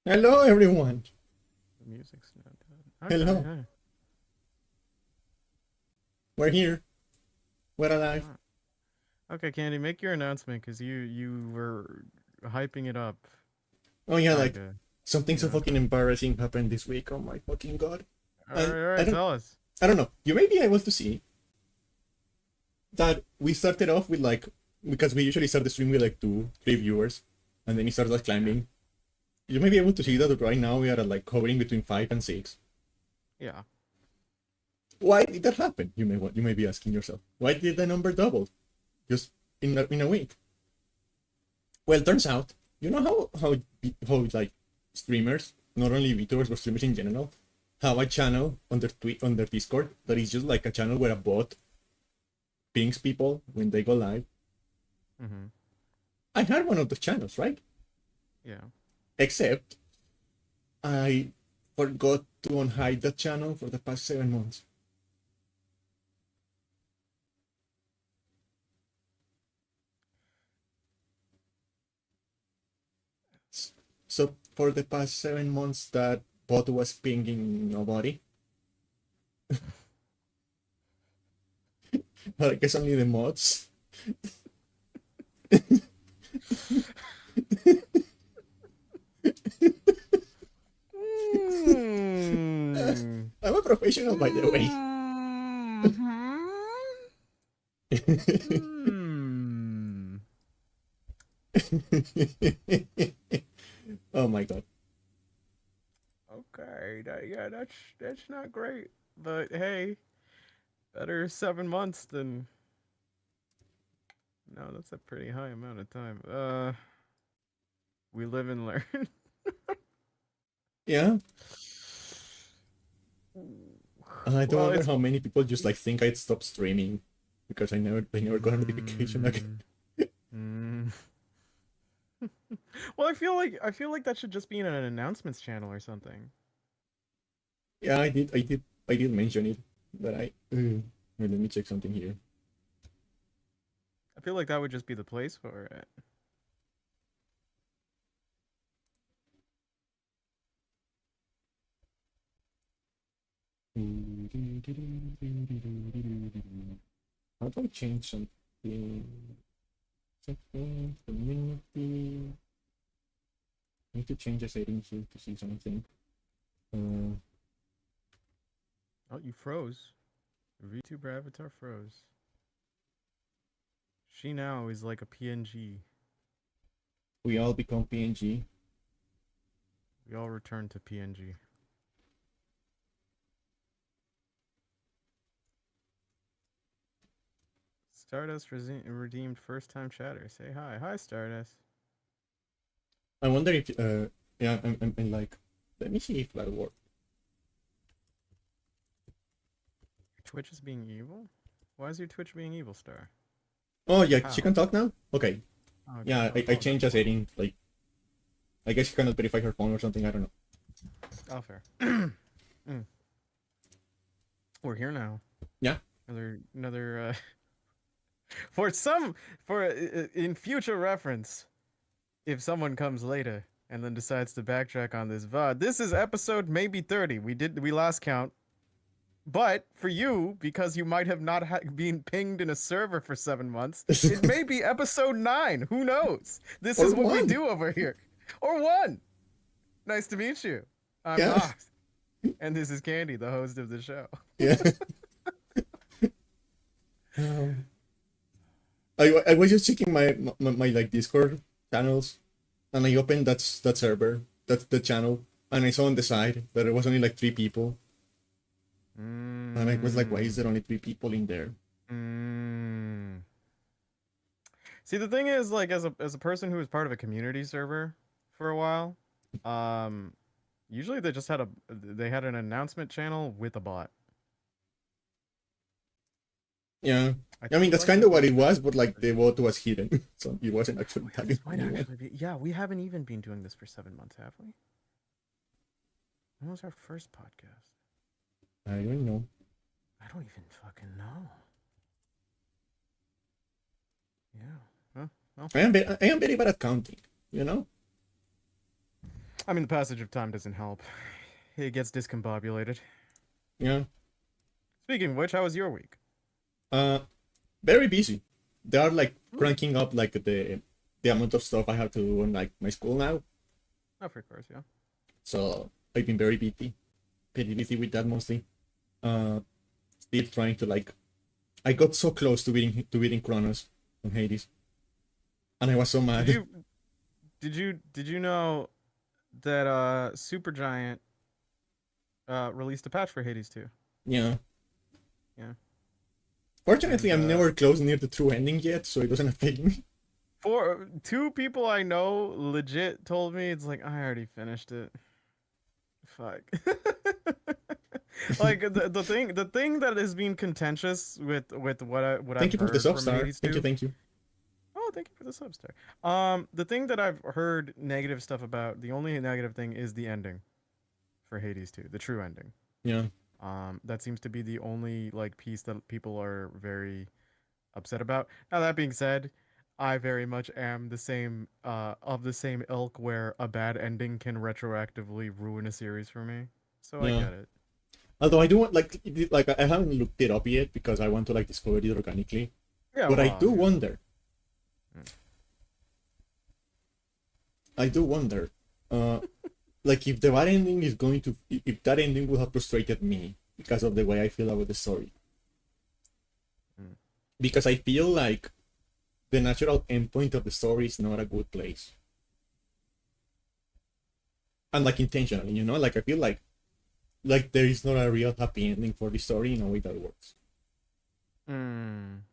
Hello, everyone. The music's not done. Okay, Hello. hey. We're here. We're alive. Alright. Okay, Candy, make your announcement because you were hyping it up, Oh yeah, like kinda. something so Yeah. fucking embarrassing happened this week. Oh my fucking god. All And right, all right. Tell us. I don't know. You may be able to see that we started off with like because we usually start the stream with like two, three viewers, and then it starts like Yeah. climbing. You may be able to see that right now we are at, like hovering between 5 and 6. Yeah. Why did that happen? You may be asking yourself. Why did the number double just in a week? Well, it turns out, you know how like streamers, not only VTubers but streamers in general, have a channel on their Discord that is just like a channel where a bot pings people when they go live. Mm-hmm. I had one of those channels, right? Yeah. Except I forgot to unhide that channel for the past 7 months. So for the past 7 months, that bot was pinging nobody. But I guess only the mods. Mm. I'm a professional, by the way. Mm. Oh my god. Okay. Yeah, that's not great. But hey, better 7 months than no. That's a pretty high amount of time. We live and learn. Yeah. I don't Well, wonder it's how many people just like think I'd stop streaming because I never got a notification again. mm, mm. Well, I feel like that should just be in an announcements channel or something. Yeah, I did mention it, but wait, let me check something here. I feel like that would just be the place for it. How do I change something? Something community. I need to change the settings here to see something. Uh, Oh, you froze. Your VTuber avatar froze. She now is like a PNG. we all become PNG. We all return to PNG. Stardust redeemed first time chatter. Say hi. Hi, Stardust. I wonder if yeah, I'm like, let me see if that works. Twitch is being evil? Why is your Twitch being evil, Star? Oh yeah, she How? can talk now. Okay, Okay, yeah, I hold on. changed a setting. Like, I guess she cannot verify her phone or something. I don't know. Oh, fair. Mm. We're here now. Yeah. Another for some for in future reference, if someone comes later and then decides to backtrack on this VOD, this is episode maybe 30. We lost count. But for you, because you might have not been pinged in a server for 7 months, it may be episode 9. Who knows? This Or is what we one. do over here. Or 1. Nice to meet you. I'm Yeah. Nox. And this is Candy, the host of the show. Yeah. Um, I was just checking my like Discord channels, and I opened that server, that's the channel, and I saw on the side that there was only like 3 people, and I was like, why is Mm. there only 3 people in there? Mm. See, the thing is, like, as a person who was part of a community server for a while, um, usually they had an announcement channel with a bot. Yeah. I I mean, feel that's like kind this of what might it be was, the but place like for the this. vote was hidden, so it wasn't actually Yeah, tagging this might anyone. actually be. Yeah, we haven't even been doing this for 7 months, have we? When was our first podcast? I don't know. I don't even fucking know. Yeah. Huh? Well, I am very bad at counting, you know? I mean, the passage of time doesn't help. It gets discombobulated. Yeah. Speaking of which, how was your week? Uh, very busy. They are like Hmm. cranking up like the amount of stuff I have to do on like my school now. Oh, of course, yeah. So I've been pretty busy with that mostly. Uh, Still trying to like. I got so close to beating Kronos on Hades, and I was so Did mad. you did you know that Supergiant released a patch for Hades 2? Yeah. Yeah. Fortunately, And I'm never close near the true ending yet, so it doesn't affect me. for two people I know legit told me it's like I already finished it. Fuck. Like the thing that has been contentious with what Thank I've you for the heard from substar. Hades Thank you, 2. thank you. Oh, thank you for the substar. The thing that I've heard negative stuff about, the only negative thing is the ending for Hades 2, the true ending. Yeah. That seems to be the only like piece that people are very upset about. Now that being said, I very much am the same of the same ilk where a bad ending can retroactively ruin a series for me. So I Yeah. get it. Although I do want like I haven't looked it up yet because I want to like discover it organically. Yeah, But I well, do yeah. wonder. Mm. I do wonder. Uh, like if the bad ending is going to, if that ending would have frustrated me because of the way I feel about the story. Mm. Because I feel like the natural endpoint of the story is not a good place. And like intentionally, like I feel like there is not a real happy ending for the story in a way that works. Mm.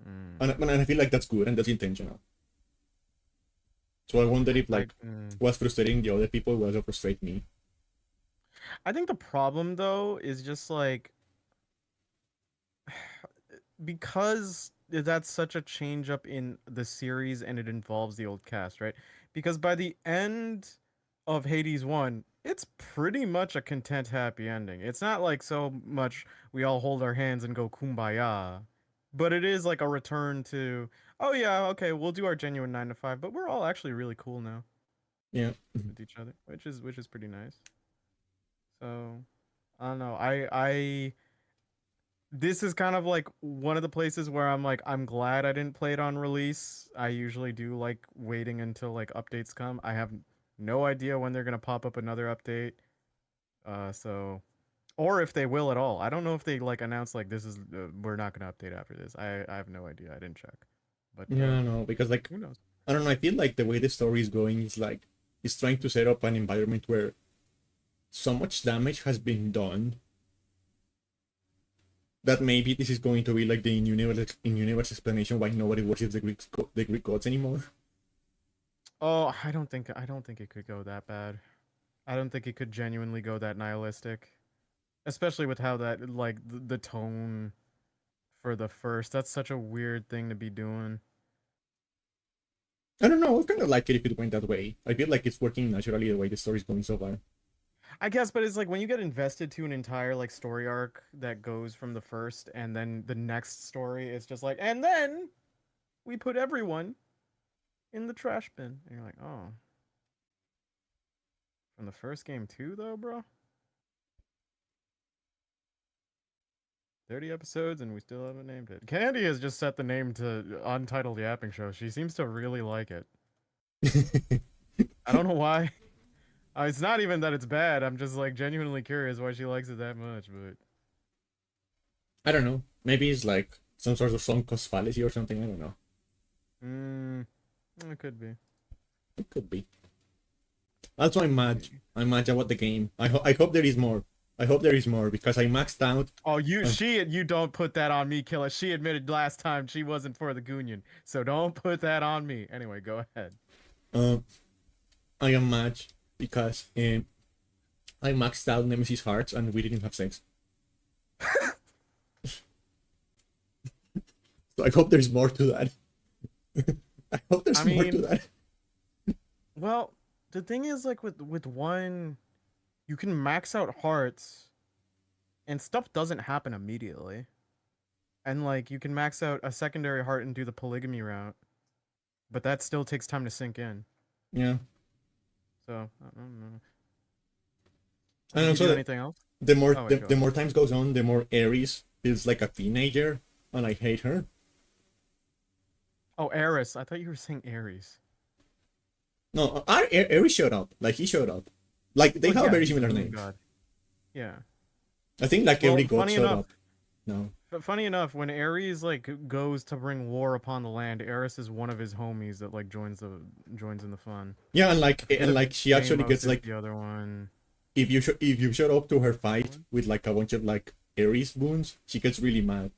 Mm. And I feel like that's good and that's intentional. So I wonder if I like mm. what's frustrating the other people will also frustrate me. I think the problem though is just like because that's such a change up in the series and it involves the old cast, right? Because by the end of Hades 1, it's pretty much a content happy ending. It's not like so much we all hold our hands and go kumbaya, but it is like a return to, oh yeah, okay, we'll do our genuine 9 to 5, but we're all actually really cool now Yeah. with each other, which is pretty nice. So, I don't know. I this is kind of like one of the places where I'm like, I'm glad I didn't play it on release. I usually do like waiting until like updates come. I have no idea when they're gonna pop up another update. So or if they will at all. I don't know if they like announce like this is we're not gonna update after this. I have no idea. I didn't check. But Yeah, no, because like who knows? I don't know, I feel like the way the story is going is like it's trying to set up an environment where so much damage has been done that maybe this is going to be like the in-universe explanation why nobody worships the Greek gods anymore. Oh, I don't think it could go that bad. I don't think it could genuinely go that nihilistic. Especially with how that like the tone for the first. That's such a weird thing to be doing. I don't know, I kind of like it if it went that way. I feel like it's working naturally the way the story's going so far. I guess, but it's like when you get invested to an entire like story arc that goes from the first and then the next story is just like, and then we put everyone in the trash bin. And you're like, oh. From the first game too though, bro? 30 episodes and we still haven't named it. Candy has just set the name to Untitled Yapping Show. She seems to really like it. I don't know why. It's not even that it's bad. I'm just like genuinely curious why she likes it that much, but I don't know. Maybe it's like some sort of sunk cost fallacy or something. I don't know. mm, it could be. It could be. Also, I'm mad. I'm mad about the game. I hope there is more. I hope there is more because I maxed out. Oh, Uh, you don't put that on me, Killer. She admitted last time she wasn't for the Goonion, so don't put that on me. Anyway, go ahead. uh, I am mad because I maxed out Nemesis Hearts and we didn't have sex. So I hope there's more to that. I hope I there's more to mean, that. well, the thing is, like with one, you can max out hearts, and stuff doesn't happen immediately. And like you can max out a secondary heart and do the polygamy route, but that still takes time to sink in. Yeah. So I don't know. And Did you also, do anything else? the more Oh the, wait, go the ahead. more times goes on, the more Aries feels like a teenager, and I hate her. Oh, Eris. I thought you were saying Aries. No, Aries showed up. Like he showed up. Like they Well, have yeah, very he's the similar moon names. god. Yeah. I think like every Well, god funny showed enough, up. No. funny enough, when Ares like goes to bring war upon the land, Eris is one of his homies that like joins in the fun. Yeah, I and forget if like she actually Deimos gets is like, the other one. if you showed up to her fight with like a bunch of like Aries wounds, she gets really mad.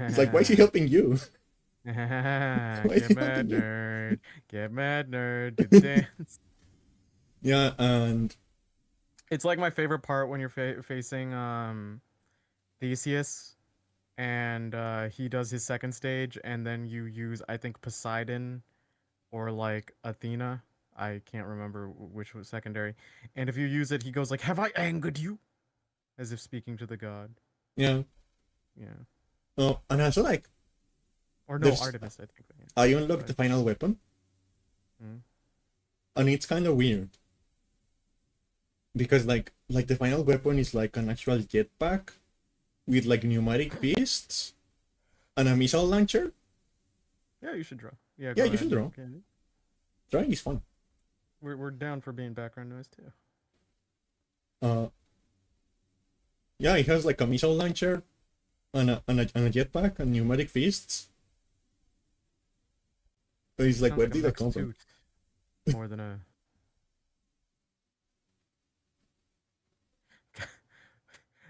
It's like, why is she helping you? Why is Get she helping mad, you? nerd. Get mad, nerd. Do the dance. Yeah, and It's like my favorite part when you're facing Theseus and he does his second stage, and then you use I think Poseidon or like Athena. I can't remember which was secondary. And if you use it, he goes like, "Have I angered you?" As if speaking to the god. yeah. Yeah. Oh, and also like Or no, there's Artemis, I think. Yeah. I Go unlocked the ahead. final weapon, Mm. and it's kind of weird because like the final weapon is like an actual jetpack with like pneumatic fists and a missile launcher. Yeah, you should draw. Yeah, Yeah, go you ahead. should draw. Okay. Drawing is fun. We're down for being background noise too. Uh, yeah, it has like a missile launcher and a jetpack and pneumatic fists. But it's like, Sounds where like a did that mixed come from? toot more than a.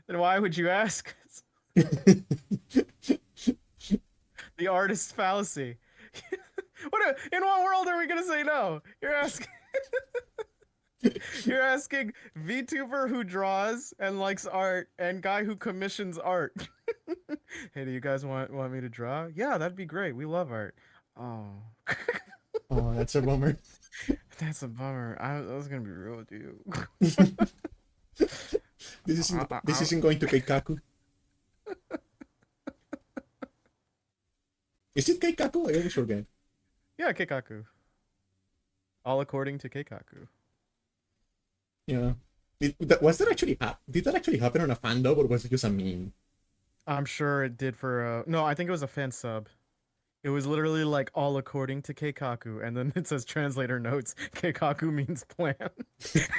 Then why would you ask? The artist fallacy. In what world are we gonna say no? You're asking. You're asking VTuber who draws and likes art and guy who commissions art. Hey, do you guys want me to draw? Yeah, that'd be great. We love art. Oh, Oh, that's a bummer. that's a bummer. I was gonna be real with you. This isn't going to Keikaku. Is it Keikaku? I always forget. Yeah, Keikaku. All according to Keikaku. Yeah. Did that actually happen on a fan dub or was it just a meme? I'm sure it did for no, I think it was a fan sub. It was literally like all according to Keikaku, and then it says translator notes. Keikaku means plan,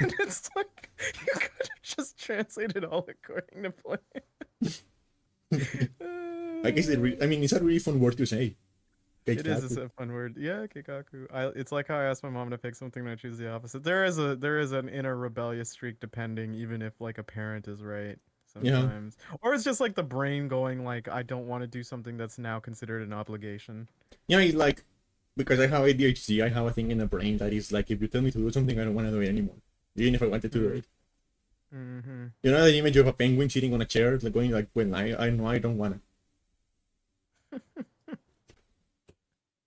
and it's like you could have just translated all according to plan. I guess I mean, it's a really fun word to say. It is Keikaku. a fun word. Yeah, Keikaku. It's like how I asked my mom to pick something and I choose the opposite. There is an inner rebellious streak depending, even if like a parent is right Yeah. sometimes, or it's just like the brain going like I don't want to do something that's now considered an obligation. Yeah, it's like, because I have ADHD, I have a thing in the brain that is like, if you tell me to do something, I don't want to do it anymore. Even if I wanted to do it. Mm-hmm. You know the image of a penguin sitting on a chair, like going like, well, I know I don't want to.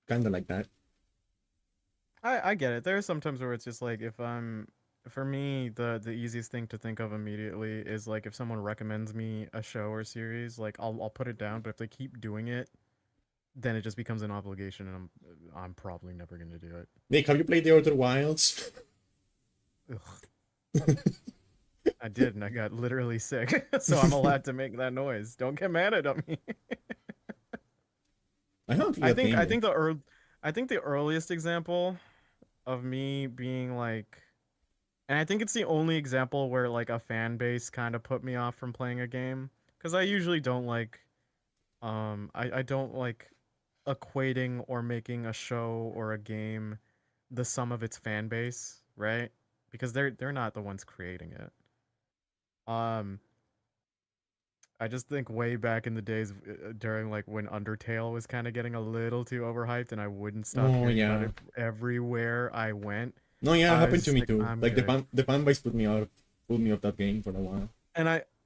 Kind of like that. I get it. There are some times where it's just like if I'm for me the easiest thing to think of immediately is like if someone recommends me a show or series, like I'll put it down, but if they keep doing it, then it just becomes an obligation and I'm probably never going to do it. Nick, have you played The Outer Wilds? Ugh. I did and I got literally sick. So I'm allowed to make that noise. Don't get mad at me. I haven't played that game yet. I think the earliest example of me being like, and I think it's the only example where like a fan base kind of put me off from playing a game because I usually don't like I don't like equating or making a show or a game the sum of its fan base, right? Because they're not the ones creating it. Um I just think way back in the days during like when Undertale was kind of getting a little too overhyped and I wouldn't stop Oh hearing about yeah. it everywhere I went. No, yeah, it I was happened to just me like, too. I'm Like good. the fan base put me off that game for a while.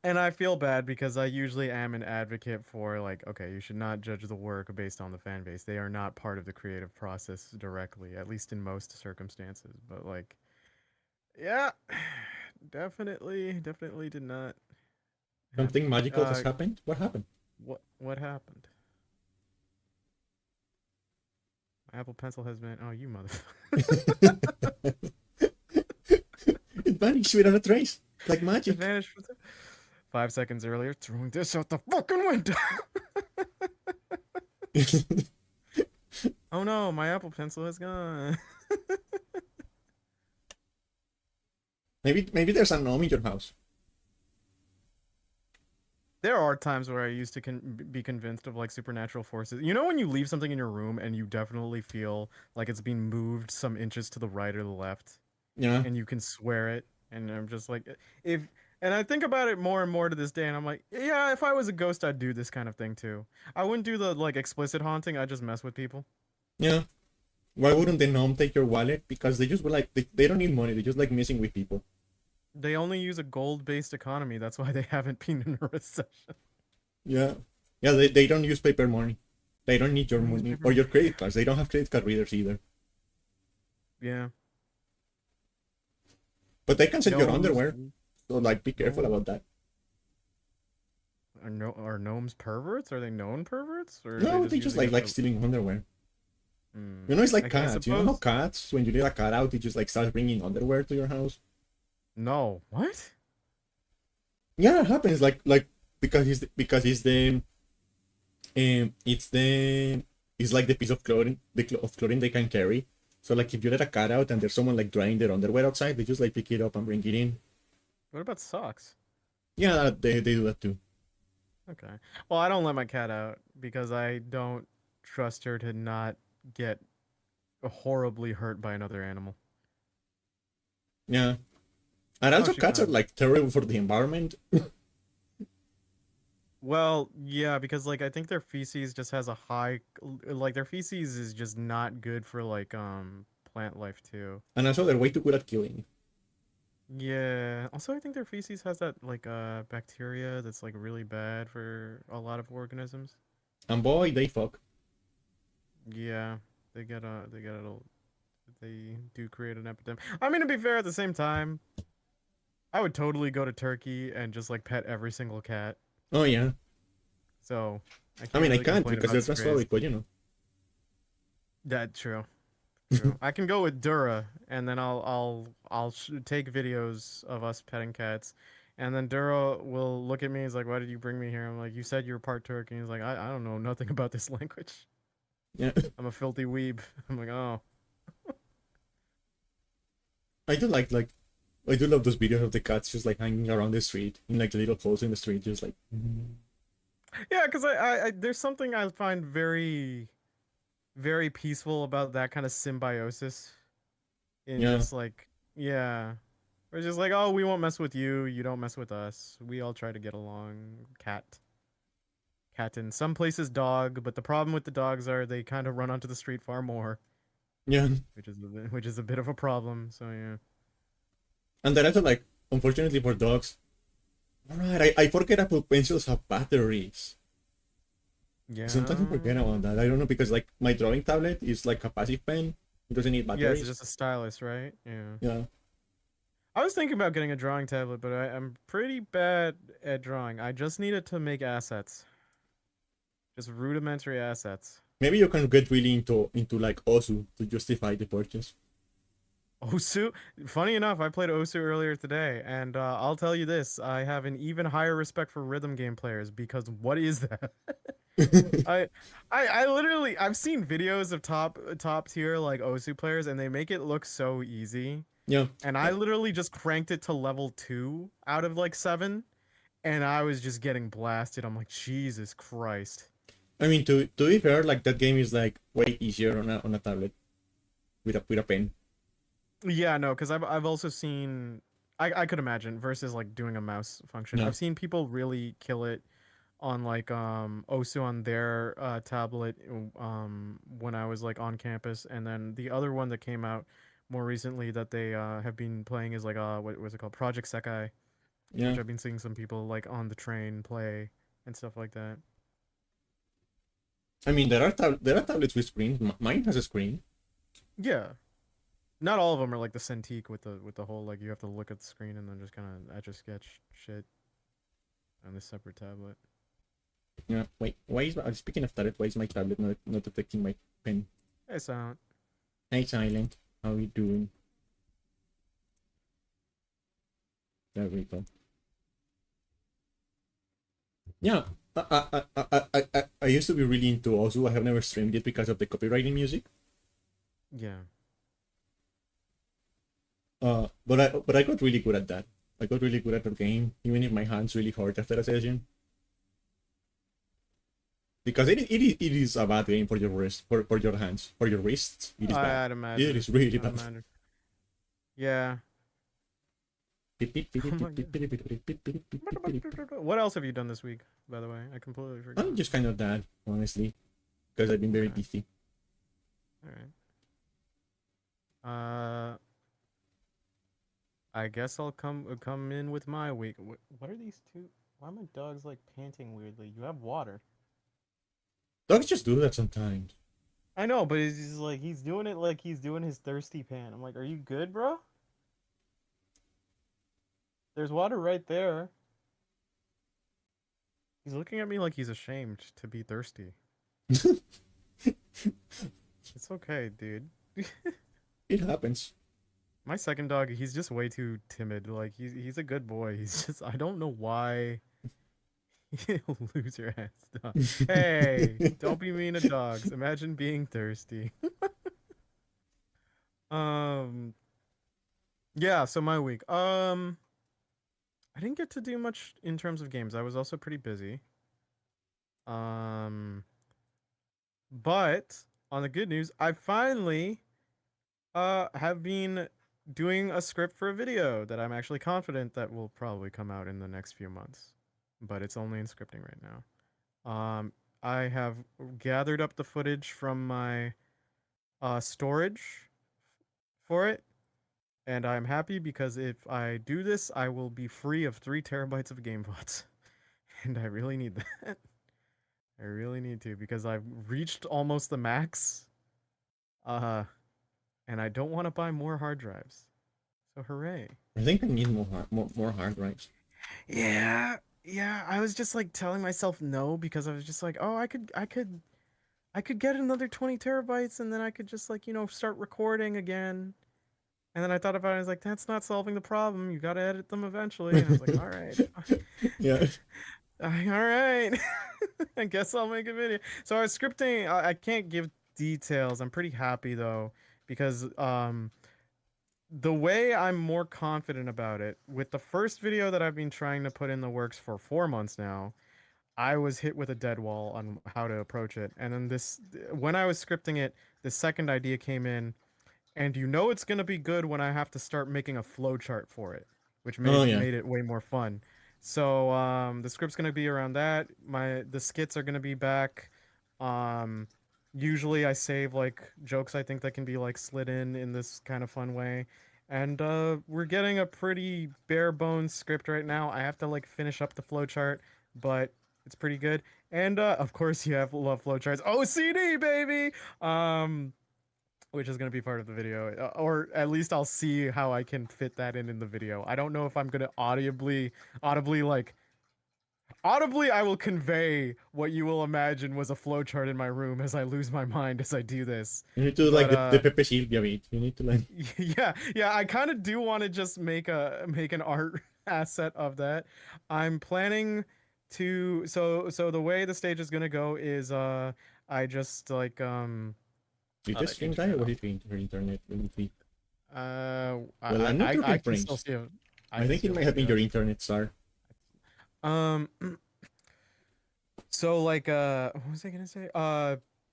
And I feel bad because I usually am an advocate for like, okay, you should not judge the work based on the fan base. They are not part of the creative process directly, at least in most circumstances. But like, yeah, definitely did not Something happen. magical has happened. What happened? What happened? My Apple Pencil has been. Oh, you mother. It vanished without a trace, like It magic. vanished 5 seconds earlier, throwing this out the fucking window. Oh no, my Apple Pencil is gone. Maybe there's a gnome in your house. There are times where I used to be convinced of like supernatural forces. You know when you leave something in your room and you definitely feel like it's being moved some inches to the right or the left, Yeah. and you can swear it. And I'm just like, if and I think about it more and more to this day, and I'm like, yeah, if I was a ghost, I'd do this kind of thing too. I wouldn't do the like explicit haunting. I just mess with people. Yeah. Why wouldn't the gnome take your wallet? Because they just were like they don't need money. They just like messing with people. They only use a gold-based economy. That's why they haven't been in a recession. Yeah. Yeah. They don't use paper money. They don't need your They use money paper or your credit cards. They don't have credit card readers either. Yeah. But they can sell your Gnomes underwear. So like, be careful Oh. about that. Are gnomes perverts? Are they known perverts? Or are No, they they just using it like for- stealing underwear. Hmm. You know, it's like Like, I cats. You know how suppose- cats, when you let a cat out, it just like starts bringing underwear to your house. No. What? Yeah, it happens. Like because it's like the piece of clothing of clothing they can carry. So like if you let a cat out and there's someone like drying their underwear outside, they just like pick it up and bring it in. What about socks? Yeah, they do that too. Okay. Well, I don't let my cat out because I don't trust her to not get horribly hurt by another animal. Yeah. And also she cats are found- like terrible for the environment. Well, yeah, because like I think their feces just has a high like their feces is just not good for like plant life too. And also they're way too good at killing. Yeah. Also, I think their feces has that like bacteria that's like really bad for a lot of organisms. And boy, they fuck. Yeah, they do create an epidemic. I mean, to be fair, at the same time, I would totally go to Turkey and just like pet every single cat. Oh yeah. So I mean, I really can't complain because about they're strays. transphobic, but you know. That's true. True. I can go with Dura, and then I'll take videos of us petting cats, and then Dura will look at me. He's like, "Why did you bring me here?" I'm like, "You said you're part Turk," and he's like, "I don't know nothing about this language. Yeah. I'm a filthy weeb." I'm like, "Oh, I do like I do love those videos of the cats just like hanging around the street in like the little holes in the street, just like. yeah," because I there's something I find very peaceful about that kind of symbiosis. In Yeah. just like yeah, we're just like, oh, we won't mess with you, you don't mess with us. We all try to get along. Cat in some places dog, but the problem with the dogs are they kind of run onto the street far more, Yeah. which is a bit of a problem. So yeah. And then also like, unfortunately for dogs. Alright, I forget Apple Pencils have batteries. Yeah. Sometimes I forget about that. I don't know because like my drawing tablet is like a passive pen. It doesn't need Yeah, batteries. it's just a stylus, right? Yeah. Yeah. I was thinking about getting a drawing tablet, but I'm pretty bad at drawing. I just need it to make assets. Just rudimentary assets. Maybe you can get really into like Osu to justify the purchase. Osu. Funny enough, I played Osu earlier today, and I'll tell you this: I have an even higher respect for rhythm game players because what is that? I literally I've seen videos of top tier like Osu players, and they make it look so easy. Yeah. And I literally just cranked it to level 2 out of like 7, and I was just getting blasted. I'm like, Jesus Christ. I mean, to be fair, like that game is like way easier on a tablet with a pen. Yeah, no, because I've also seen I could imagine versus like doing a mouse function. Yeah. I've seen people really kill it on like Osu on their tablet when I was like on campus, and then the other one that came out more recently that they have been playing is like what was it called, Project Sekai, Yeah. which I've been seeing some people like on the train play and stuff like that. I mean, there are tablets with screens. Mine has a screen. Yeah, not all of them are like the Cintiq with the whole like you have to look at the screen and then just kind of etch a sketch shit on this separate tablet. Yeah. Wait. Why is speaking of tablet? Why is my tablet not detecting my pen? Hey, Silent. Hey, Silent. How you doing? There we go. Yeah, I used to be really into Ozu. I have never streamed it because of the copyrighting music. Yeah. But I got really good at that. I got really good at the game, even if my hands really hurt after a session. Because it is a bad game for your wrist, for your hands, for your wrists. It is bad. I'd It imagine. is really I'd bad. imagine. Yeah. Oh my God. What else have you done this week, by the way? I completely forgot. I'm just kind of that, honestly, because I've been very Okay. busy. All right. I guess I'll come in with my week. What are these two? Why are my dogs like panting weirdly? You have water. Dogs just do that sometimes. I know, but he's just like he's doing it like he's doing his thirsty pan. I'm like, are you good, bro? There's water right there. He's looking at me like he's ashamed to be thirsty. It's okay, dude. It happens. My second dog, he's just way too timid. Like he's a good boy. He's just I don't know why he'll lose your ass dog. Hey, don't be mean to dogs. Imagine being thirsty. Um yeah, so my week. I didn't get to do much in terms of games. I was also pretty busy. Um but on the good news, I finally have been doing a script for a video that I'm actually confident that will probably come out in the next few months. But it's only in scripting right now. I have gathered up the footage from my storage for it, and I'm happy because if I do this, I will be free of 3 terabytes of game VODs, and I really need that. I really need to because I've reached almost the max, uh, and I don't want to buy more hard drives. So hooray! I think I need more hard drives. Yeah, yeah. I was just like telling myself no because I was just like, oh, I could get another 20 terabytes and then I could just like, start recording again. And then I thought about it, I was like, that's not solving the problem. You gotta edit them eventually. And I was like, all right, Yeah. all right. I guess I'll make a video. So I was scripting. I can't give details. I'm pretty happy though because the way I'm more confident about it with the first video that I've been trying to put in the works for 4 months now. I was hit with a dead wall on how to approach it. And then when I was scripting it, the second idea came in, and it's gonna be good when I have to start making a flow chart for it, which Oh made yeah. made it way more fun. So the script's gonna be around that. The skits are gonna be back. Um, Usually I save like jokes I think that can be like slid in this kind of fun way. And we're getting a pretty bare bones script right now. I have to like finish up the flow chart, but it's pretty good. And of course you have love flowcharts. OCD baby. Um which is going to be part of the video, or at least I'll see how I can fit that in the video. I don't know if I'm going to audibly like audibly I will convey what you will imagine was a flowchart in my room as I lose my mind as I do this. You need to do like But the Pepe Silvia bit. You need to like. yeah, I kind of do want to just make an art asset of that. I'm planning to so the way the stage is going to go is I just like Did oh, the that stream changed die again. or what is your internet? Let me see. Well, I I'm not I dropping can still frames. see it. I I can think it still might see have been it. your internet, star. Um, so like what was I gonna say?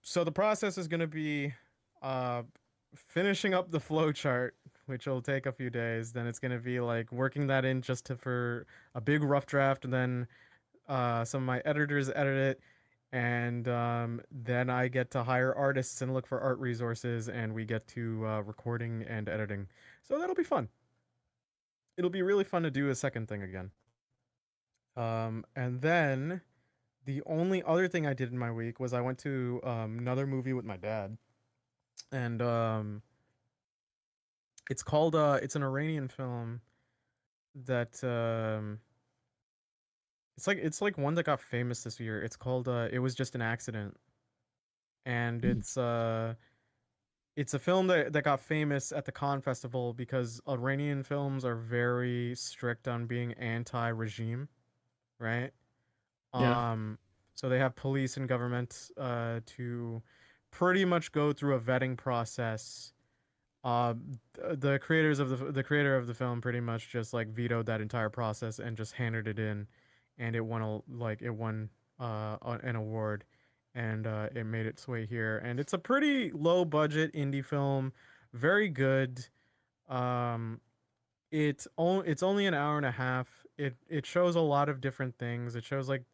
So the process is gonna be uh finishing up the flow chart, which will take a few days. Then it's gonna be like working that in just to for a big rough draft, and then some of my editors edit it, and then I get to hire artists and look for art resources, and we get to recording and editing. So that'll be fun. It'll be really fun to do a second thing again. And then the only other thing I did in my week was I went to another movie with my dad, and it's an Iranian film that it's like one that got famous this year. It's called It Was Just an Accident, and Hmm. it's a film that got famous at the Cannes Festival because Iranian films are very strict on being anti-regime, right? Yeah. Um, so they have police and government to pretty much go through a vetting process. The creators of the creator of the film pretty much just like vetoed that entire process and just handed it in, and it won an award, and it made its way here. And it's a pretty low budget indie film, very good. Um, it's only an hour and a half. It shows a lot of different things. It shows like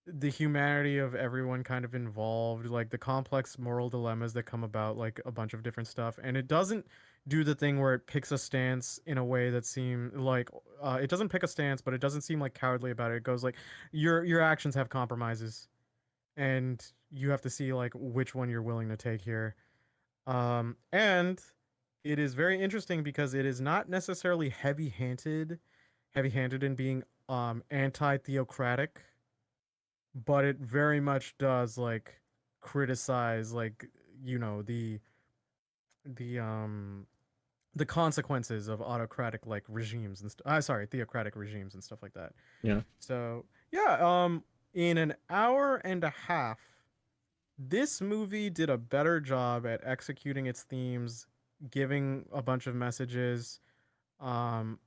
the humanity of everyone kind of involved, like the complex moral dilemmas that come about, like a bunch of different stuff. And it doesn't do the thing where it picks a stance in a way that seem like it doesn't pick a stance, but it doesn't seem like cowardly about it. It goes like your actions have compromises, and you have to see like which one you're willing to take here. And it is very interesting because it is not necessarily heavy-handed in being anti-theocratic, but it very much does like criticize like you know the um the consequences of autocratic like regimes and sorry, theocratic regimes and stuff like that. Yeah. So yeah, in an hour and a half, this movie did a better job at executing its themes, giving a bunch of messages, um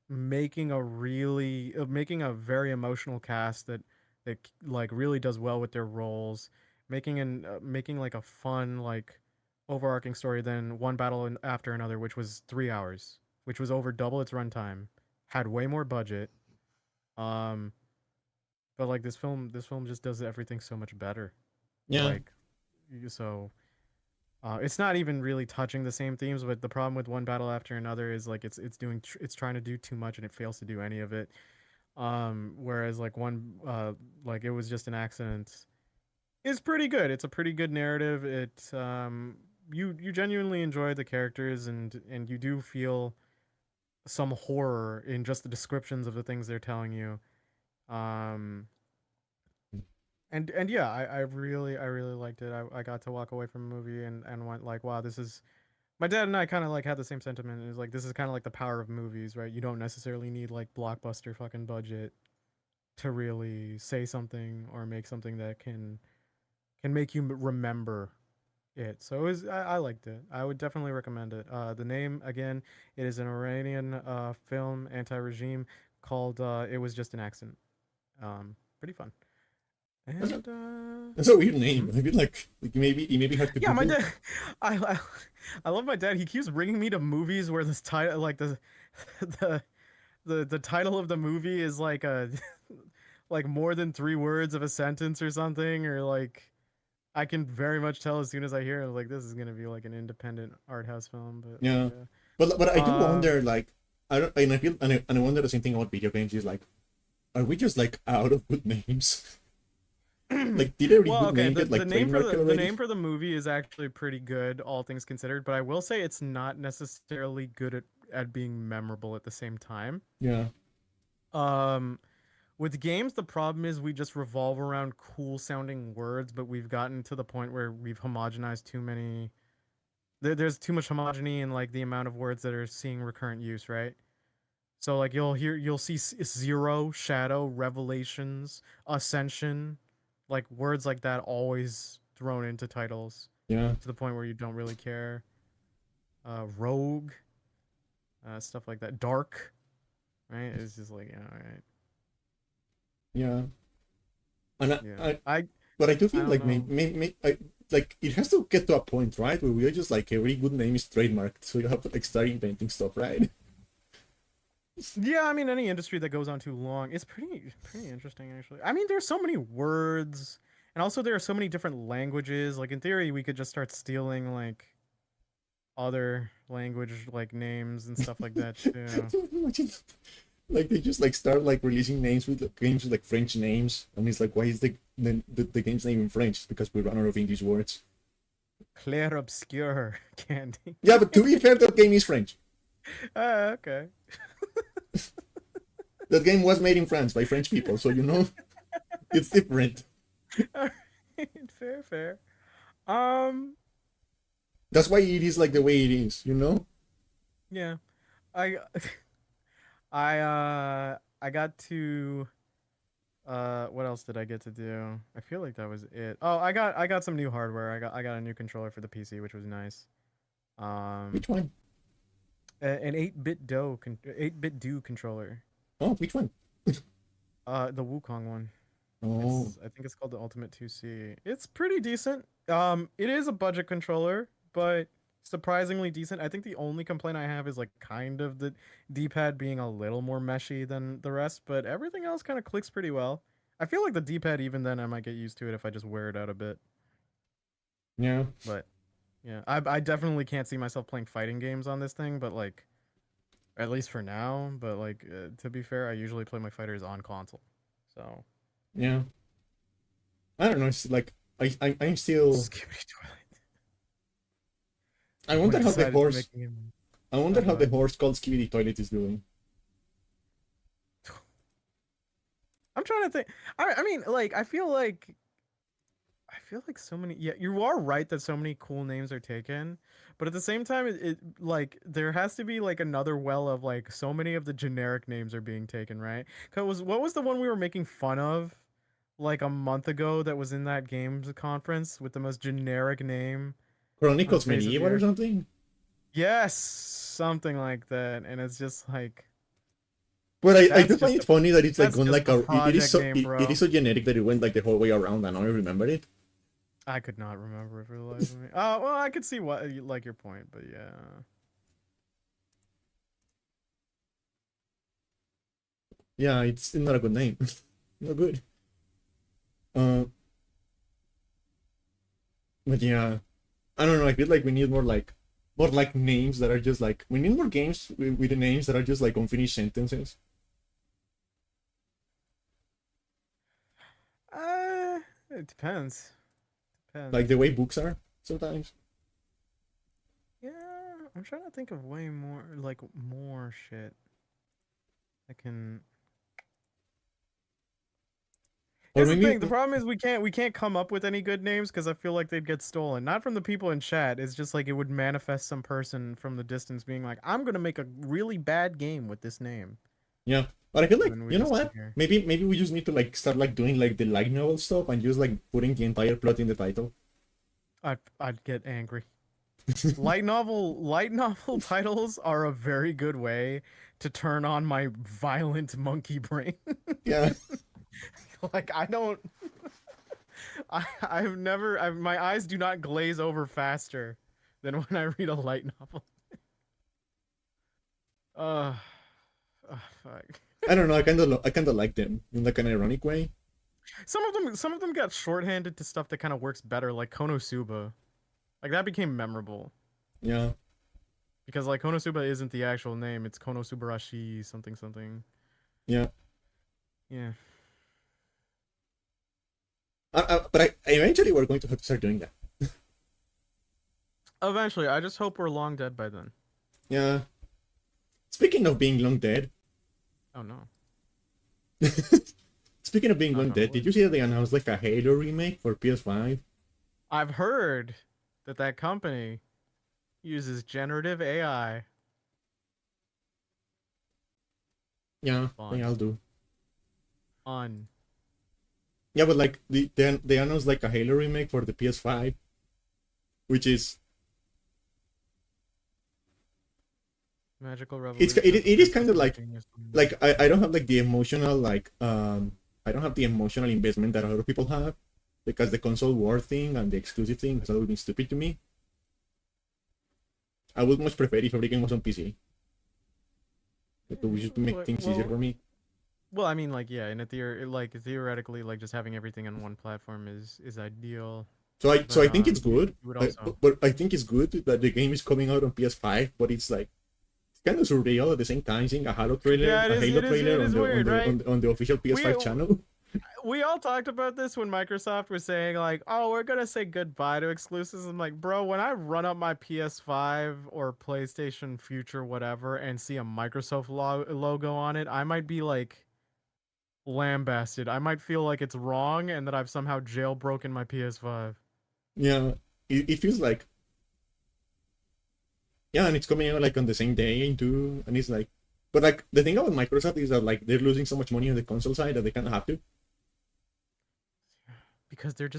making a very emotional cast that like really does well with their roles, making like a fun like overarching story than one battle after another, which was 3 hours, which was over double its runtime, had way more budget. um but like this film just does everything so much better. Yeah. Like so it's not even really touching the same themes, but the problem with one battle after another is like it's trying to do too much and it fails to do any of it. Whereas like one like it was just an accident is pretty good. It's a pretty good narrative. You genuinely enjoy the characters, and you do feel some horror in just the descriptions of the things they're telling you. Um, and yeah, I really liked it. I got to walk away from a movie and went like, wow, this is my dad and I kind of like had the same sentiment. It was like this is kind of like the power of movies, right? You don't necessarily need like blockbuster fucking budget to really say something or make something that can make you remember it. So I liked it. I would definitely recommend it. The name again, it is an Iranian film, anti-regime, called "It Was Just an Accident." Pretty fun. That's a, And that's a weird hmm? name. I feel like maybe hard to Yeah, my Google. dad. I, I I love my dad. He keeps bringing me to movies where this title, like the the title of the movie is like a like more than 3 words of a sentence or something, or like I can very much tell as soon as I hear it, like this is gonna be like an independent art house film. But Yeah. yeah, But I do um, wonder, like, I don't, and I feel, and I wonder the same thing about video games. Is like, are we just like out of good names? Like, did every well, good okay. name get The like name for trademarked the already? name for the movie is actually pretty good, all things considered. But I will say it's not necessarily good at being memorable at the same time. Yeah. Um, with games, the problem is we just revolve around cool sounding words, but we've gotten to the point where we've homogenized too many. There's too much homogeny in like the amount of words that are seeing recurrent use, right? So like you'll see zero, shadow, revelations, ascension, like words like that always thrown into titles Yeah. to the point where you don't really care. Rogue, stuff like that. Dark, right? It's just like, yeah, all right. Yeah. And Yeah. I I but I do I feel don't like know. like it has to get to a point, right, where we are just like every good name is trademarked, so you have to like start inventing stuff, right? Yeah, I mean any industry that goes on too long, it's pretty interesting actually. I mean there's so many words, and also there are so many different languages. Like in theory we could just start stealing like other language like names and stuff like that too. Imagine, like they just like start like releasing names with like, games with like French names, and it's like, why is the game's name in French? It's because we run out of English words. Clair obscure candy. Yeah, but to be fair, that game is French. Okay. That game was made in France by French people, so you know it's different. All right, fair, fair. Um, That's why it is like the way it is, you know? Yeah. I I got to what else did I get to do? I feel like that was it. Oh, I got some new hardware. I got a new controller for the PC, which was nice. Which one? An 8-bit do controller. Oh, which one? The Wukong one. Oh, I think it's called the Ultimate 2C. It's pretty decent. It is a budget controller, but surprisingly decent. I think the only complaint I have is like kind of the D-pad being a little more meshy than the rest, but everything else kind of clicks pretty well. I feel like the D-pad even then I might get used to it if I just wear it out a bit. yeah. But yeah, I definitely can't see myself playing fighting games on this thing, but like at least for now, but like to be fair, I usually play my fighters on console. So, Yeah. I don't know. It's like I'm still. Skibidi Toilet. I wonder how the Decided to horse. make a game. I wonder Oh, how go the ahead. horse called Skibidi Toilet is doing. I'm trying to think. I mean, like, I feel like so many. Yeah, you are right that so many cool names are taken, but at the same time, it like there has to be like another well of like so many of the generic names are being taken, right? Cause what was the one we were making fun of like a month ago that was in that games conference with the most generic name on the Chronicles face of the Medieval or earth? something? Yes, something like that, and it's just like But I that's do find just it a funny that it's like that's gone just like a it is project so name, it bro. is so generic that it went like the whole way around and I don't remember it. I could not remember for the life of me. Oh, well, I could see what like your point, but yeah. Yeah, it's not a good name. Not good. Uh, but yeah, I don't know. I feel like we need more like names that are just like we need more games with the names that are just like unfinished sentences, It depends. like Depends. the way books are sometimes. Yeah, I'm trying to think of way more like more shit. I can. Or Here's the maybe thing. The problem is we can't come up with any good names because I feel like they'd get stolen. Not from the people in chat. It's just like it would manifest some person from the distance being like, "I'm gonna make a really bad game with this name," yeah. But I feel and like then we you know just sit what? here. Maybe we just need to like start like doing like the light novel stuff and just like putting the entire plot in the title. I'd get angry. Light novel titles are a very good way to turn on my violent monkey brain. Yeah. Like I don't I've never my eyes do not glaze over faster than when I read a light novel. Uh, fuck. I don't know. I kind of like them in like an ironic way. Some of them got shorthanded to stuff that kind of works better, like Konosuba. Like that became memorable Yeah. because like Konosuba isn't the actual name; it's Konosubarashi something something. Yeah. Yeah. But I eventually we're going to have to start doing that. Eventually, I just hope we're long dead by then. Yeah. Speaking of being long dead, Oh no. speaking of being Knock long on dead, did wood. you see that they announced like a Halo remake for PS5? I've heard that that company uses generative AI. Yeah, they Fun. all do. Fun. Yeah, but like they announced like a Halo remake for the PS5, which is Magical revolution of it is defensive kind of sniping is like I don't have like the emotional like I don't have the emotional investment that other people have because the console war thing and the exclusive thing has always been stupid to me. I would much prefer if every game was on PC. It would just make things easier for me. well, I mean, like, yeah, in a theoretically, like, just having everything on one platform is ideal. So But I think it's good. you would also, But I think it's good that the game is coming out on PS5, but it's like it's kind of surreal at the same time seeing yeah, A Halo it trailer is weird, right? on the official We PS5 channel. we all talked about this when Microsoft was saying like, "Oh, we're gonna say goodbye to exclusives." I'm like, bro, when I run up my PS5 or PlayStation Future, whatever, and see a Microsoft logo on it, I might be like lambasted. I might feel like it's wrong and that I've somehow jailbroken my PS5. Yeah, it feels like Yeah, and it's coming out like on the same day too, and it's like, but like the thing about Microsoft is that like they're losing so much money on the console side that they kind of have to. Because they're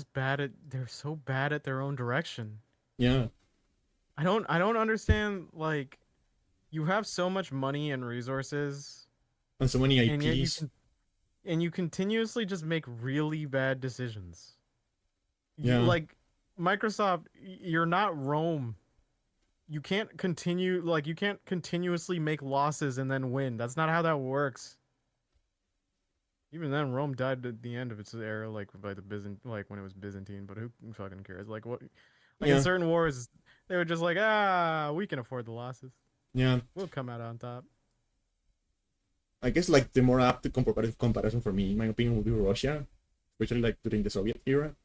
so bad at their own direction. Yeah, I don't understand, like, you have so much money and resources, and so many and yet IPs. you continuously just make really bad decisions. Yeah, Like, Microsoft, you're not Rome. You can't continuously make losses and then win. That's not how that works. Even then, Rome died at the end of its era, like by the like when it was Byzantine. But who fucking cares? Like what? Like in yeah, certain wars, they were just like, we can afford the losses. yeah. We'll come out on top. I guess like the more apt comparative comparison for me, in my opinion, would be Russia, especially like during the Soviet era.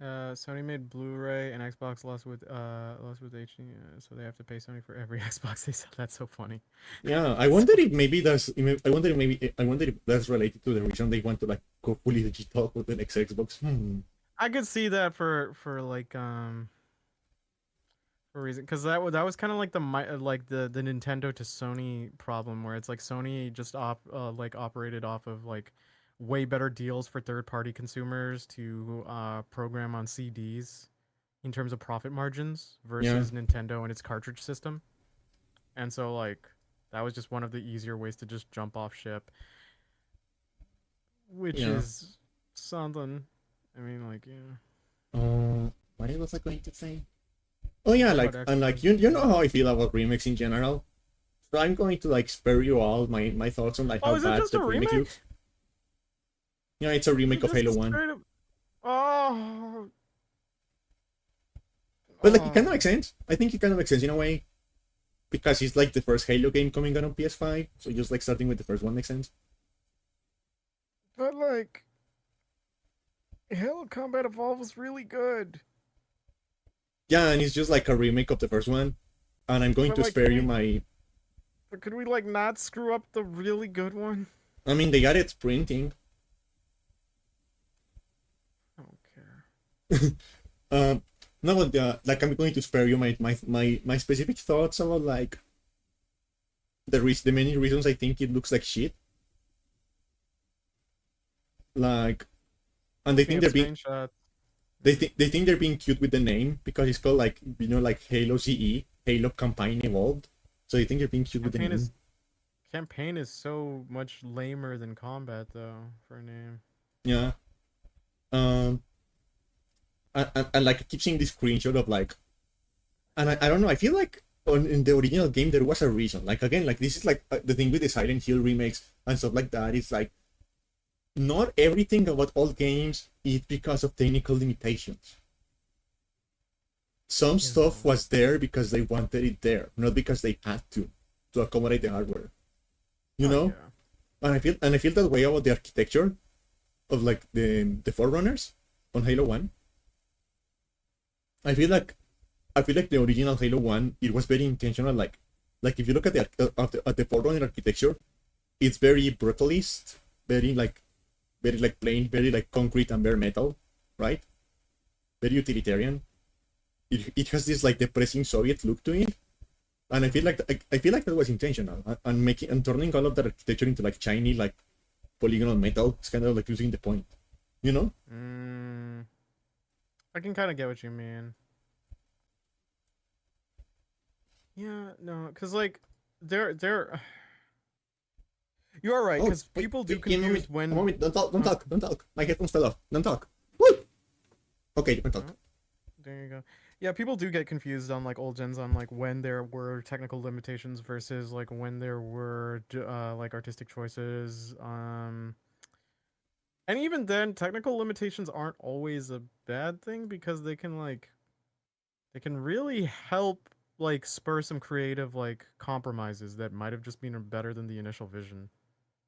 Sony made Blu-ray and Xbox lost with HD, so they have to pay Sony for every Xbox they sell. That's so funny. Yeah, I So wonder if maybe that's. I wonder if that's related to the reason they want to like go fully digital with the next Xbox. I could see that for like for a reason, because that was kind of like the Nintendo to Sony problem, where it's like Sony just like operated off of like way better deals for third party consumers to program on CDs in terms of profit margins Yeah, versus Nintendo and its cartridge system. And so like that was just one of the easier ways to just jump off ship, which yeah. is something. I mean, like, yeah. What was I going to say? Oh yeah, What about like and Xbox? like you know how I feel about remakes in general. So I'm going to like spare you all my thoughts on like Oh, how is it bad just the a remake remake? looks. Yeah, it's a Is remake it of just Halo a One, straight up? Oh, but like it kind of oh. makes sense. I think it kind of makes sense in a way because it's like the first Halo game coming out on PS5, so just like starting with the first one makes sense. But like, Halo Combat Evolved was really good. Yeah, and it's just like a remake of the first one, and I'm going But to like, spare you my. could we like not screw up the really good one? I mean, they got it printing. I don't care. Um, no, but like I'm going to spare you my specific thoughts about like the many reasons I think it looks like shit. Like, and they Looking think at they're being screenshots. they think they're being cute with the name because it's called like like Halo CE, Halo Campaign Evolved. So they think they're being cute with the Campaign is name. campaign is so much lamer than combat though for a name. Yeah. Um. And like I keep seeing this screenshot of like, and I don't know. I feel like in the original game there was a reason. Like again, like this is like the thing with the Silent Hill remakes and stuff like that. It's like not everything about all games is because of technical limitations. Some Yeah. stuff was there because they wanted it there, not because they had to accommodate the hardware. You Oh know? yeah. And I feel that way about the architecture of like the Forerunners on Halo 1. I feel like the original Halo 1 it was very intentional like if you look at the Forerunner architecture, it's very brutalist, very like plain, very like concrete and bare metal, right? Very utilitarian. It has this like depressing Soviet look to it, and I feel like that was intentional, and making and turning all of that architecture into like shiny like polygonal metal. It's kind of like losing the point, you know? Mm, I can kind of get what you mean. Yeah, no, cause like they're you are right, Oh cause wait, people do wait, give me a confuse moment. A when. moment. Don't talk. Don't Uh, talk. Don't talk. My headphones fell off. Don't talk. Woo! Okay, you can talk. oh, there you go. Yeah, people do get confused on like old gens on like when there were technical limitations versus like when there were like artistic choices. And even then, technical limitations aren't always a bad thing because they can really help like spur some creative like compromises that might have just been better than the initial vision.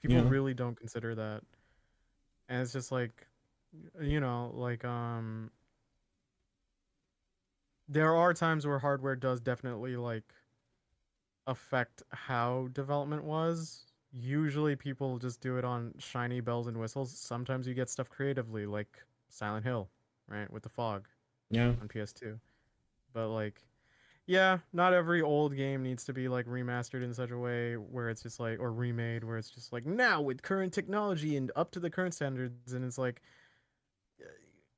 People Yeah. really don't consider that. And it's just like, like there are times where hardware does definitely like affect how development was. Usually people just do it on shiny bells and whistles. Sometimes you get stuff creatively like Silent Hill, right? With the fog Yeah. on PS2. But like, yeah, not every old game needs to be like remastered in such a way where it's just like, or remade where it's just like now with current technology and up to the current standards, and it's like,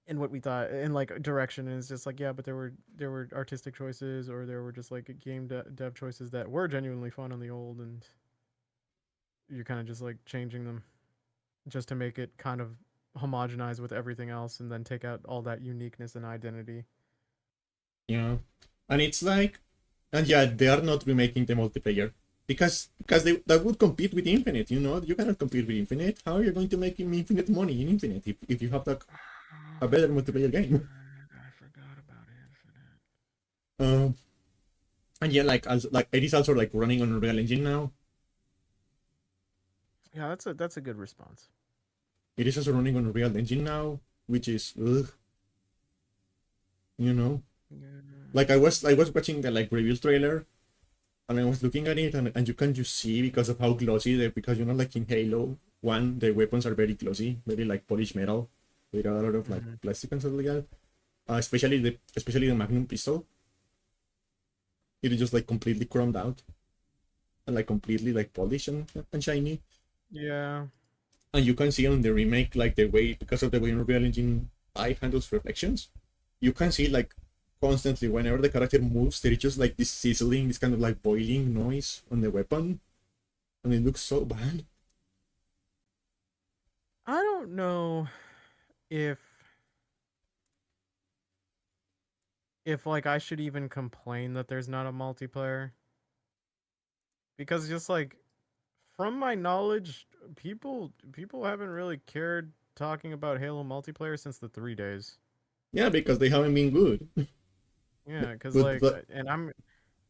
in what we thought in like direction, and it's just like, yeah, but there were artistic choices, or there were just like dev choices that were genuinely fun on the old, and you're kind of just like changing them just to make it kind of homogenize with everything else, and then take out all that uniqueness and identity. Yeah, and it's like, and yeah, they are not remaking the multiplayer because they that would compete with Infinite. You know, you cannot compete with Infinite. How are you going to make Infinite money in Infinite if you have like a better multiplayer game? I forgot about Infinite. Um, and yeah, like it is also like running on Unreal Engine now. Yeah, that's a good response. It is also running on Unreal Engine now, which is ugh, you know. Yeah. Like I was watching the like review trailer and I was looking at it and you can just see because of how glossy they because you know like in Halo 1 the weapons are very glossy, very like polished metal with a lot of like Mm-hmm. plastic and stuff like that. Especially the Magnum pistol. It is just like completely chromed out and like completely like polished and shiny. Yeah. And you can see on the remake like the way because of the way Unreal Engine 5 handles reflections, you can see like constantly whenever the character moves, there is just like this sizzling, this kind of like boiling noise on the weapon, and it looks so bad. I don't know if like I should even complain that there's not a multiplayer, because just like from my knowledge, people haven't really cared talking about Halo multiplayer since the 3 days. Yeah, because they haven't been good. Yeah, because like, But and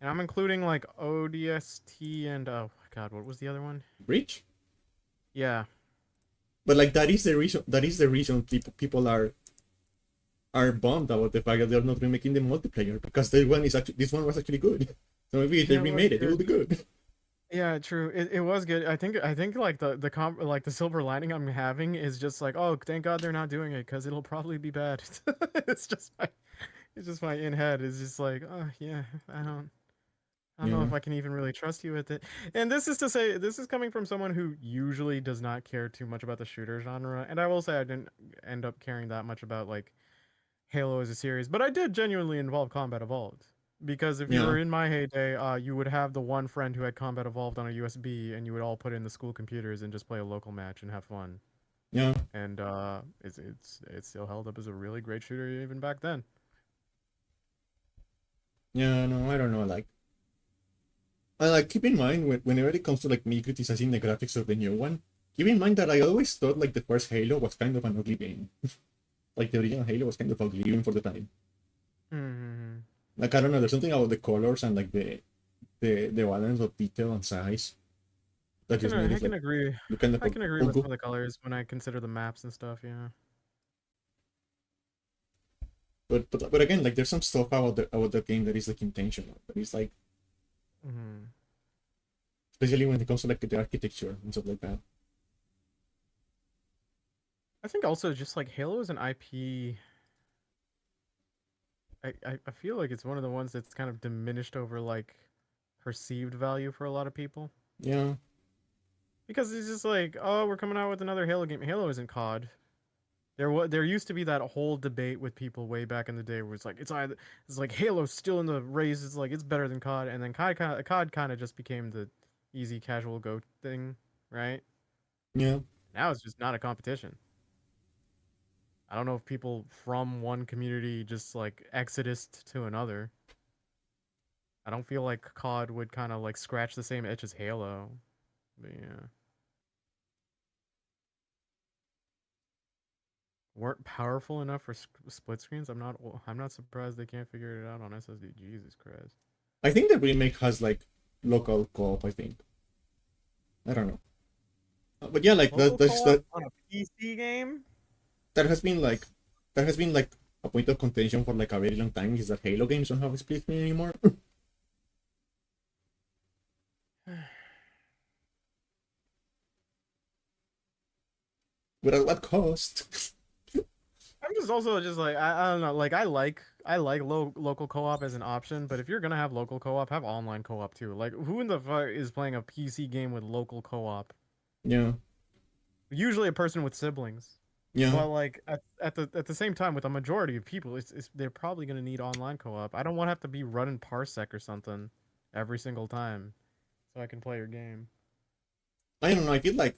I'm including like ODST and oh my god, what was the other one? Breach. Yeah, But like that is the reason. That is the reason people are bummed about the fact that they're not remaking the multiplayer because this one was actually good. So maybe if they yeah, it was remade it, it will good. be good. Yeah, true. It was good. I think like the silver lining I'm having is just like, oh, thank God they're not doing it because it'll probably be bad. it's just my it's just my in head is just like, oh yeah, I don't know Yeah, if I can even really trust you with it. And this is to say, this is coming from someone who usually does not care too much about the shooter genre. And I will say I didn't end up caring that much about like Halo as a series, but I did genuinely involve Combat Evolved. Because if you yeah, were in my heyday, you would have the one friend who had Combat Evolved on a USB, and you would all put it in the school computers and just play a local match and have fun. yeah, And it's still held up as a really great shooter even back then. yeah. No, I don't know. I like keep in mind whenever it comes to like me criticizing the graphics of the new one, keep in mind that I always thought like the first Halo was kind of an ugly game. Like the original Halo was kind of ugly even for the time. Mm-hmm. Like I don't know, there's something about the colors and like the balance of detail and size that just made I it can like agree. look kind of I can agree with ugly. some of the colors when I consider the maps and stuff. Yeah. But again, like there's some stuff about the game that is like intentional. That is like Mm-hmm. especially when it comes to like the architecture and stuff like that. I think also just like Halo is an IP. I feel like it's one of the ones that's kind of diminished over like perceived value for a lot of people. Yeah, Because it's just like, oh, we're coming out with another Halo game. Halo isn't COD. There used to be that whole debate with people way back in the day where it's like Halo's still in the race. It's like it's better than COD, and then COD kind of just became the easy casual go thing, right? yeah, Now it's just not a competition. I don't know if people from one community just like exodus to another. I don't feel like COD would kind of like scratch the same itch as Halo. But yeah. Weren't powerful enough for split screens. I'm not surprised they can't figure it out on SSD. Jesus Christ. I think the remake has like local co-op. I think I don't know, but yeah, like Local that's co-op on a PC game? that has been like that has been like a point of contention for like a very long time is that Halo games don't have a split screen anymore. But at what cost? just also just like I don't know, like I like local co-op as an option, but if you're gonna have local co-op, have online co-op too. Like who in the fuck is playing a PC game with local co-op? Yeah, Usually a person with siblings. yeah. But like at the same time, with a majority of people, it's they're probably gonna need online co-op. I don't want to have to be running Parsec or something every single time, so I can play your game. I don't know. I feel like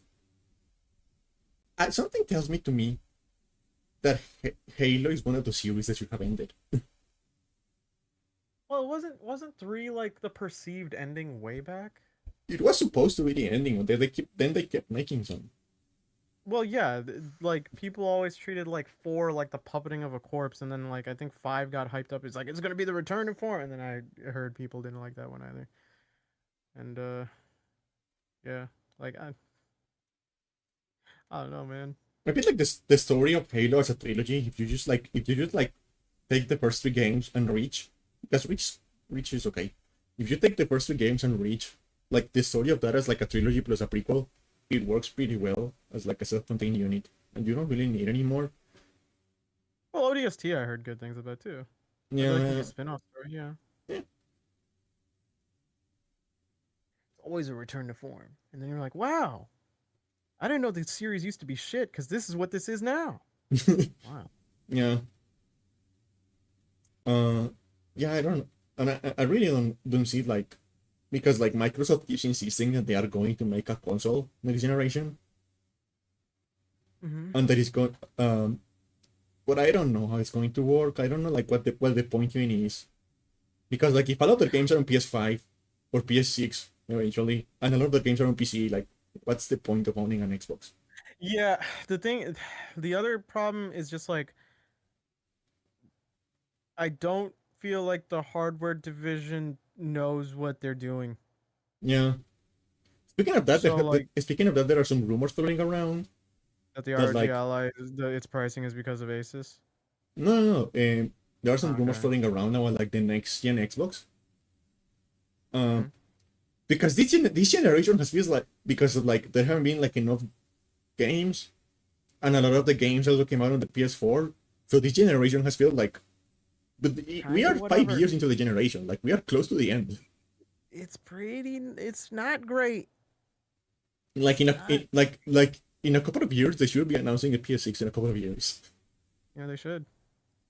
something tells me to me that Halo is one of those series that should have ended. Well, wasn't three like the perceived ending way back? It was supposed to be the ending, but then they kept making some. Well, yeah, like people always treated like four like the puppeting of a corpse, and then like I think five got hyped up. It's like it's gonna be the return of four, and then I heard people didn't like that one either. And yeah, like I don't know, man. I feel like the story of Halo as a trilogy, if you just like take the first three games and Reach, because Reach is okay. If you take the first three games and Reach, like the story of that as like a trilogy plus a prequel, it works pretty well as like a self-contained unit, and you don't really need any more. Well, ODST I heard good things about too. I feel like it'd be Yeah, a spin-off story. Yeah, yeah. it's always a return to form, and then you're like, wow, I didn't know the series used to be shit because this is what this is now. Wow. Yeah. Uh, yeah, I don't, and I really don't see like, because like Microsoft keeps insisting that they are going to make a console next generation, Mm-hmm. and that is going, but I don't know how it's going to work. I don't know like what the point even is, because like if a lot of the games are on PS5 or PS6 eventually, and a lot of the games are on PC, like what's the point of owning an Xbox? Yeah, the other problem is just like I don't feel like the hardware division knows what they're doing. Yeah. Speaking of that, So like there are some rumors floating around that the that ROG like Ally, its pricing is because of Asus. no, there are some rumors Okay. floating around now like the next gen Xbox. Hmm. Um, because this generation has feels like, because of like there haven't been like enough games, and a lot of the games also came out on the PS4. So this generation has felt like, but we Kind are of 5 years whatever. into the generation. Like we are close to the end. It's not great. Like It's not. like in a couple of years, they should be announcing a PS6 in a couple of years, Yeah, they should.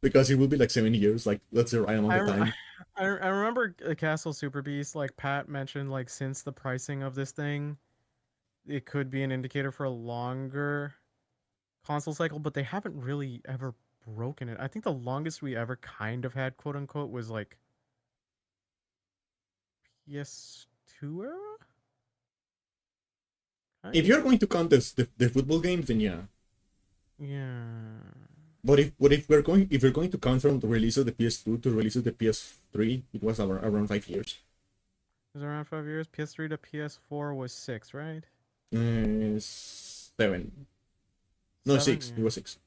because it will be like 7 years. Like that's the right amount I of rem- time. I remember Castle Super Beast, like Pat mentioned, like since the pricing of this thing, it could be an indicator for a longer console cycle, but they haven't really ever broken it. I think the longest we ever kind of had, quote unquote, was like PS2 era, If kind you're of. going to count the football games, then yeah. Yeah, But if we're going to count from the release of the PS2 to release of the PS3, it was around 5 years. it was around 5 years. PS3 to PS4 was 6, right? 7. No, Seven, 6. It yeah, was 6.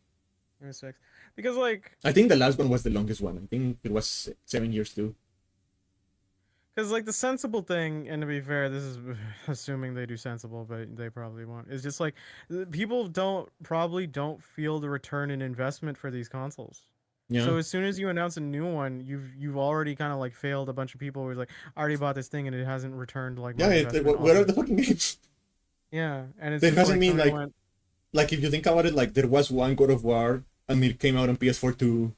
it was 6. Because like, I think the last one was the longest one. I think it was 7 years too. the sensible thing, and to be fair, this is assuming they do sensible, but they probably won't. Is just like people don't feel the return in investment for these consoles. Yeah. So as soon as you announce a new one, you've already kind of like failed a bunch of people who's like, I already bought this thing and it hasn't returned like Yeah. my investment Where are on. the fucking games? Yeah, and it's There just hasn't like been Sony went, like if you think about it, like there was one God of War and it came out on PS4 too.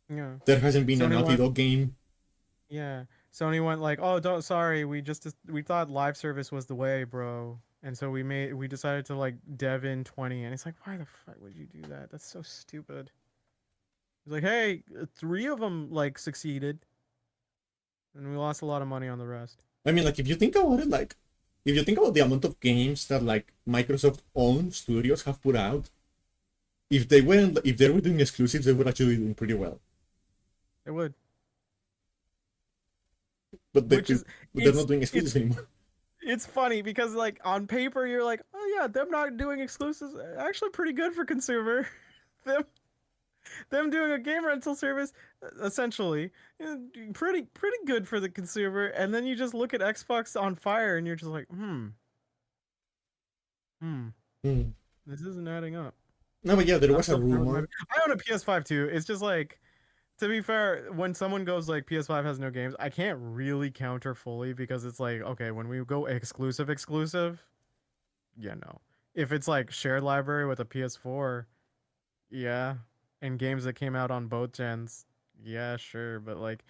yeah, There hasn't been a Sony Naughty went, Dog game. yeah, Sony went like, oh, don't, sorry, we thought live service was the way, bro, and so we decided to like dev in 20, and it's like, why the fuck would you do that? That's so stupid. It's like, hey, three of them like succeeded, and we lost a lot of money on the rest. I mean, like if you think about it, like if you think about the amount of games that like Microsoft owned studios have put out, if they were doing exclusives, they would actually be doing pretty well. It would, But which is they're not it's doing it's exclusives anymore. it's funny because like on paper you're like, oh yeah, them not doing exclusives actually pretty good for consumer. them them doing a game rental service essentially pretty good for the consumer. And then you just look at Xbox on fire and you're just like, hmm, Hmm. this isn't adding up. No, but yeah, there I'm was a still fine with rumor. I own a PS5 too. It's just like, to be fair, when someone goes like PS5 has no games, I can't really counter fully because it's like, okay, when we go exclusive, yeah, no. If it's like shared library with a PS4, yeah, and games that came out on both gens, yeah, sure, but like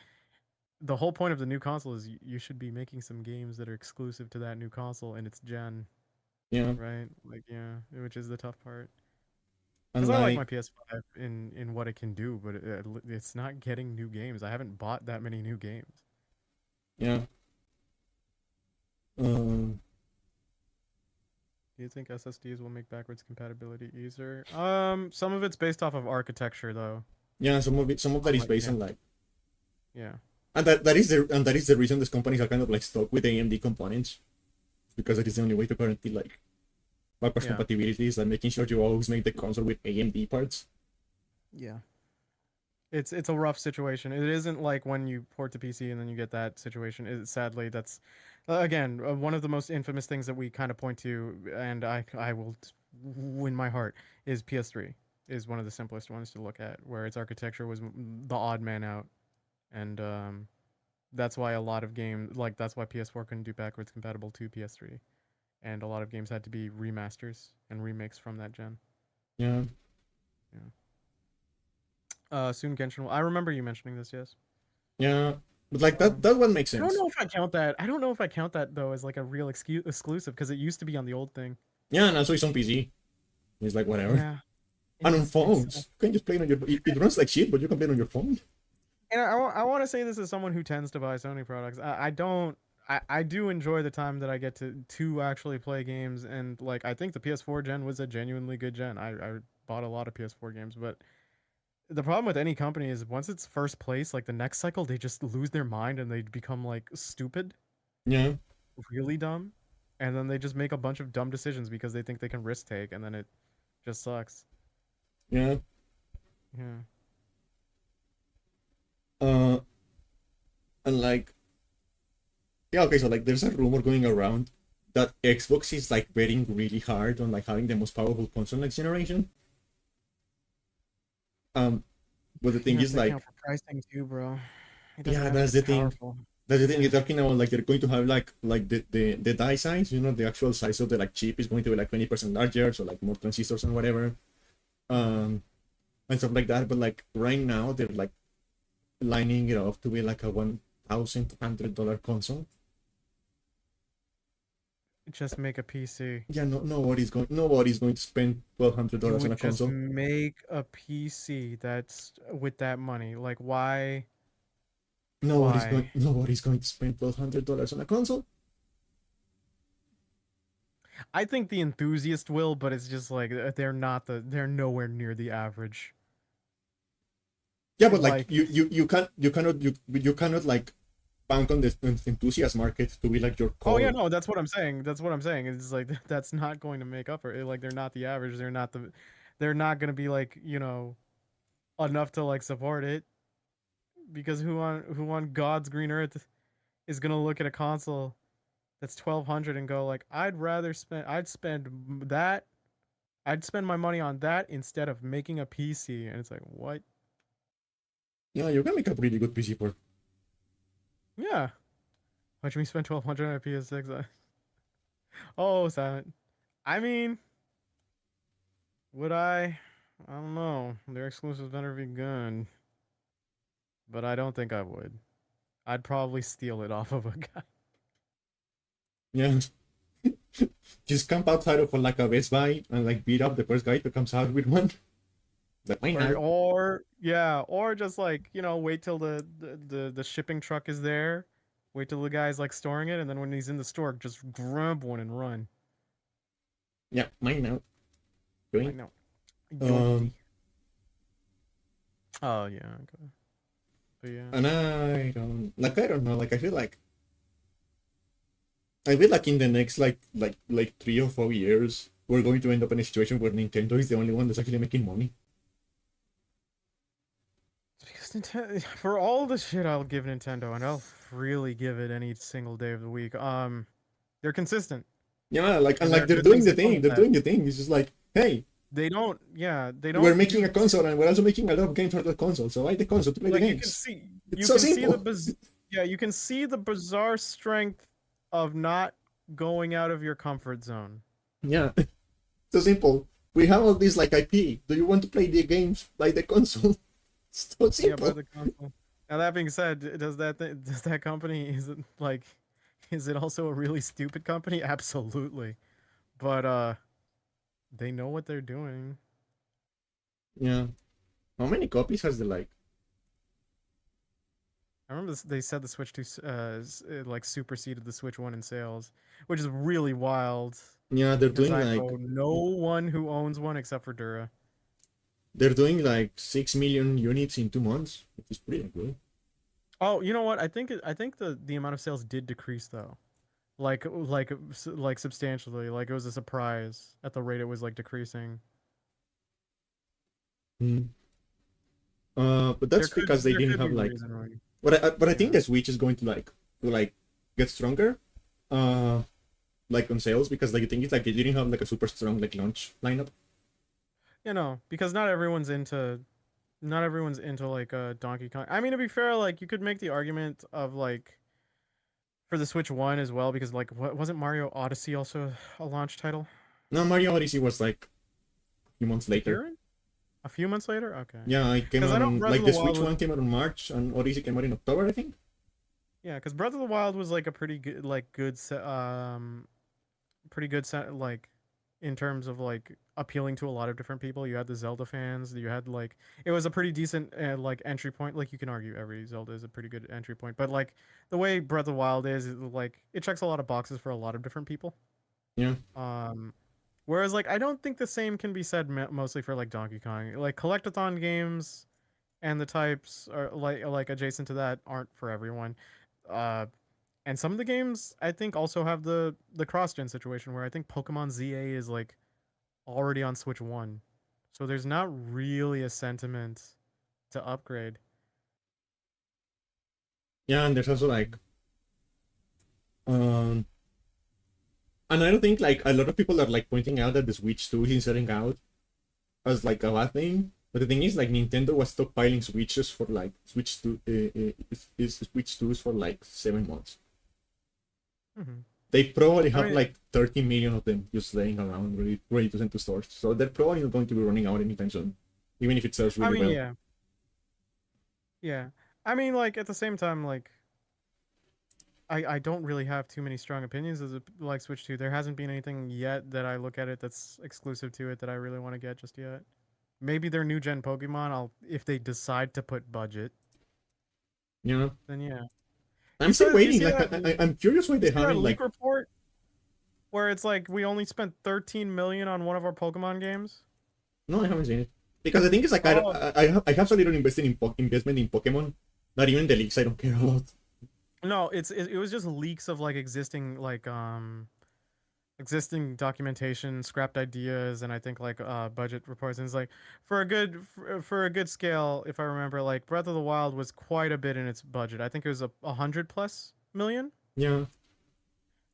the whole point of the new console is you should be making some games that are exclusive to that new console and its gen, Yeah, right? Like, yeah, which is the tough part. and Because I like my like PS5 in what it can do, but it's not getting new games. I haven't bought that many new games. yeah. Um, Do you think SSDs will make backwards compatibility easier? Some of it's based off of architecture, though. yeah, some of that is Like, based yeah, on like, yeah, and that is the reason these companies are kind of like stuck with AMD components, because it is the only way to guarantee like backwards yeah, compatibility is like making sure you always make the console with AMD parts. yeah. It's a rough situation. It isn't like when you port to PC and then you get that situation. Sadly, that's again one of the most infamous things that we kind of point to, and I will win my heart is PS3 is one of the simplest ones to look at, where its architecture was the odd man out, and that's why a lot of games like that's why PS4 couldn't do backwards compatible to PS3, and a lot of games had to be remasters and remakes from that gen. Yeah, Yeah. Soon Genshin. I remember you mentioning this. Yes. yeah, but like Um, that one makes I don't sense. know if I count that. I don't know if I count that though as like a real exclusive because it used to be on the old thing. Yeah, and also it's on PC. It's like whatever. Yeah, And on it's phones, you can just play it on your. It runs like shit, but you can play it on your phone. and I want to say this as someone who tends to buy Sony products. I don't. I do enjoy the time that I get to actually play games, and like I think the PS4 gen was a genuinely good gen. I bought a lot of PS4 games, but the problem with any company is once it's first place, like the next cycle, they just lose their mind and they become like stupid, Yeah, really dumb, and then they just make a bunch of dumb decisions because they think they can risk take, and then it just sucks. yeah. Yeah. Uh, and like, yeah, okay. So like, there's a rumor going around that Xbox is like betting really hard on like having the most powerful console next generation. Um, but the You thing have is to account like, for pricing too, bro. It doesn't yeah, have to that's be the thing. powerful. That's the thing. Yeah. You're talking about like they're going to have like the die size. You know, the actual size of the like chip is going to be like 20% larger, so like more transistors and whatever. Um, and stuff like that. But like right now, they're like lining it up to be like a $1,200 console. Just make a PC. Yeah, no, nobody's going to spend You $1,200 on would a just console. make a PC that's with that money. Like why? Why? Nobody's going to spend $1,200 on a console. I think the enthusiast will, but it's just like they're nowhere near the average. Yeah, but like Like you cannot like bank on the enthusiast market to be like your oh yeah, core. no, that's what I'm saying. That's what I'm saying. It's like that's not going to make up for it. Like they're not the average. They're not going to be like, enough to like support it because who on God's green earth is going to look at a console that's 1200 and go like I'd spend my money on that instead of making a PC, and it's like, what? Yeah, you can make a pretty good PC for. Yeah. Why'd we spend 1200 on a PS6? Oh, Silent. I mean, would I? I don't know. Their exclusives better be good, but I don't think I would. I'd probably steal it off of a guy. Yeah, just camp outside of like a Best Buy and like beat up the first guy that comes out with one. Like why not? Or yeah, or just like, wait till the shipping truck is there. Wait till the guy's like storing it, and then when he's in the store, just grab one and run. Yeah, mine now. I Doing. know. Um, Guilty. Oh yeah, okay. But yeah. and I don't know. Like I feel like in the next like 3 or 4 years, we're going to end up in a situation where Nintendo is the only one that's actually making money. It's because Nintendo, for all the shit I'll give Nintendo, and I'll really give it any single day of the week. They're consistent, Yeah, like and and like there are they're good doing things the that come thing. with They're that. doing the thing. It's just like, hey, They don't. Yeah, they don't. We're making a console, and we're also making a lot of games for the console. So buy the console to play the Like games. It's you so can see simple. yeah, you can see the bizarre strength of not going out of your comfort zone. Yeah, so simple. We have all this like IP. Do you want to play the games? Buy the console. It's so Yeah, by simple. the console. Now that being said, does that company is it also a really stupid company? Absolutely. But they know what they're doing. Yeah. How many copies has the like? I remember they said the Switch 2 like superseded the Switch 1 in sales, which is really wild Yeah, they're because doing I like know no one who owns one except for Dura. 6 million units in 2 months, which is pretty good. Oh, you know what? I think the amount of sales did decrease though. Like substantially. Like it was a surprise at the rate it was like decreasing. Hmm. But that's because they There didn't could have be a like. reason why. But I think Yeah. the Switch is going to get stronger. Like on sales because like I think it's like they didn't have like a super strong like launch lineup. You know, because not everyone's into like Donkey Kong. I mean, to be fair, like you could make the argument of like for the Switch 1 as well because like what wasn't Mario Odyssey also a launch title? No, Mario Odyssey was like a few months A later. year in? A few months later? Okay. Yeah, it came Cuz I out know on Breath like of the the Wild Switch was one came out in March and Odyssey came out in October, I think. yeah, cuz Breath of the Wild was like a pretty good set like in terms of like appealing to a lot of different people. You had the Zelda fans, you had like it was a pretty decent like entry point. Like you can argue every Zelda is a pretty good entry point, but like the way Breath of the Wild is like it checks a lot of boxes for a lot of different people. Yeah. Um whereas like I don't think the same can be said mostly for like Donkey Kong. Like collectathon games and the types are like adjacent to that aren't for everyone. Uh and some of the games I think also have the cross gen situation where I think Pokemon ZA is like already on Switch 1. So there's not really a sentiment to upgrade. Yeah, and there's also like um and I don't think like a lot of people are like pointing out that the Switch 2 is selling out as like a bad thing. But the thing is, like Nintendo was stockpiling Switches for like Switch 2 is Switch 2s for like 7 months. Hmm. They probably I have mean, like 30 million of them just laying around ready to send to stores. So they're probably not going to be running out anytime soon, even if it sells I really mean, well. yeah, yeah. I mean, like at the same time, like I don't really have too many strong opinions as like Switch 2. There hasn't been anything yet that I look at it that's exclusive to it that I really want to get just yet. Maybe their new gen Pokemon. I'll if they decide to put budget, You know, then yeah. I'm still Do you waiting. see Like that? I'm curious why You they see that haven't leak like. report where it's like we only spent 13 million on one of our Pokemon games? No, I haven't seen it because the thing is like Oh, I have so little investment in Pokemon that even the leaks I don't care about. no, it was just leaks of like existing documentation, scrapped ideas, and I think like budget reports. And it's like for a good scale, if I remember, like Breath of the Wild was quite a bit in its budget. I think it was a hundred plus million. Yeah.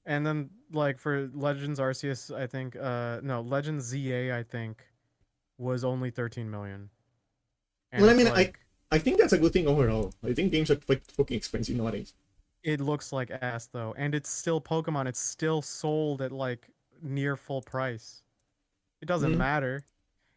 And then like for Legends Arceus, I think no Legends ZA, I think was only 13 million. And Well, I it's mean, like I think that's a good thing overall. I think games are quite fucking expensive nowadays. it looks like ass though, and it's still Pokemon. It's still sold at like near full price. It doesn't Mm. matter.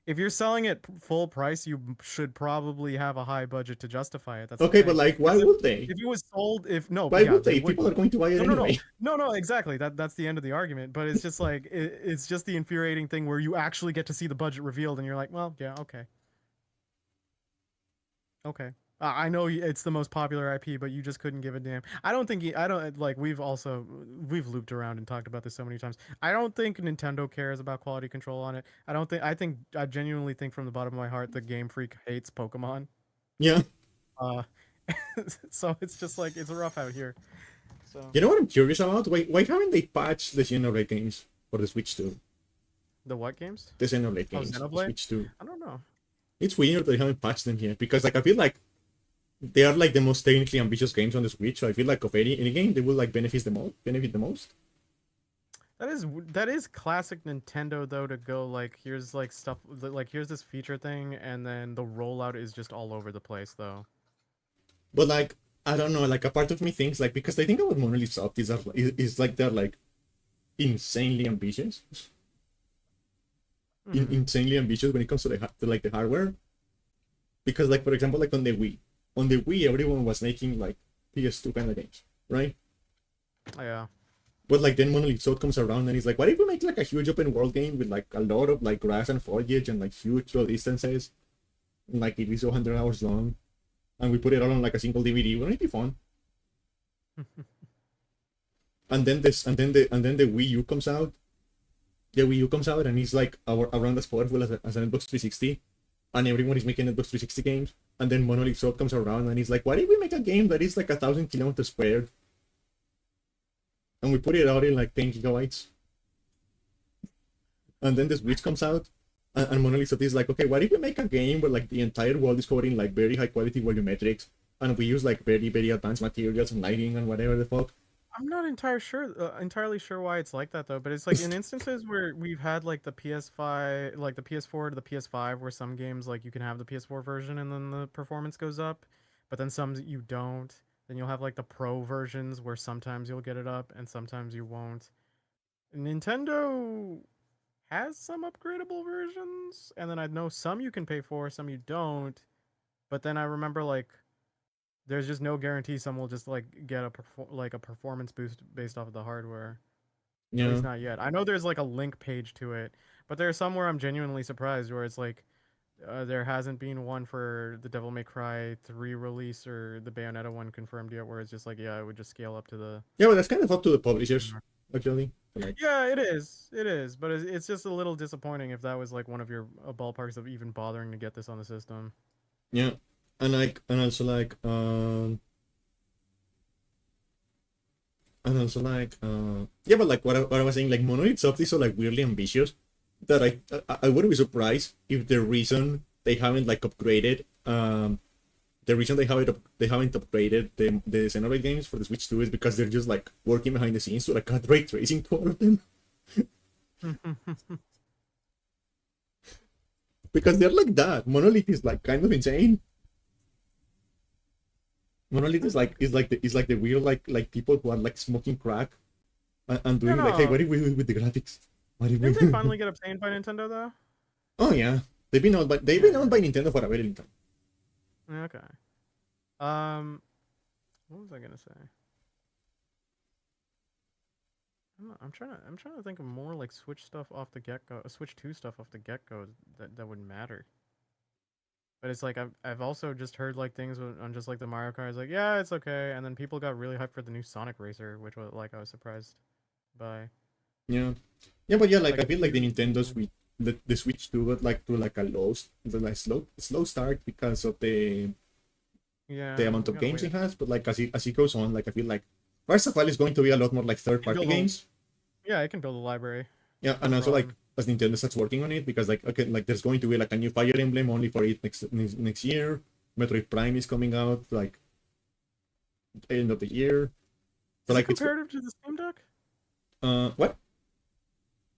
If you're selling it full price, you should probably have a high budget to justify it. That's the Okay, but thing. like, why Because would they? if it was sold, if no, Why yeah, would they they? would. People are going to buy it No, no, no, anyway. no, no. Exactly. That's the end of the argument. But it's just like it's just the infuriating thing where you actually get to see the budget revealed, and you're like, well, yeah, okay, okay. I know it's the most popular IP, but you just couldn't give a damn. I don't think I don't like. We've looped around and talked about this so many times. I don't think Nintendo cares about quality control on it. I genuinely think from the bottom of my heart the Game Freak hates Pokemon. Yeah. Uh, so it's just like it's rough out here. So You know what I'm curious about? Why haven't they patched the Xenoblade games for the Switch 2? the what games? The Xenoblade Oh, games, the Xenoblade. Switch 2. I don't know. It's weird they haven't patched them here because like I feel like they are like the most technically ambitious games on the Switch. So I feel like of any game they will like benefit the most. That is classic Nintendo though, to go like here's like stuff like here's this feature thing and then the rollout is just all over the place though. But like, I don't know, like a part of me thinks like, because I think about Monolith Soft is like they're like insanely ambitious, Hmm. insanely ambitious when it comes to to like the hardware. Because like for example, like on the Wii everyone was making like PS2 kind of games, right? Yeah. But like then Monolith Soft comes around and he's like, what if we make like a huge open world game with like a lot of like grass and foliage and like huge draw distances, and, like it is 100 hours long, and we put it all on like a single DVD? Wouldn't it be fun? And then the Wii U comes out. The Wii U comes out and it's like around as powerful as an Xbox 360, and everyone is making Xbox 360 games. And then Monolith Soft comes around and he's like, what if we make a game that is like 1,000 kilometers squared, and we put it out in like 10 gigabytes? And then the Switch comes out, and Monolith Soft is like, okay, what if we make a game where like the entire world is covered in like very high quality volumetrics, and we use like very very advanced materials and lighting and whatever the fuck? I'm not entirely sure why it's like that though, but it's like in instances where we've had like the PS5, like the PS4 to the PS5, where some games like you can have the PS4 version and then the performance goes up, but then some you don't. Then you'll have like the Pro versions where sometimes you'll get it up and sometimes you won't. Nintendo has some upgradable versions, and then I know some you can pay for, some you don't. But then I remember like there's just no guarantee some will just like get like a performance boost based off of the hardware. At Yeah. least not yet. I know there's like a link page to it, but there's some where I'm genuinely surprised where it's like there hasn't been one for the Devil May Cry 3 release or the Bayonetta one confirmed yet, where it's just like, yeah, it would just scale up to the. Yeah, but that's kind of up to the publishers, actually. So, like, Yeah, it is. It is, but it's just a little disappointing if that was like one of your ballparks of even bothering to get this on the system. yeah, and also like yeah, but like what I was saying, like Monolith Soft is so like weirdly ambitious that I wouldn't be surprised if the reason they haven't like upgraded the reason they haven't upgraded the Xenoblade games for the Switch 2 is because they're just like working behind the scenes to like add ray tracing to all of them. Because they're like that. Monolith is like kind of insane. Monolith is like the weird like people who are like smoking crack and Yeah, doing like, hey, no. what if we do with the graphics? What if we? Didn't they finally get obtained by Nintendo though? Oh yeah, they've been owned Yeah. by Nintendo for a very long time. Okay. Um, what was I gonna say? I'm trying to think of more like Switch stuff off the get go, Switch 2 stuff off the get go that would matter. But it's like I've also just heard like things on just like the Mario Kart. It's like yeah, it's okay, and then people got really hyped for the new Sonic Racer, which was like I was surprised by. Yeah, yeah, but yeah, like Like I feel like the Nintendo Switch, the Switch 2 got like to like a like slow start because of the yeah, amount we of gotta games wait. it has. But like as it goes on, like I feel like first of all, it's going to be a lot more like third Can party build a, games. yeah, it can build a library, Yeah, no and also like problem. as Nintendo starts working on it, because like okay, like there's going to be like a new Fire Emblem only for it next year. Metroid Prime is coming out like end of the year. So Is it like it's comparative to the Steam Deck? what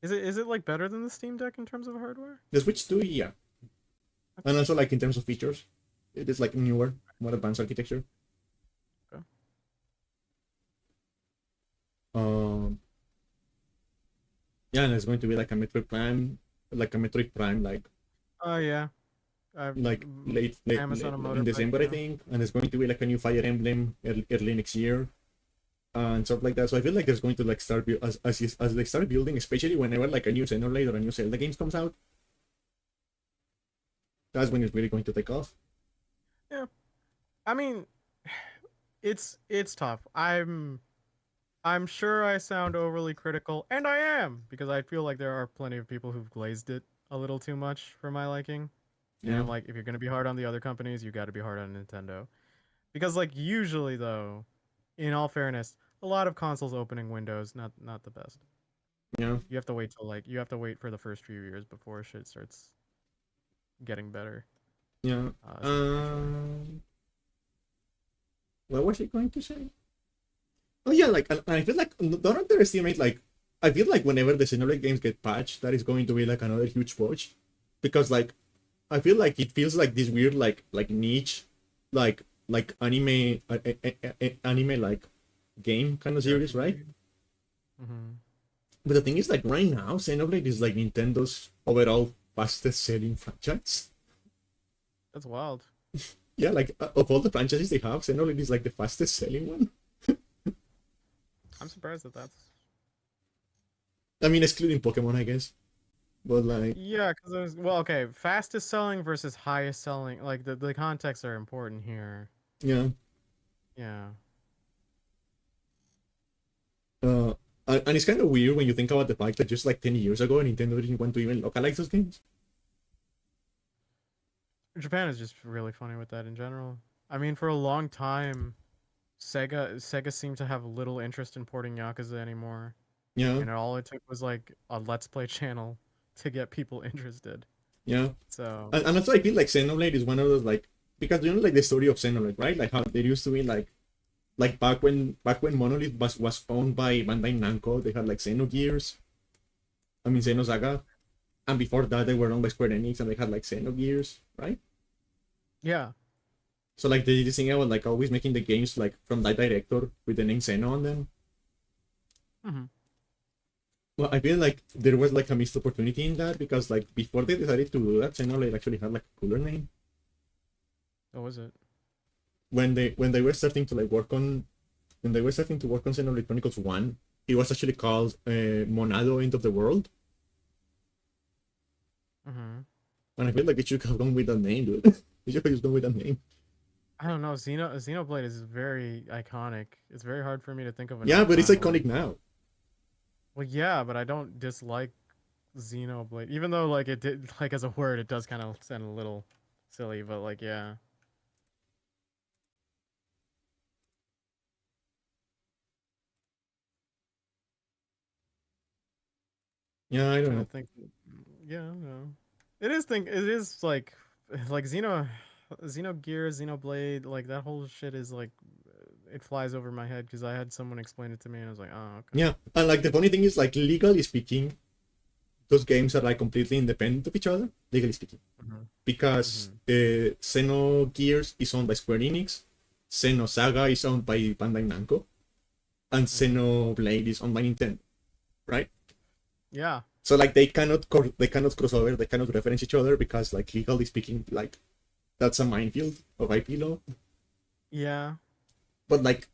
Is it like better than the Steam Deck in terms of hardware? the Switch 2, yeah, and Okay. also like in terms of features, it is like newer, more advanced architecture. Okay. Um, yeah, and it's going to be like a Metroid Prime, Oh yeah. like late Amazon a in motorbike. December, I Yeah. think, and it's going to be like a new Fire Emblem early next year and stuff like that. So I feel like there's going to like start as they start building, especially whenever like a new Xenoblade or a new Zelda games comes out. That's when it's really going to take off. Yeah. I mean, it's tough. I'm sure I sound overly critical, and I am because I feel like there are plenty of people who've glazed it a little too much for my liking. And Yeah, I'm like, if you're gonna be hard on the other companies, you got to be hard on Nintendo. Because like usually though, in all fairness, a lot of consoles opening windows not the best. yeah, You have to wait till like you have to wait for the first few years before shit starts getting better. yeah. Substantially. What was I going to say? Oh yeah, like and I feel like don't underestimate like I feel like whenever the Xenoblade games get patched, that is going to be like another huge push, because like I feel like it feels like this weird like niche, like anime anime like game kind of series, right? Mm-hmm. But the thing is, like right now, Xenoblade is like Nintendo's overall fastest selling franchise. That's wild. Yeah, like of all the franchises they have, Xenoblade is like the fastest selling one. I'm surprised that that's. I mean, excluding Pokemon, I guess. But like, Yeah, because there's well, okay, fastest selling versus highest selling. Like the contexts are important here. yeah. Yeah. Uh, and it's kind of weird when you think about the fact that just like 10 years ago, Nintendo didn't want to even localize those games. Japan is just really funny with that in general. I mean, for a long time, Sega seemed to have little interest in porting Yakuza anymore, Yeah, and all it took was like a Let's Play channel to get people interested. yeah. So And also, I feel like Xenoblade is one of those like, because you know like the story of Xenoblade, right? Like how there used to be like back when Monolith was owned by Bandai Namco, they had like Xenogears. I mean Xenosaga, and before that they were owned by Square Enix and they had like Xenogears, right? yeah, So like they did this thing about like always making the games like from that director with the name Xeno on them. hmm Well, I feel like there was like a missed opportunity in that because like before they decided to do that, Xenoblade actually had like a cooler name. what was it? When they were starting to like work on when they were starting to work on Xenoblade Chronicles 1, it was actually called Monado End of the World. hmm And I feel like it should have gone with that name, dude. It should have just gone with that name. I don't know. Xenoblade is very iconic. It's very hard for me to think of a Yeah, but it's non-word. iconic now. Well, yeah, but I don't dislike Xenoblade, even though like it did like as a word, it does kind of sound a little silly. But like, yeah, Yeah, I don't trying know. to think. Yeah, no, it is think it is like Xenogear, Xenoblade, like that whole shit is like it flies over my head because I had someone explain it to me and I was like, oh, okay. Yeah, and like the funny thing is, like legally speaking, those games are like completely independent of each other, legally speaking, hmm because hmm Xenogears is owned by Square Enix, Xenosaga is owned by Bandai Namco, and hmm Xenoblade is owned by Nintendo, right? Yeah, So like they cannot cross over, they cannot reference each other because like legally speaking, like that's a minefield of IP law. yeah. But like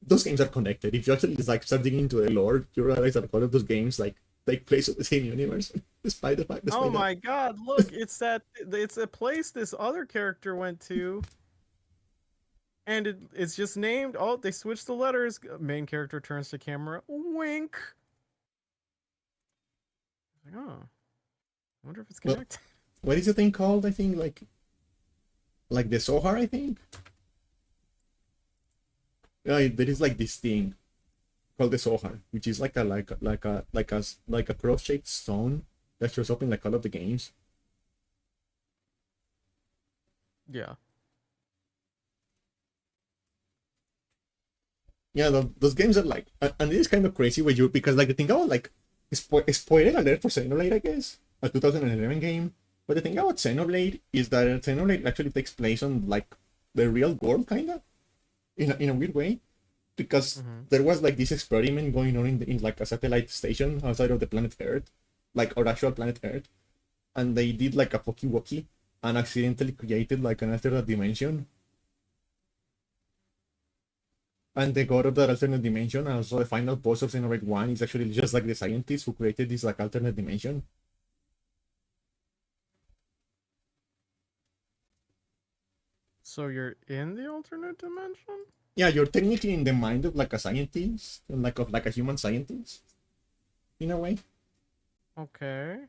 those games are connected. If you actually just like start digging into the lore, you realize that all of those games like take place in the same universe, despite the fact, Oh despite that. my God! Look, it's a place this other character went to. And it's just named. Oh, they switched the letters. Main character turns to camera. Wink. Like, oh, I wonder if it's Well, connected. what is the thing called? I think like the Sohar. I think. Yeah, there is like this thing called the Sohar, which is like a cross-shaped stone that shows up in like all of the games. Yeah. Yeah, those games are like, and it is kind of crazy when you because like the thing about like spoiler alert for Xenoblade, I guess, a 2011 game. But the thing about Xenoblade is that Xenoblade actually takes place on like the real world, kinda, in a weird way, because hmm there was like this experiment going on in like a satellite station outside of the planet Earth, like our actual planet Earth, and they did like a Poki and accidentally created like an alternate dimension. And the god of that alternate dimension, and also the final boss of Xenoblade 1 is actually just like the scientist who created this like alternate dimension. So you're in the alternate dimension? Yeah, you're technically in the mind of like a scientist, like of like a human scientist, in a way. Okay.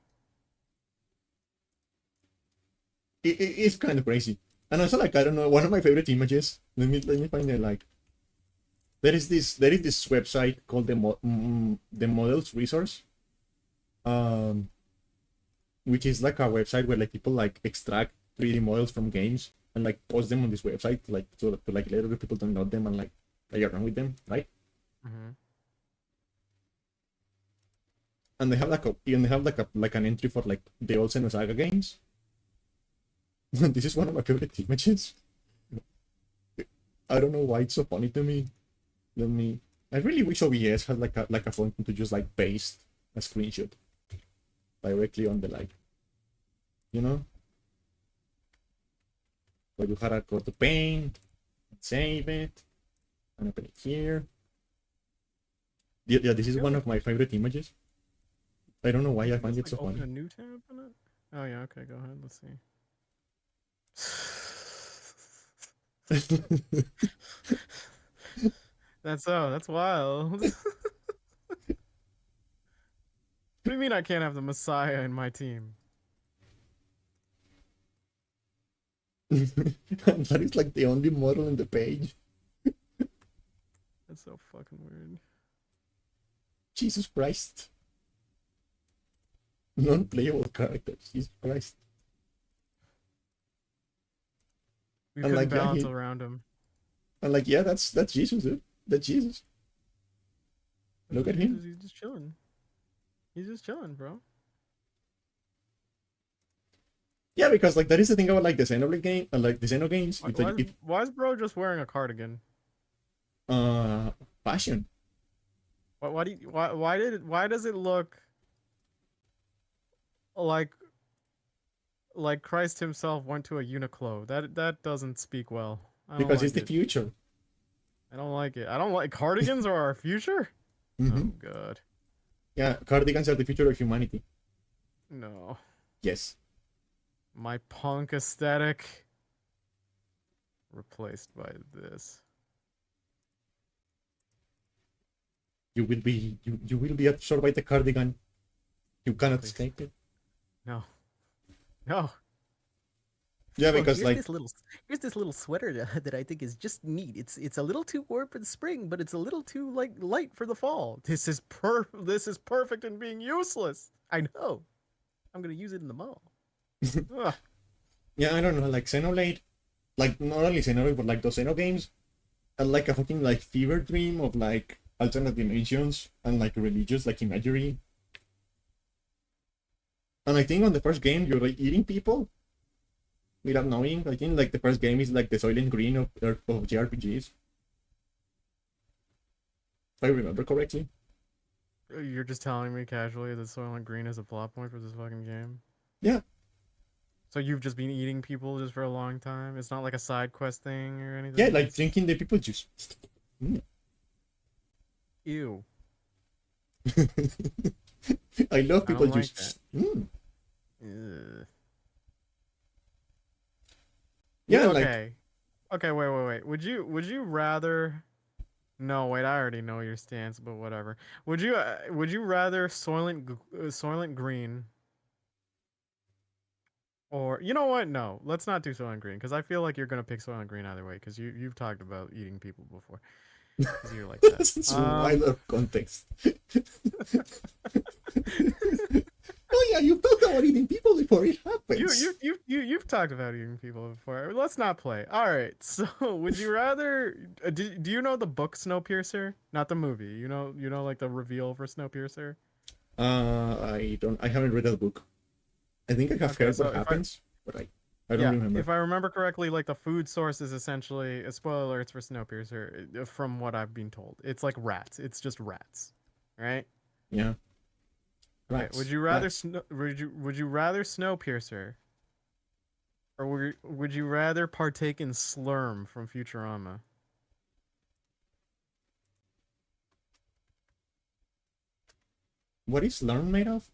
It's kind of crazy. And also like I don't know, one of my favorite images. Let me find it. Like there is this website called the Models Resource, um, which is like a website where like people like extract 3D models from games and like post them on this website like to like let other people download them and like play around with them, right? hmm and they have an entry for like the old Xenosaga games. This is one of my favorite images. I don't know why it's so funny to me. I really wish OBS had like a function to just like paste a screenshot directly on the like, you know. So you had to go to paint, save it, and open it here. Yeah, this is one of my favorite images. I don't know why I find it so open funny. a new tab in it? Oh yeah, okay, go ahead. Let's see. That's wild. What do you mean I can't have the Messiah in my team? That is like the only model in the page. That's so fucking weird. Jesus Christ. Non-playable characters. Jesus Christ. We And, couldn't like, yeah, balance around him. And like, yeah, that's Jesus, dude. That's Jesus. Look at him. He's just chilling. He's just chilling, bro. Yeah, because like that is the thing about like the Xenoblade game and like the Xeno games. Why is bro just wearing a cardigan? Fashion. Why does it look like Christ himself went to a Uniqlo? That doesn't speak well. Because it's the future. I don't like it. I don't like cardigans are our future. Oh god. Yeah, cardigans are the future of humanity. No. Yes. My punk aesthetic replaced by this. You will be absorbed by the cardigan. You cannot escape it. No. No. Yeah, because here's this little sweater that I think is just neat. It's a little too warm for the spring, but it's a little too like light for the fall. This is perfect in being useless. I know. I'm gonna use it in the mall. Yeah, I don't know, like Xenoblade, like not only Xenoblade but like those Xeno games, are like a fucking like fever dream of like alternate dimensions and like religious like imagery. And I think on the first game you're like eating people without knowing. I think like the first game is like the Soylent Green of JRPGs. If I remember correctly. You're just telling me casually that Soylent Green is a plot point for this fucking game? Yeah. So you've just been eating people just for a long time? It's not like a side quest thing or anything? Yeah, like drinking the people juice. Ew. I love people like juice. Yeah, okay. Okay, wait. Would you rather? No, wait. I already know your stance, but whatever. Would you rather Soylent Green? Or you know what? No, let's not do Soylent Green because I feel like you're gonna pick Soylent Green either way because you've talked about eating people before. Because you're like that. That's wild out of context. Oh yeah, you've talked about eating people before it happens. You've talked about eating people before. Let's not play. All right. So, would you rather? Do you know the book Snowpiercer? Not the movie. You know like the reveal for Snowpiercer. I don't. I haven't read the book. I think I have heard what happens, but I don't remember. If I remember correctly, like the food source is essentially a spoiler alerts for Snowpiercer. From what I've been told, it's like rats. It's just rats, right? Yeah. Right. Okay, would you rather Snowpiercer, or would you rather partake in Slurm from Futurama? What is Slurm made of?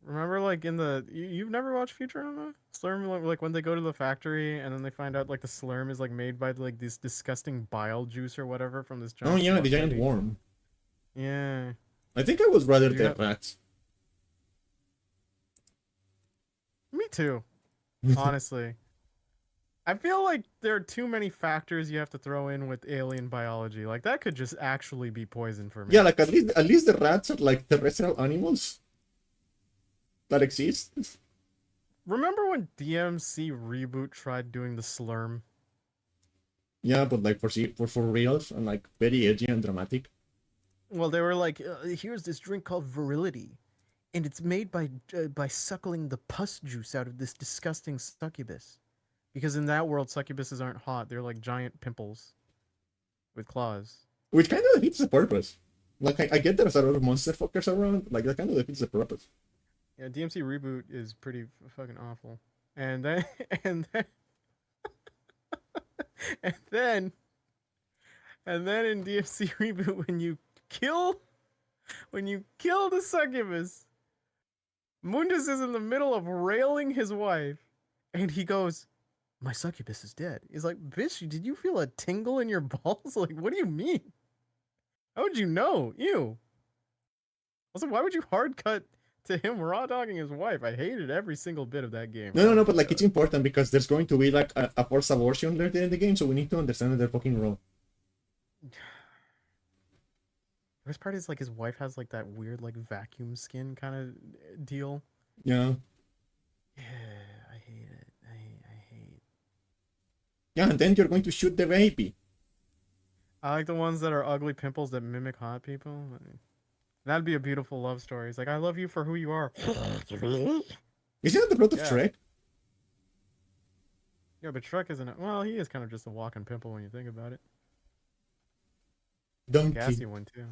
Remember, like you've never watched Futurama? Slurm, like when they go to the factory and then they find out like the Slurm is like made by like this disgusting bile juice or whatever from this giant. Oh yeah, the giant worm. Yeah. I think I would rather the rats. Me too. Honestly. I feel like there are too many factors you have to throw in with alien biology. Like that could just actually be poison for me. Yeah, like at least the rats are like terrestrial animals that exist. Remember when DMC Reboot tried doing the Slurm? Yeah, but like for reals and like very edgy and dramatic. Well, they were like, here's this drink called Virility, and it's made by suckling the pus juice out of this disgusting succubus. Because in that world, succubuses aren't hot; they're like giant pimples with claws. Which kind of defeats the purpose. Like, I get there's a lot of monster fuckers around. Like, that kind of defeats the purpose. Yeah, DMC reboot is pretty fucking awful. And then and then and then and then in DMC reboot, when you kill the succubus, Mundus is in the middle of railing his wife, and he goes, "My succubus is dead." He's like, "Bitch, did you feel a tingle in your balls? Like, what do you mean? How would you know? Ew." Also, why would you hard cut to him raw dogging his wife? I hated every single bit of that game. No, but like, it's important because there's going to be like a forced abortion later in the game, so we need to understand that they're fucking raw. The worst part is like his wife has like that weird like vacuum skin kind of deal. Yeah. Yeah, I hate it. I hate. Yeah, and then you're going to shoot the baby. I like the ones that are ugly pimples that mimic hot people. That'd be a beautiful love story. It's like, I love you for who you are. Isn't that the plot of Yeah. Shrek? Yeah, but Shrek isn't. Well, he is kind of just a walking pimple when you think about it. Donkey. Gassy one too.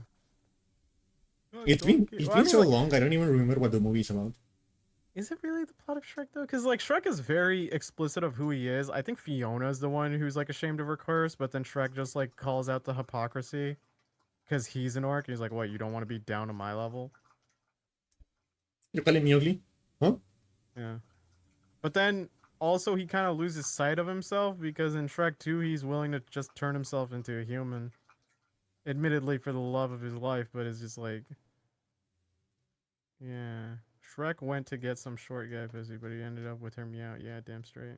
It's been so long, I don't even remember what the movie is about. Is it really the plot of Shrek though? Because like Shrek is very explicit of who he is. I think Fiona's the one who's like ashamed of her curse, but then Shrek just like calls out the hypocrisy because he's an orc. He's like, "What? You don't want to be down to my level?" You're calling me ugly? Huh? Yeah. But then also he kind of loses sight of himself because in Shrek 2 he's willing to just turn himself into a human. Admittedly for the love of his life, but it's just like, yeah. Shrek went to get some short guy pussy, but he ended up with her meow. Yeah, damn straight.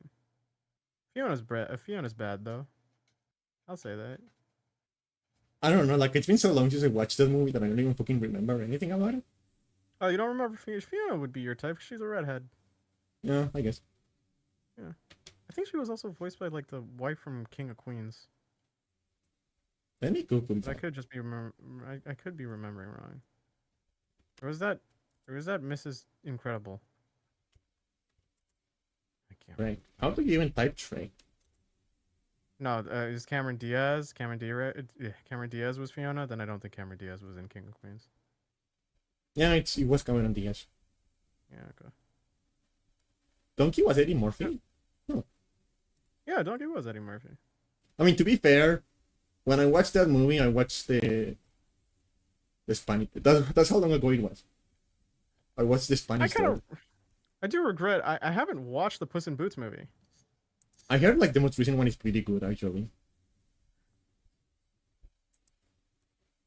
Fiona's bad though. I'll say that. I don't know, like, it's been so long since I watched that movie that I don't even fucking remember anything about it. Oh, you don't remember Fiona? Fiona would be your type. She's a redhead. Yeah, I guess. I think she was also voiced by like the wife from King of Queens. Let me Google But I that. could just be I could be remembering wrong. Or was that Mrs. Incredible? I can't. Right. How do you even type Shrek? No, is Cameron Diaz? Cameron Diaz was Fiona. Then I don't think Cameron Diaz was in King of Queens. Yeah, it was Cameron Diaz. Yeah, okay. Donkey was Eddie Murphy? Yeah, Donkey was Eddie Murphy. I mean, to be fair, when I watched that movie, I watched the Spanish. That's how long ago it was. I watched the Spanish. I do regret. I haven't watched the Puss in Boots movie. I heard like the most recent one is pretty good actually.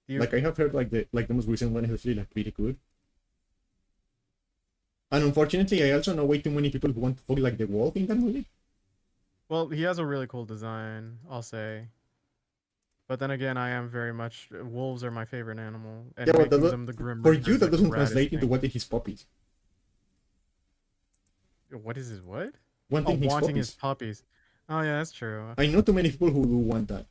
Like I have heard like the most recent one is actually like pretty good. And unfortunately, I also know way too many people who want to fuck like the wolf in that movie. Well, he has a really cool design, I'll say. But then again, I am very much wolves are my favorite animal, and Yeah, but making them the Grim for Reaper you is, that like, the doesn't raddest translate into thing. what is his puppies. What is his what? Wanting his wanting puppies. his puppies. Oh yeah, that's true. I know too many people who do want that.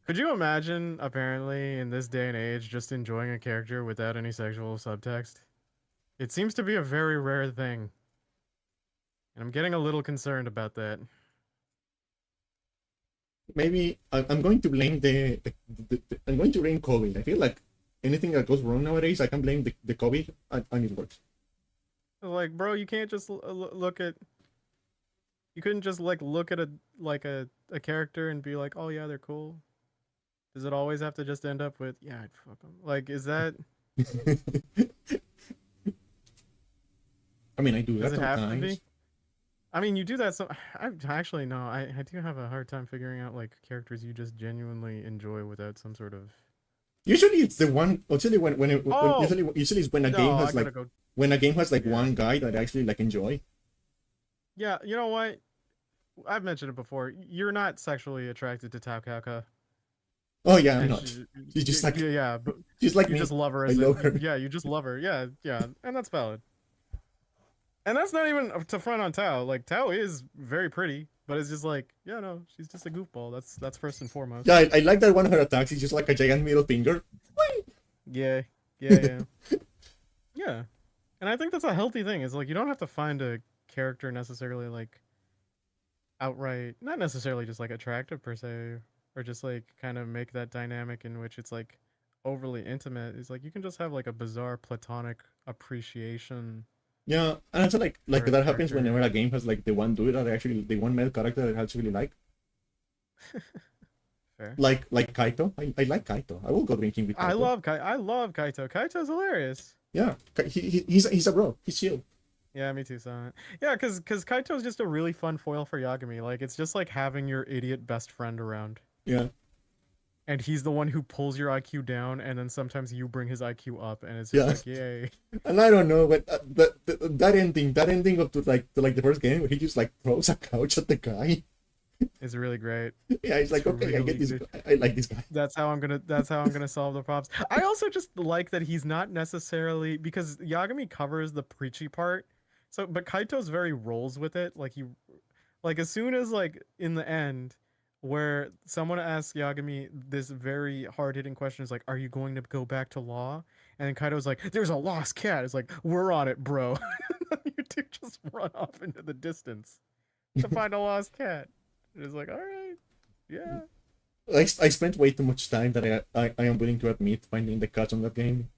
Could you imagine, apparently, in this day and age, just enjoying a character without any sexual subtext? It seems to be a very rare thing. And I'm getting a little concerned about that. Maybe I'm going to blame I'm going to blame COVID. I feel like anything that goes wrong nowadays, I can blame the COVID and it works. Like, bro, you can't just look at... You couldn't just, like, look at a character and be like, oh yeah, they're cool. Does it always have to just end up with, yeah, I'd fuck them? Like, is that... I mean, I do that Does it have to sometimes. be? I mean, you do that so... I actually, no, I do have a hard time figuring out, like, characters you just genuinely enjoy without some sort of... Usually it's the one. Usually Oh! usually it's when a No, game I has gotta like go... when a game has like Yeah. one guy that I actually like enjoy. Yeah, you know what? I've mentioned it before. You're not sexually attracted to Taukaka. Oh yeah, I'm And not. She's just like yeah, but she's like you me. just love her I as love her. yeah, you just love her. Yeah, and that's valid. And that's not even to front on Tao. Like Tao is very pretty, but it's just like, yeah, no, she's just a goofball. That's first and foremost. Yeah, I like that one of her attacks is just like a giant middle finger. Yeah, yeah. Yeah. And I think that's a healthy thing. It's like you don't have to find a character necessarily like outright, not necessarily just like attractive per se, or just like kind of make that dynamic in which it's like overly intimate. It's like you can just have like a bizarre platonic appreciation Yeah, and also like for a that happens character. whenever a game has like the one dude that actually the one male character that I actually like. Fair. Like Kaito. I like Kaito. I will go drinking with Kaito. I love Kaito. Kaito's hilarious. Yeah, he's a bro. He's chill. Yeah, me too, Silent. Yeah, cause Kaito's just a really fun foil for Yagami. Like it's just like having your idiot best friend around. Yeah. And he's the one who pulls your IQ down, and then sometimes you bring his IQ up, and it's just Yeah. like, yay. And I don't know, but that ending of the first game where he just like throws a couch at the guy. It's really great. Yeah, it's like, It's okay, I really get this. good. I like this guy. That's how I'm gonna solve the problems. I also just like that he's not necessarily, because Yagami covers the preachy part. So, but Kaito's very rolls with it. Like as soon as like in the end, where someone asks Yagami this very hard hitting question, is like, "Are you going to go back to law?" And then Kaito's like, "There's a lost cat." It's like, "We're on it, bro." You two just run off into the distance to find a lost cat. It's like, all right, yeah. I spent way too much time that I am willing to admit finding the cuts on that game.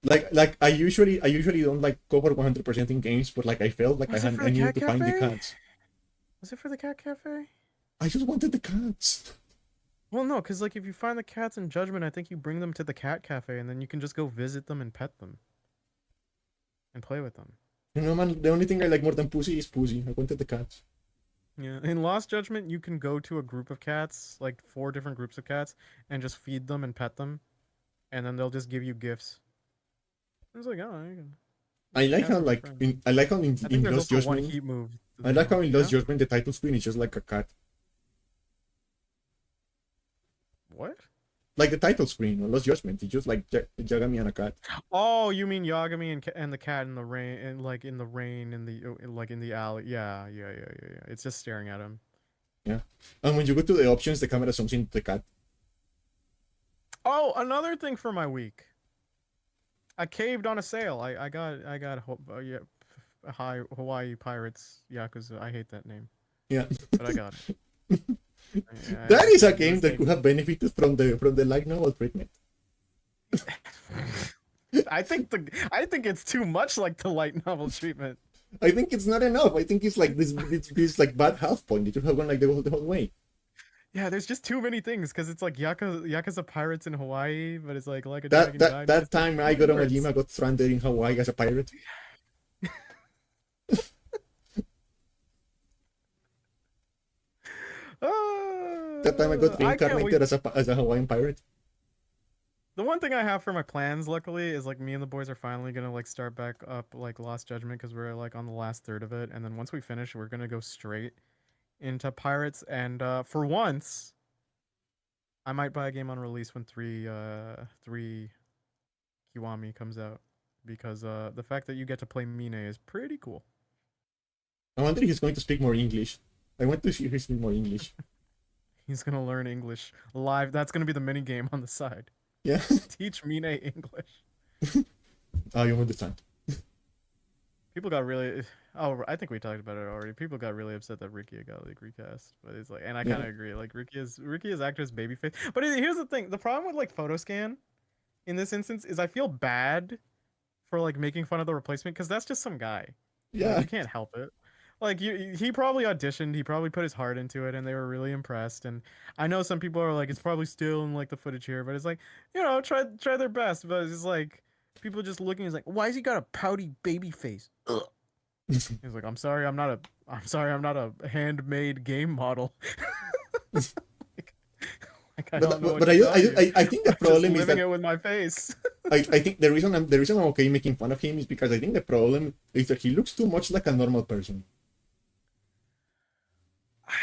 Like I usually don't like cover 100% in games, but like I felt like Was it for I the needed cat to find the cafe? cuts. Was it for the cat cafe? I just wanted the cuts. Well, no, because like if you find the cats in Judgment, I think you bring them to the cat cafe, and then you can just go visit them and pet them, and play with them. You know, man, the only thing I like more than Pussy is Pussy. I wanted the cats. Yeah, in Lost Judgment, you can go to a group of cats, like 4 different groups of cats, and just feed them and pet them, and then they'll just give you gifts. I was like, oh, you can... I like cats how are like friends. I like how I think in there's Lost also one Judgment heat move. I like how in Lost Yeah? Judgment the title screen is just like a cat. What? Like the title screen on Lost Judgment, it's just like Yagami and a cat. Oh, you mean Yagami and the cat in the rain, and like in the rain, like in the alley? Yeah. It's just staring at him. Yeah. And when you go to the options, the camera zooms into the cat. Oh, another thing for my week. I caved on a sale. I got yeah, Hawaii Pirates Yakuza. I hate that name, Yeah. but I got it. That is a game that could have benefited from the light novel treatment. I think it's too much like the light novel treatment. I think it's not enough. I think it's like this like bad half point that you have gone like the whole way. Yeah, there's just too many things because it's like Yakuza Pirates in Hawaii, but it's like a That dragon. that, that time I got on Pirates. Majima got stranded in Hawaii as a pirate. That time I got I can't wait. reincarnated as a Hawaiian pirate. The one thing I have for my plans, luckily, is like me and the boys are finally gonna like start back up like Lost Judgment because we're like on the last third of it, and then once we finish, we're gonna go straight into Pirates. And for once, I might buy a game on release when three Kiwami comes out because the fact that you get to play Mine is pretty cool. I wonder if he's going to speak more English. I want to see if he speaks more English. He's gonna learn English live. That's gonna be the mini game on the side. Yeah. Teach Mine English. You understand. People got really. Oh, I think we talked about it already. People got really upset that Ricky got like recast, but it's like, and I kind of agree. Like Ricky is actor as babyface. But here's the thing: the problem with like Photoscan, in this instance, is I feel bad for like making fun of the replacement because that's just some guy. Yeah. Like, you can't help it. Like he probably auditioned, he probably put his heart into it, and they were really impressed. And I know some people are like, it's probably still in like the footage here, but it's like, you know, try their best. But it's like people just looking, is like, why has he got a pouty baby face? Ugh. He's like, I'm sorry, I'm not a handmade game model. like, I don't know. But I think the problem is living that it with my face. I think the reason I'm okay making fun of him is because I think the problem is that he looks too much like a normal person.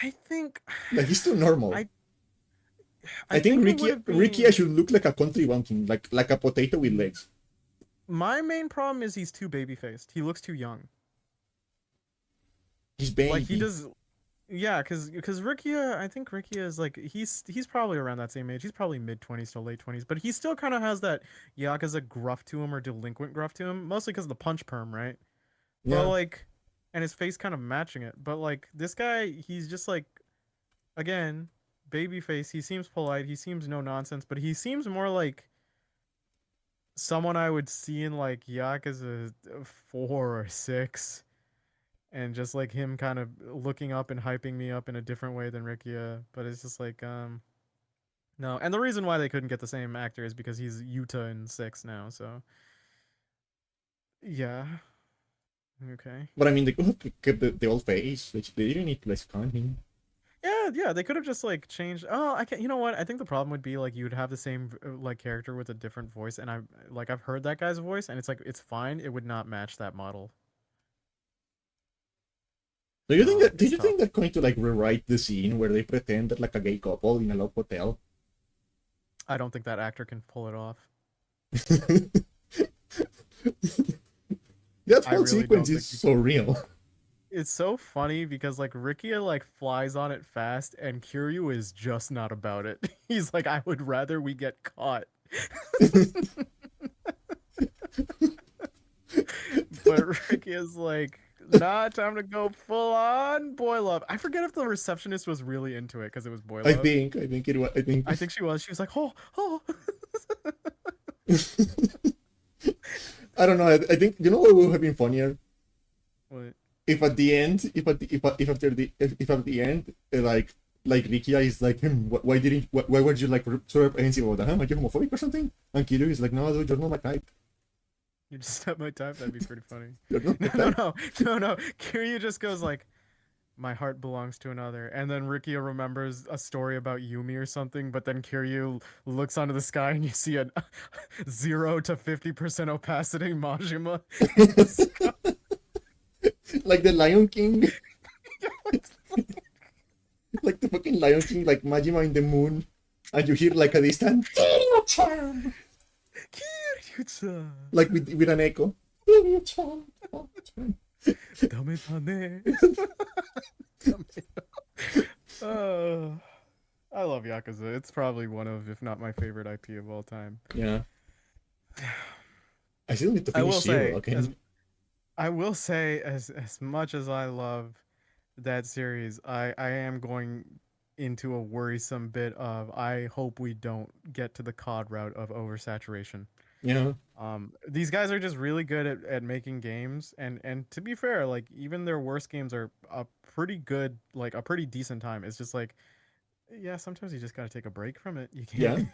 I think Like he's too normal. I think Ricky should look like a country bumpkin, like a potato with legs. My main problem is he's too baby faced. He looks too young. He's baby. Like he does. Yeah, because Rikia, I think Rikia is like he's probably around that same age. He's probably mid-20s to late 20s, but he still kind of has that Yakuza gruff to him or delinquent gruff to him, mostly because of the punch perm, right? But Yeah. like, and his face kind of matching it. But like this guy, he's just like, again, baby face. He seems polite. He seems no nonsense, but he seems more like someone I would see in like Yakuza 4 or 6, and just like him kind of looking up and hyping me up in a different way than Rikia. But it's just like no. And the reason why they couldn't get the same actor is because he's Yuta in 6 now. So yeah, okay. But I mean, they could have kept the old face. They didn't need to like scan him. Yeah, they could have just like changed. Oh, I can't. You know what? I think the problem would be like you'd have the same like character with a different voice, and I've heard that guy's voice, and it's like it's fine. It would not match that model. Do you think So that? Do it's you tough. think they're going to like rewrite the scene where they pretend that like a gay couple in a love hotel? I don't think that actor can pull it off. That I whole really sequence don't is think so real. it's so funny because like Rikia like flies on it fast, and Kiryu is just not about it. He's like, I would rather we get caught. But Rikia's like, nah, time to go full on boy love. I forget if the receptionist was really into it because it was boy I love. think. I think it was. I think. I think she was. She was like, oh, oh. I don't know. I think you know what would have been funnier What? if at the end, if after the if at the end, like Rikia is like, why didn't why were you like so apprehensive about that? Huh? Are you homophobic or something? And Kiryu is like, no, dude, you're not my type. You just not my type. That'd be pretty funny. You're not my No, type. no. Kiryu just goes like, my heart belongs to another. And then Rikia remembers a story about Yumi or something, but then Kiryu looks onto the sky and you see a 0 to 50% opacity Majima in the sky. Like the Lion King, like the fucking Lion King, like Majima in the moon, and you hear like a distant, Kiryu-chan. like with an echo. Dame da ne. Oh, I love Yakuza. It's probably one of, if not my favorite IP of all time. Yeah. I still need to I will finish say, Zero again. as much as I love that series, I am going into a worrisome bit of I hope we don't get to the COD route of oversaturation. Yeah. These guys are just really good at making games, and to be fair, like even their worst games are a pretty good, like a pretty decent time. It's just like, yeah, sometimes you just gotta take a break from it. You Yeah. can't you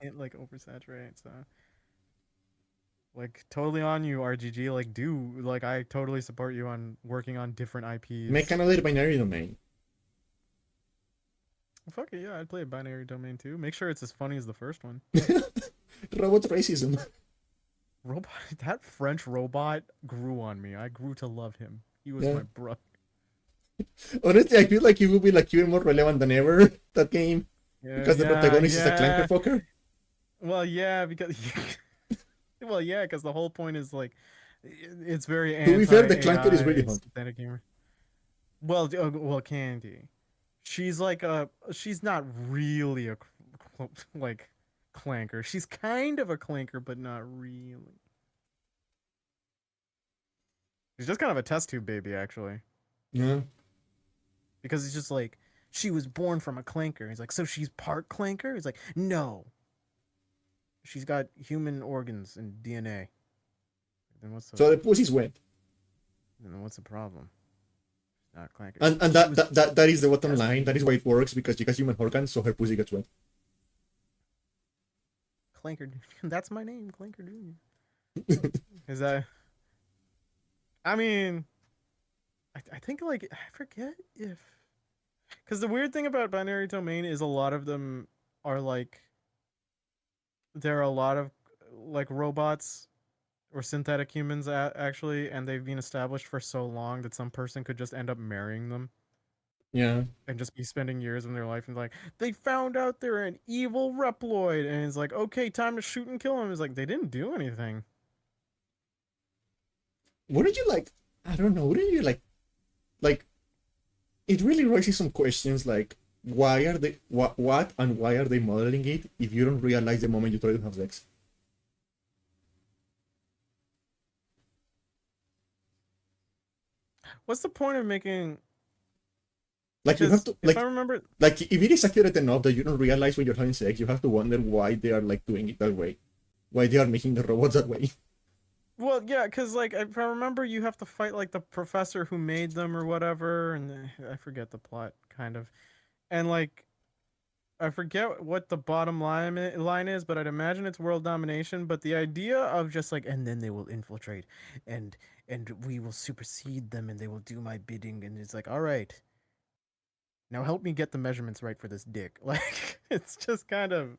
can't like oversaturate. So like totally on you, RGG. Like do like I totally support you on working on different IPs. Make another binary domain. Fuck it, yeah, I'd play a binary domain too. Make sure it's as funny as the first one. Robot racism. Robot, that French robot grew on me. I grew to love him. He was Yeah. my brother. Honestly, I feel like he will be like even more relevant than ever that game Yeah, because the protagonist is a clanker fucker. Well, yeah, because well, yeah, because the whole point is like it's very To be fair, the anti-AI clanker is really hot. synthetic gamer. Well, well, Candy, she's like she's not really a like clanker. She's kind of a clanker, but not really. She's just kind of a test tube baby, actually. Yeah. Because it's just like she was born from a clanker. He's like, so she's part clanker? He's like, no. She's got human organs and DNA. Then what's the So the pussy's wet. then what's the problem? Not clanker. And She that, was- that is the bottom line. That is why it works because she has human organs, so her pussy gets wet. Clanker. That's my name, Clanker Jr. Is that? I mean, I think like I forget if, because the weird thing about binary domain is a lot of them are like, there are a lot of like robots or synthetic humans actually, and they've been established for so long that some person could just end up marrying them Yeah. and just be spending years of their life and like they found out they're an evil Reploid, and it's like, okay, time to shoot and kill him. It's like they didn't do anything. Wouldn't you like? I don't know. Wouldn't you like it really raises some questions like why are they what and why are they modeling it if you don't realize the moment you try to have sex? What's the point of making? Like you have Because to if I remember, like if it is accurate enough that you don't realize when you're having sex, you have to wonder why they are like doing it that way, why they are making the robots that way. well, yeah, because like if I remember, you have to fight like the professor who made them or whatever, and I forget the plot kind of, and like I forget what the bottom line is, but I'd imagine it's world domination. But the idea of just like, and then they will infiltrate, and we will supersede them, and they will do my bidding, and it's like, all right, now help me get the measurements right for this dick. Like, it's just kind of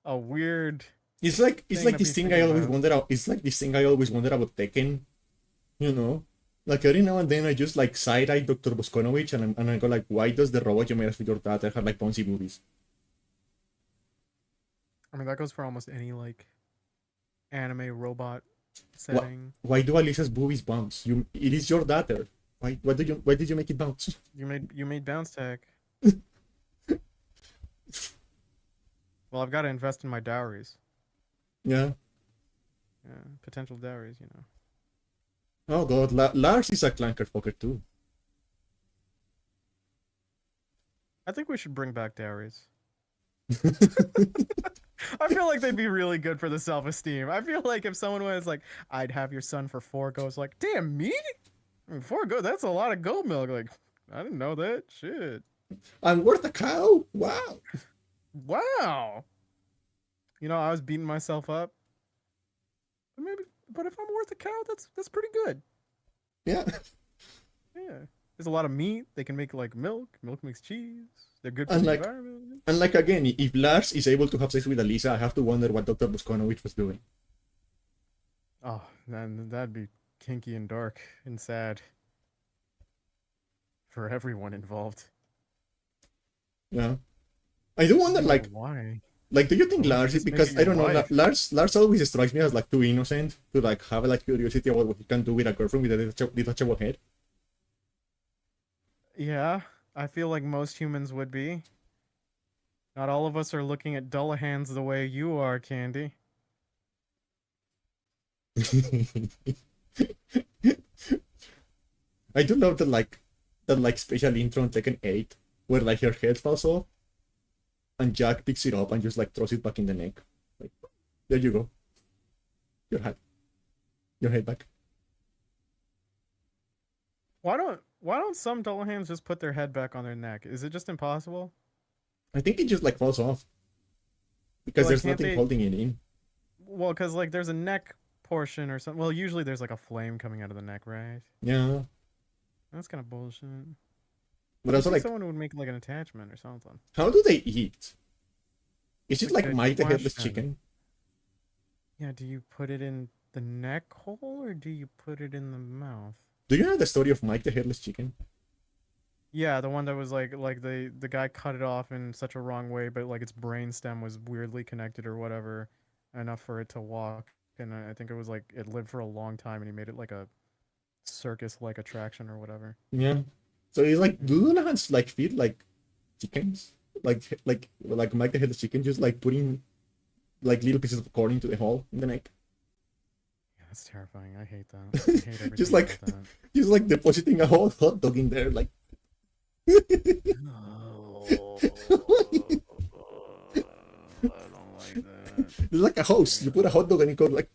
a weird It's thing like to be this thing I thinking always about. wonder. It's like this thing I always wonder about Tekken. You know, like every now and then I just like side eye Dr. Boskonovich and I go like, why does the robot you made us with your daughter have like bouncy boobies? I mean, that goes for almost any like anime robot Why, setting. why do Alisa's boobies bounce? It is your daughter. Why did you make it bounce? You made bounce tag. Well, I've got to invest in my dowries. Yeah. Yeah, potential dowries, you know. Oh god, Lars is a clanker fucker too. I think we should bring back dowries. I feel like they'd be really good for the self-esteem. I feel like if someone was like, "I'd have your son for 4 goats," like, damn me, I mean, 4 goats, that's a lot of goat milk. Like, I didn't know that. Shit. I'm worth a cow. Wow. Wow. You know, I was beating myself up. But if I'm worth a cow, that's pretty good. Yeah. Yeah. There's a lot of meat. They can make like milk. Milk makes cheese. They're good for And the like environment. and like again, if Lars is able to have sex with Alisa, I have to wonder what Dr. Boskonovich was doing. Oh, man, that'd be kinky and dark and sad for everyone involved. Yeah. I do I wonder don't know why. like do you think Why would you Lars is just make it because I your don't know wife? Lars always strikes me as like too innocent to like have like curiosity about what he can do with a girlfriend with a detachable head. Yeah, I feel like most humans would be. Not all of us are looking at Dullahans the way you are, Candy. I do love that like special intro on Tekken 8 where like her head falls off and Jack picks it up and just like throws it back in the neck. Like there you go. Your head. Your head back. Why don't some Dullahans just put their head back on their neck? Is it just impossible? I think it just like falls off. Because Like, there's can't nothing they? holding it in. Well, because like there's a neck portion or something. Well, usually there's like a flame coming out of the neck, right? Yeah. That's kind of bullshit. But I also think like someone would make like an attachment or something. how do they eat? Is it That's a like good Mike the Headless question. Chicken? Yeah, do you put it in the neck hole or do you put it in the mouth? Do you know the story of Mike the Headless Chicken? Yeah, the one that was like the guy cut it off in such a wrong way, but like its brain stem was weirdly connected or whatever, enough for it to walk. And I think it was like it lived for a long time, and he made it like a circus-like attraction or whatever. Yeah. So it's like do Mm. Doolahans like feed like chickens? Like Mike the Headless Chicken just like putting like little pieces of corn into the hole in the neck. Yeah, that's terrifying. I hate that. I hate everything just about like that. just like depositing a whole hot dog in there, like No, I don't like that. it's like a host. You put a hot dog and it goes like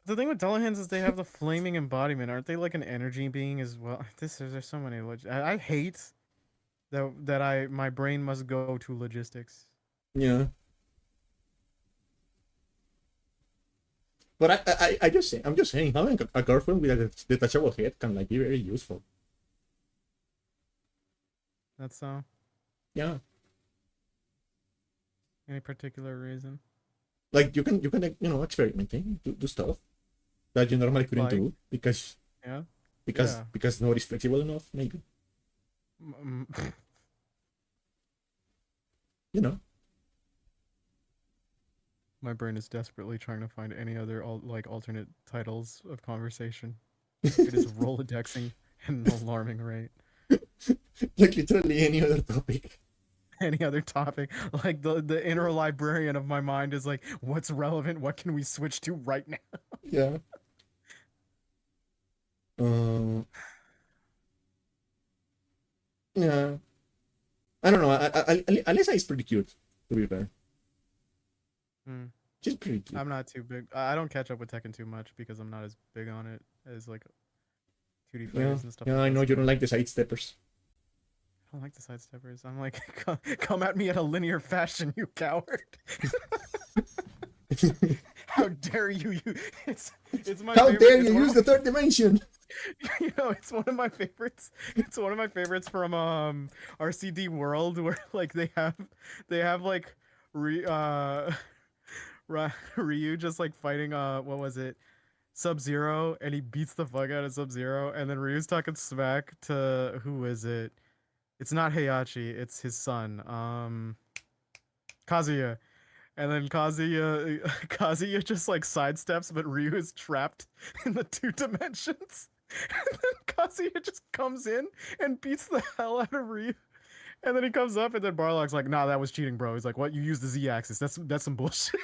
The thing with Dullahans is they have the flaming embodiment. Aren't they like an energy being as well? There's so many. I hate that my brain must go to logistics. yeah. But I just say I'm just saying having a girlfriend with a detachable head can like be very useful. That's so. Yeah. Any particular reason? Like you can like, experimenting, do stuff that you normally couldn't Like, do because yeah, because yeah. because nobody's flexible enough, maybe. Mm, You know. My brain is desperately trying to find any other alternate titles of conversation. It is rolodexing at an alarming rate. Like literally any other topic. Any other topic, like the inner librarian of my mind is like, what's relevant? What can we switch to right now? Yeah. Um. Yeah. I don't know. Alisa is pretty cute, to be fair. Hmm. She's pretty cute. I'm not too big. I don't catch up with Tekken too much because I'm not as big on it as like 2D Yeah. fighters and stuff. Yeah, like I that, know so you don't like the sidesteppers. I don't like the sidesteppers. I'm like, come at me in a linear fashion, you coward! How dare you? It's my. How favorite. dare It's you one use of the third dimension? You know, it's one of my favorites. It's one of my favorites from RCD World, where like they have like Ry- uh Ryu just like fighting what was it, Sub-Zero, and he beats the fuck out of Sub-Zero, and then Ryu's talking smack to who is it? It's not Heihachi, it's his son, Kazuya. And then Kazuya just like sidesteps, but Ryu is trapped in the 2 dimensions. And then Kazuya just comes in and beats the hell out of Ryu. And then he comes up, and then Barlock's like, "Nah, that was cheating, bro." He's like, "What? You used the Z-axis? That's some bullshit."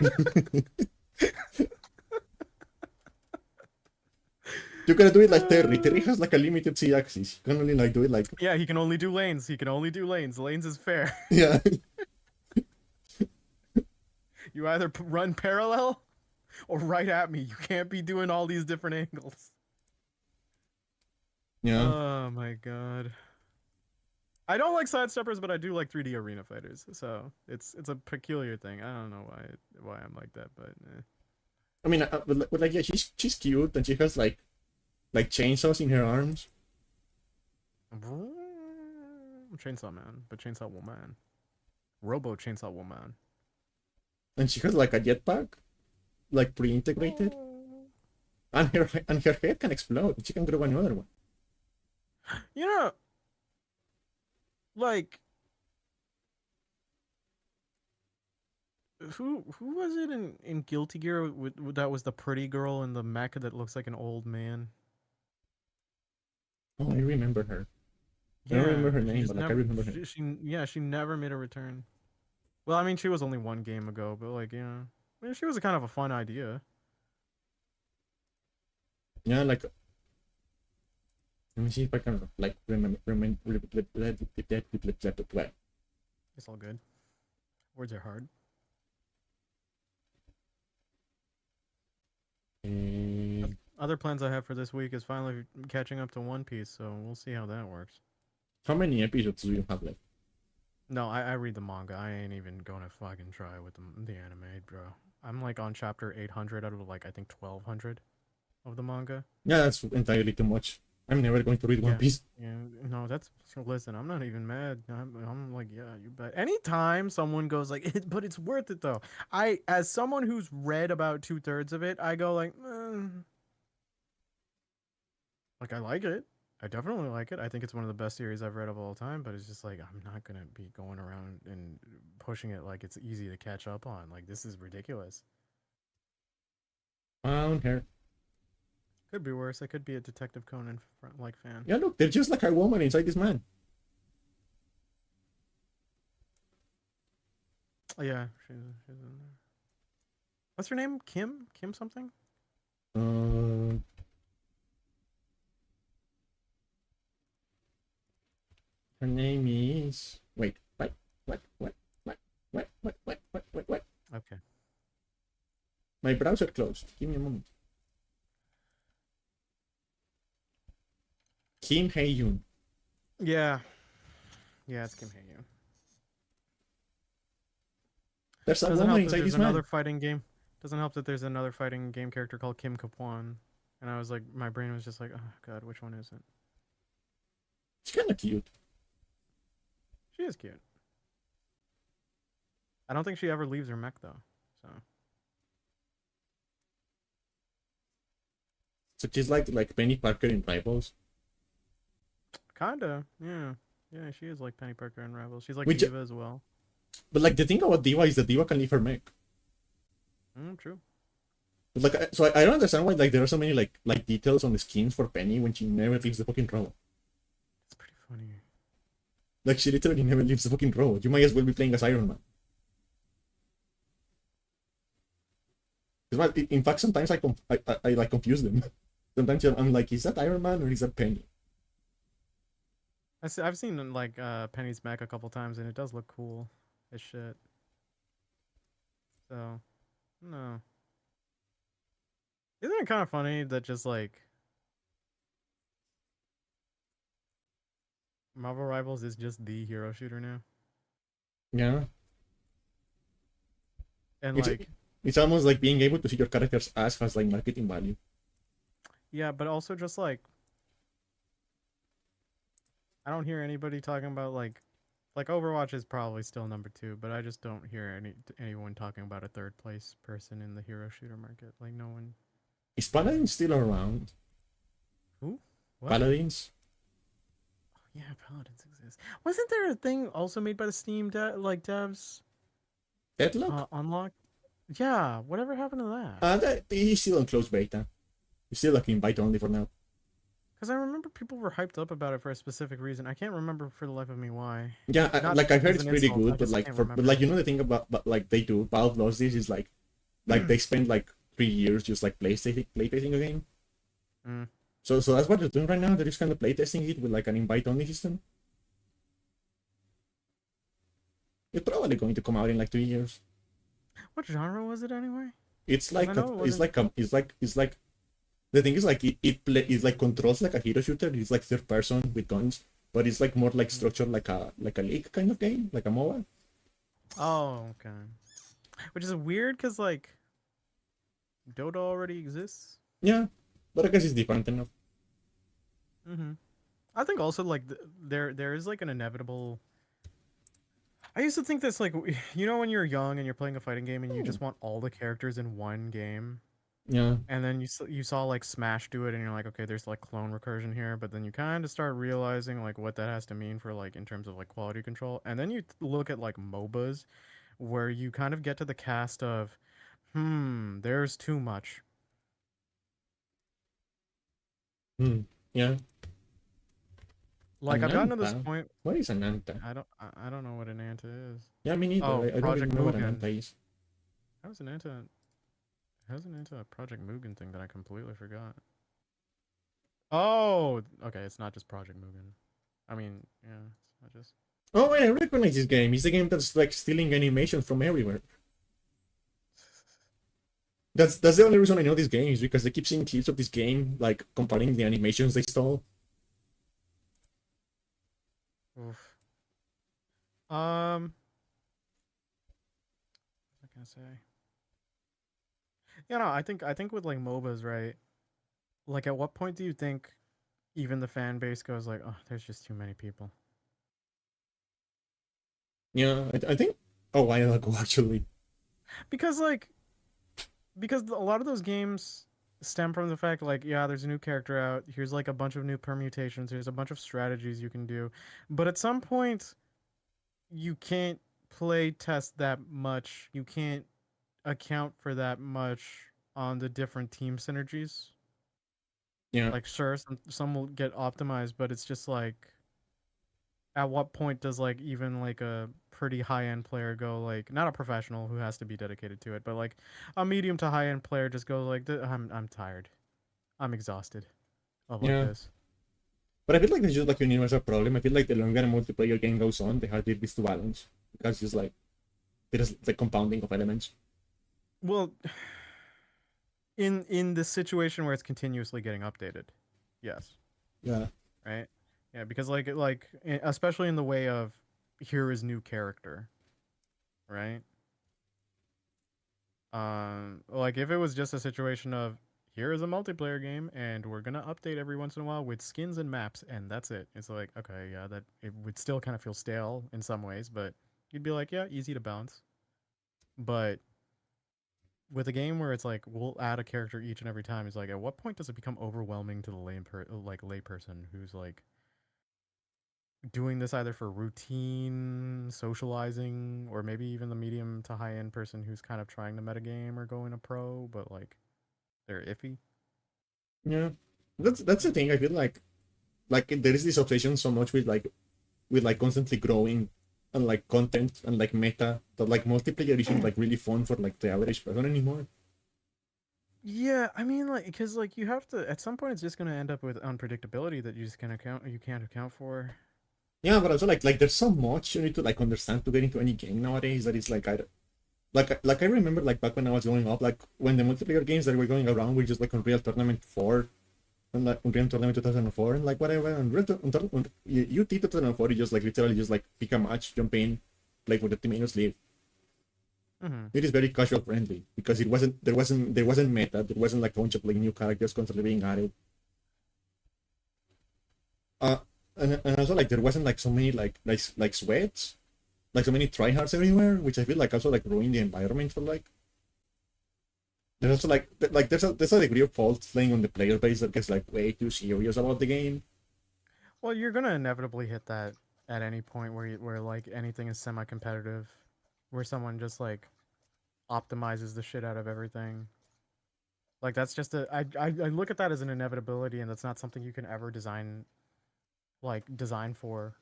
You gotta do it like Terry. Terry has like a limited Z-axis. You can only like do it like Yeah, he can only do lanes. He can only do lanes. Lanes is fair. yeah. You either run parallel or right at me. You can't be doing all these different angles. Yeah. Oh my god. I don't like sidesteppers, but I do like 3D arena fighters. So it's a peculiar thing. I don't know why I'm like that, but I mean, but like yeah, she's cute and she has like chainsaws in her arms. Chainsaw Man, but Chainsaw Woman. Robo Chainsaw Woman. And she has like a jetpack, like pre-integrated. And her head can explode. She can grow another one. You know, like who was it in Guilty Gear that was the pretty girl in the mecha that looks like an old man? Oh, I remember her. I don't remember her name, but like I remember her. She never made a return. Well, I mean, she was only one game ago, but like, yeah, I mean, she was a kind of a fun idea. Yeah, like let me see if I can like remember. It's all good. Words are hard. Other plans I have for this week is finally catching up to One Piece, so we'll see how that works. How many episodes do you have left? No, I read the manga. I ain't even gonna fucking try with the anime, bro. I'm like on chapter 800 out of like I think 1200 of the manga. Yeah, that's entirely too much. I'm never going to read One Piece. Yeah, no, that's listen. I'm not even mad. I'm like, yeah, you bet. Anytime someone goes like, but it's worth it though. As someone who's read about 2/3 of it, I go like, like I like it. I definitely like it. I think it's one of the best series I've read of all time. But it's just like I'm not gonna be going around and pushing it like it's easy to catch up on. Like this is ridiculous. I don't care. Could be worse. I could be a Detective Conan like fan. Yeah, look, they're just like a woman inside this man. Oh, yeah, she's in there. What's her name? Kim? Kim something? Her name is. Wait, what? Okay. My browser closed. Give me a moment. Kim Hae-yoon. Yeah. Yeah, it's Kim Hae-yoon. There's a Doesn't woman help that inside there's this man. another fighting game. Doesn't help that there's another fighting game character called Kim Kapuan. And I was like, my brain was just like, oh god, which one is it? She's kind of cute. She is cute. I don't think she ever leaves her mech though. So she's like Penny Parker in Rivals. Kinda, yeah. Yeah, she is like Penny Parker in Rebels. She's like Which- Diva as well. But like the thing about Diva is that Diva can leave her mech. True. But like, so I don't understand why like there are so many like details on the skins for Penny when she never leaves the fucking robot. It's pretty funny. Like, she literally never leaves the fucking robot. You might as well be playing as Iron Man. In fact, sometimes I like confuse them. Sometimes I'm like, is that Iron Man or is that Penny? I've seen like Penny's mech a couple times, and it does look cool as shit. So, no. Isn't it kind of funny that just like Marvel Rivals is just the hero shooter now? Yeah. And It's, like, it's almost like being able to see your character's ass has like marketing value. yeah, but also just like I don't hear anybody talking about like Overwatch is probably still number 2, but I just don't hear anyone talking about a third place person in the hero shooter market. Like no one. Is Paladin still around? Who? What? Paladins? Yeah, Paladins exist. Wasn't there a thing also made by the Steam devs? Deadlock? Unlock? Yeah, whatever happened to that? That he's still on closed beta. He's still like invite only for now. Because I remember people were hyped up about it for a specific reason. I can't remember for the life of me why. Yeah, Not like I heard as it's an pretty insult, I good, but just like can't but like remember. you know the thing about but like they do Valve does this is like they spend like 3 years just like playtesting a game. Mm. So that's what they're doing right now. They're just kind of playtesting it with like an invite only system. It's probably going to come out in like 2 years. What genre was it anyway? It's like I know it it's like the thing is like it like controls like a hero shooter. It's like third person with guns, but it's like more like structured like a league kind of game, like a MOBA. Oh, okay. Which is weird because like Dota already exists. Yeah, but I guess it's different enough. Mm-hmm. I think also like there is like an inevitable. I used to think this like you know when you're young and you're playing a fighting game and you just want all the characters in one game. Yeah. And then you saw like Smash do it, and you're like, okay, there's like clone recursion here. But then you kind of start realizing like what that has to mean for like in terms of like quality control. And then you look at like MOBAs, where you kind of get to the cast of, there's too much. Yeah. Like I've gotten to this Ananta? point. What is Ananta? I don't know what an anta is. Yeah, me neither. Oh, I don't Project even know what Mugen. Ananta is. How's an anta? How's an anta a Project Mugen thing that I completely forgot? Oh, okay. It's not just Project Mugen. I mean, yeah, it's not just. Oh, wait, I recognize this game. It's the game that's like stealing animation from everywhere. That's the only reason I know this game is because I keep seeing clips of this game, like comparing the animations they stole. Oof. What was I gonna say? Yeah, no, I think with like MOBAs, right? Like, at what point do you think even the fan base goes like, oh, there's just too many people? Yeah, I think a while ago actually. Because a lot of those games stem from the fact like, yeah, there's a new character out. Here's like a bunch of new permutations. Here's a bunch of strategies you can do. But at some point, you can't play test that much. You can't account for that much on the different team synergies. Yeah. Like, sure, some will get optimized, but it's just like, at what point does like even like a pretty high end player go like, not a professional who has to be dedicated to it, but like a medium to high end player just go like, I'm tired, I'm exhausted of like Yeah. this. But I feel like it's just like a universal problem. I feel like the longer a multiplayer game goes on, the harder it is to balance. Because it's like there's the compounding of elements. Well, in the situation where it's continuously getting updated, yes. Yeah. Right? Yeah, because like especially in the way of here is new character, right? Like if it was just a situation of here is a multiplayer game and we're gonna update every once in a while with skins and maps and that's it. It's like, okay, yeah, that it would still kind of feel stale in some ways, but you'd be like, yeah, easy to bounce. But with a game where it's like we'll add a character each and every time, it's like at what point does it become overwhelming to the layperson who's like doing this either for routine socializing or maybe even the medium to high end person who's kind of trying to metagame or going a pro, but like they're iffy. Yeah. That's the thing. I feel like like there is this obsession so much with like constantly growing and like content and like meta that like multiplayer isn't like really fun for like the average person anymore. Yeah, I mean, like, because like you have to at some point, it's just gonna end up with unpredictability that you can't account for. Yeah, but also like there's so much you need to like understand to get into any game nowadays that it's like I remember like back when I was growing up, like when the multiplayer games that were going around were just like Unreal Tournament 4 and like Unreal Tournament 2004 and like whatever. And UT 2004, you just like literally just like pick a match, jump in, play for 30 minutes, leave. Mm-hmm. It is very casual friendly because there wasn't meta, there wasn't like a bunch of like new characters constantly being added. And also like there wasn't like so many like sweats, like so many tryhards everywhere, which I feel like also like ruined the environment for like. There's also like there's a degree of fault laying on the player base that gets like way too serious about the game. Well, you're gonna inevitably hit that at any point where like anything is semi-competitive, where someone just like optimizes the shit out of everything. Like that's just I look at that as an inevitability, and that's not something you can ever design for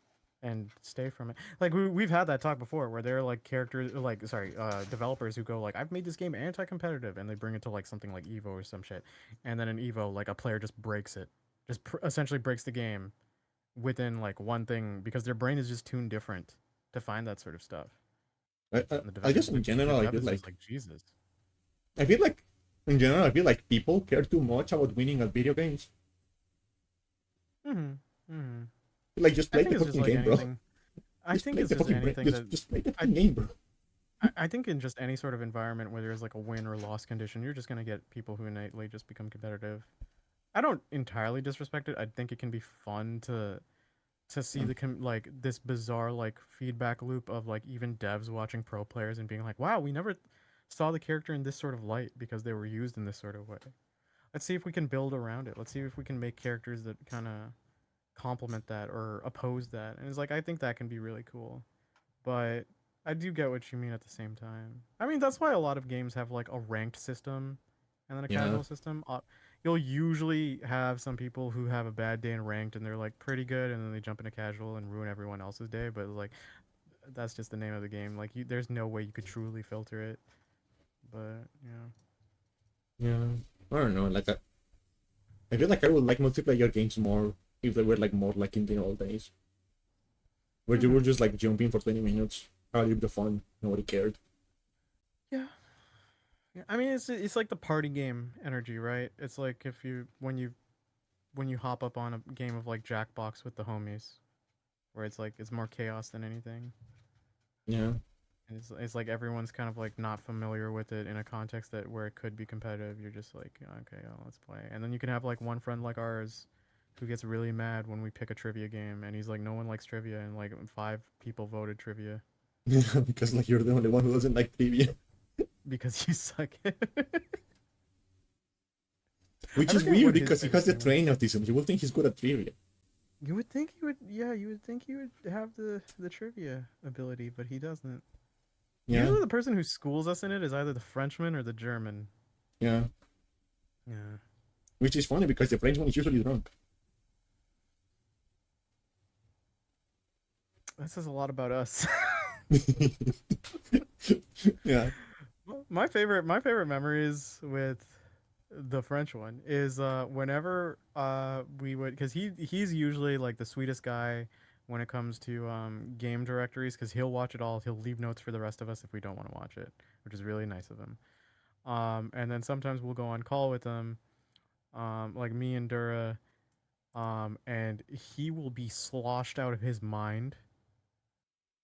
and stay from it. Like we've had that talk before where there are like developers who go like, I've made this game anti-competitive, and they bring it to like something like Evo or some shit, and then in Evo like a player just breaks it, essentially breaks the game within like one thing because their brain is just tuned different to find that sort of stuff. I guess in general I feel like Jesus. I feel like in general I feel like people care too much about winning at video games. Like just play the fucking game, bro. I think it's just anything that just play the fucking game, bro. I think in just any sort of environment where there's like a win or loss condition, you're just gonna get people who innately just become competitive. I don't entirely disrespect it. I think it can be fun to see like this bizarre like feedback loop of like even devs watching pro players and being like, wow, we never saw the character in this sort of light because they were used in this sort of way. Let's see if we can build around it. Let's see if we can make characters that kind of complement that or oppose that. And it's like I think that can be really cool. But I do get what you mean at the same time. I mean, that's why a lot of games have like a ranked system and then a casual system. You'll usually have some people who have a bad day in ranked and they're like pretty good, and then they jump into casual and ruin everyone else's day. But like, that's just the name of the game. Like, there's no way you could truly filter it. But yeah, I don't know. Like, I feel like I would like multiplayer games more if they were like more like in the old days, where you were just like jumping for 20 minutes, having the fun, nobody cared. Yeah. Yeah, I mean it's like the party game energy, right? It's like if when you hop up on a game of like Jackbox with the homies, where it's like it's more chaos than anything. Yeah. And it's like everyone's kind of like not familiar with it in a context where it could be competitive. You're just like, okay, let's play. And then you can have like one friend like ours who gets really mad when we pick a trivia game, and he's like, no one likes trivia, and like 5 people voted trivia. Yeah, because like you're the only one who doesn't like trivia. Because you suck. Which is weird because he has the train autism. You would think he's good at trivia. You would think he would, yeah, you would think he would have the trivia ability, but he doesn't. Yeah. Usually the person who schools us in it is either the Frenchman or the German. Yeah. Yeah. Which is funny because the Frenchman is usually drunk. That says a lot about us. Yeah. My favorite memories with the French one is whenever we would, because he's usually like the sweetest guy when it comes to game directories, because he'll watch it all. He'll leave notes for the rest of us if we don't want to watch it, which is really nice of him. And then sometimes we'll go on call with him, like me and Dura, and he will be sloshed out of his mind,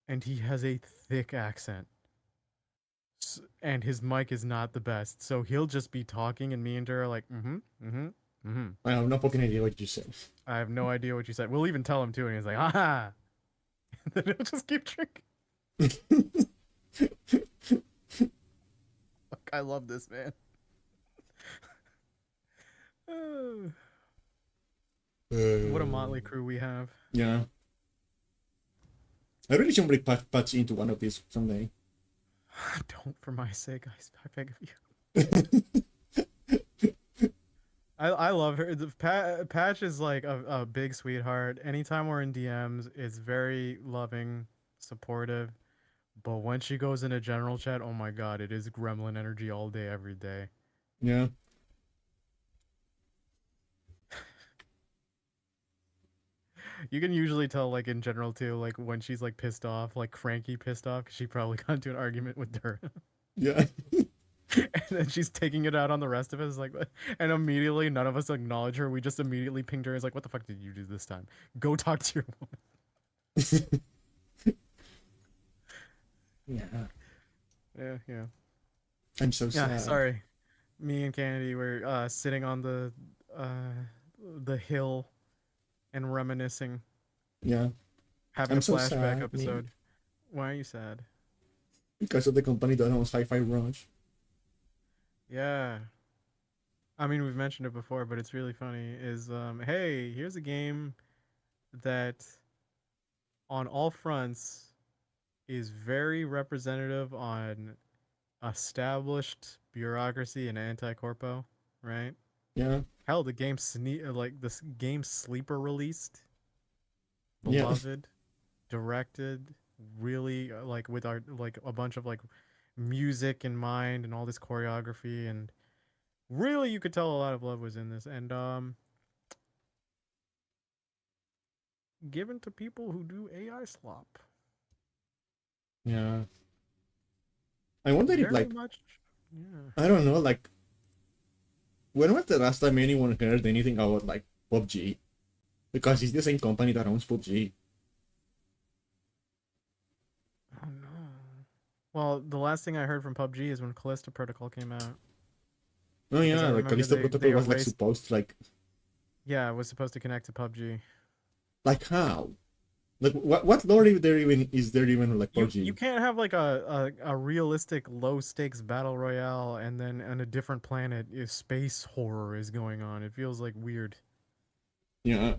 and he has a thick accent. And his mic is not the best, so he'll just be talking, and me and Dura are like, I have no fucking idea what you said. I have no idea what you said. We'll even tell him too, and he's like, aha. And then he'll just keep drinking. Fuck, I love this man. What a motley crew we have. Yeah. I really should bring Patch into one of these someday. Don't, for my sake, I beg of you. I love her. Patch is like a big sweetheart. Anytime we're in DMs, it's very loving, supportive. But when she goes into general chat, oh my god, it is gremlin energy all day, every day. Yeah. You can usually tell, like in general too, like when she's like pissed off, like cranky pissed off, because she probably got into an argument with her, Yeah. and then she's taking it out on the rest of us, like, and immediately none of us acknowledge her. We just immediately pinged her. It's like, what the fuck did you do this time? Go talk to your woman. Yeah. Yeah. I'm so Yeah, sad. sorry. Me and Kennedy were sitting on the hill and reminiscing, Yeah. having I'm a so flashback sad, episode. Why are you sad? because of the company that owns Hi-Fi Rush. Yeah. I mean, we've mentioned it before, but it's really funny. Is hey, here's a game that on all fronts is very representative on established bureaucracy and anti-corpo, right? Yeah. Hell, the game like this game Sleeper released, Yeah. beloved, directed, really like with our like a bunch of like music in mind and all this choreography, and really you could tell a lot of love was in this, and given to people who do AI slop. Yeah. I wonder if, Very like, much. Yeah. I don't know, like, when was the last time anyone heard anything about, like, PUBG? Because it's the same company that owns PUBG. Oh no. Well, the last thing I heard from PUBG is when Callisto Protocol came out. Oh Because yeah, I like remember Callisto they Protocol was like erased. supposed to, Yeah, it was supposed to connect to PUBG. like how? Like what lore is there even like You PUBG? can't have like a realistic low stakes battle royale and then on a different planet if space horror is going on. It feels like weird. Yeah.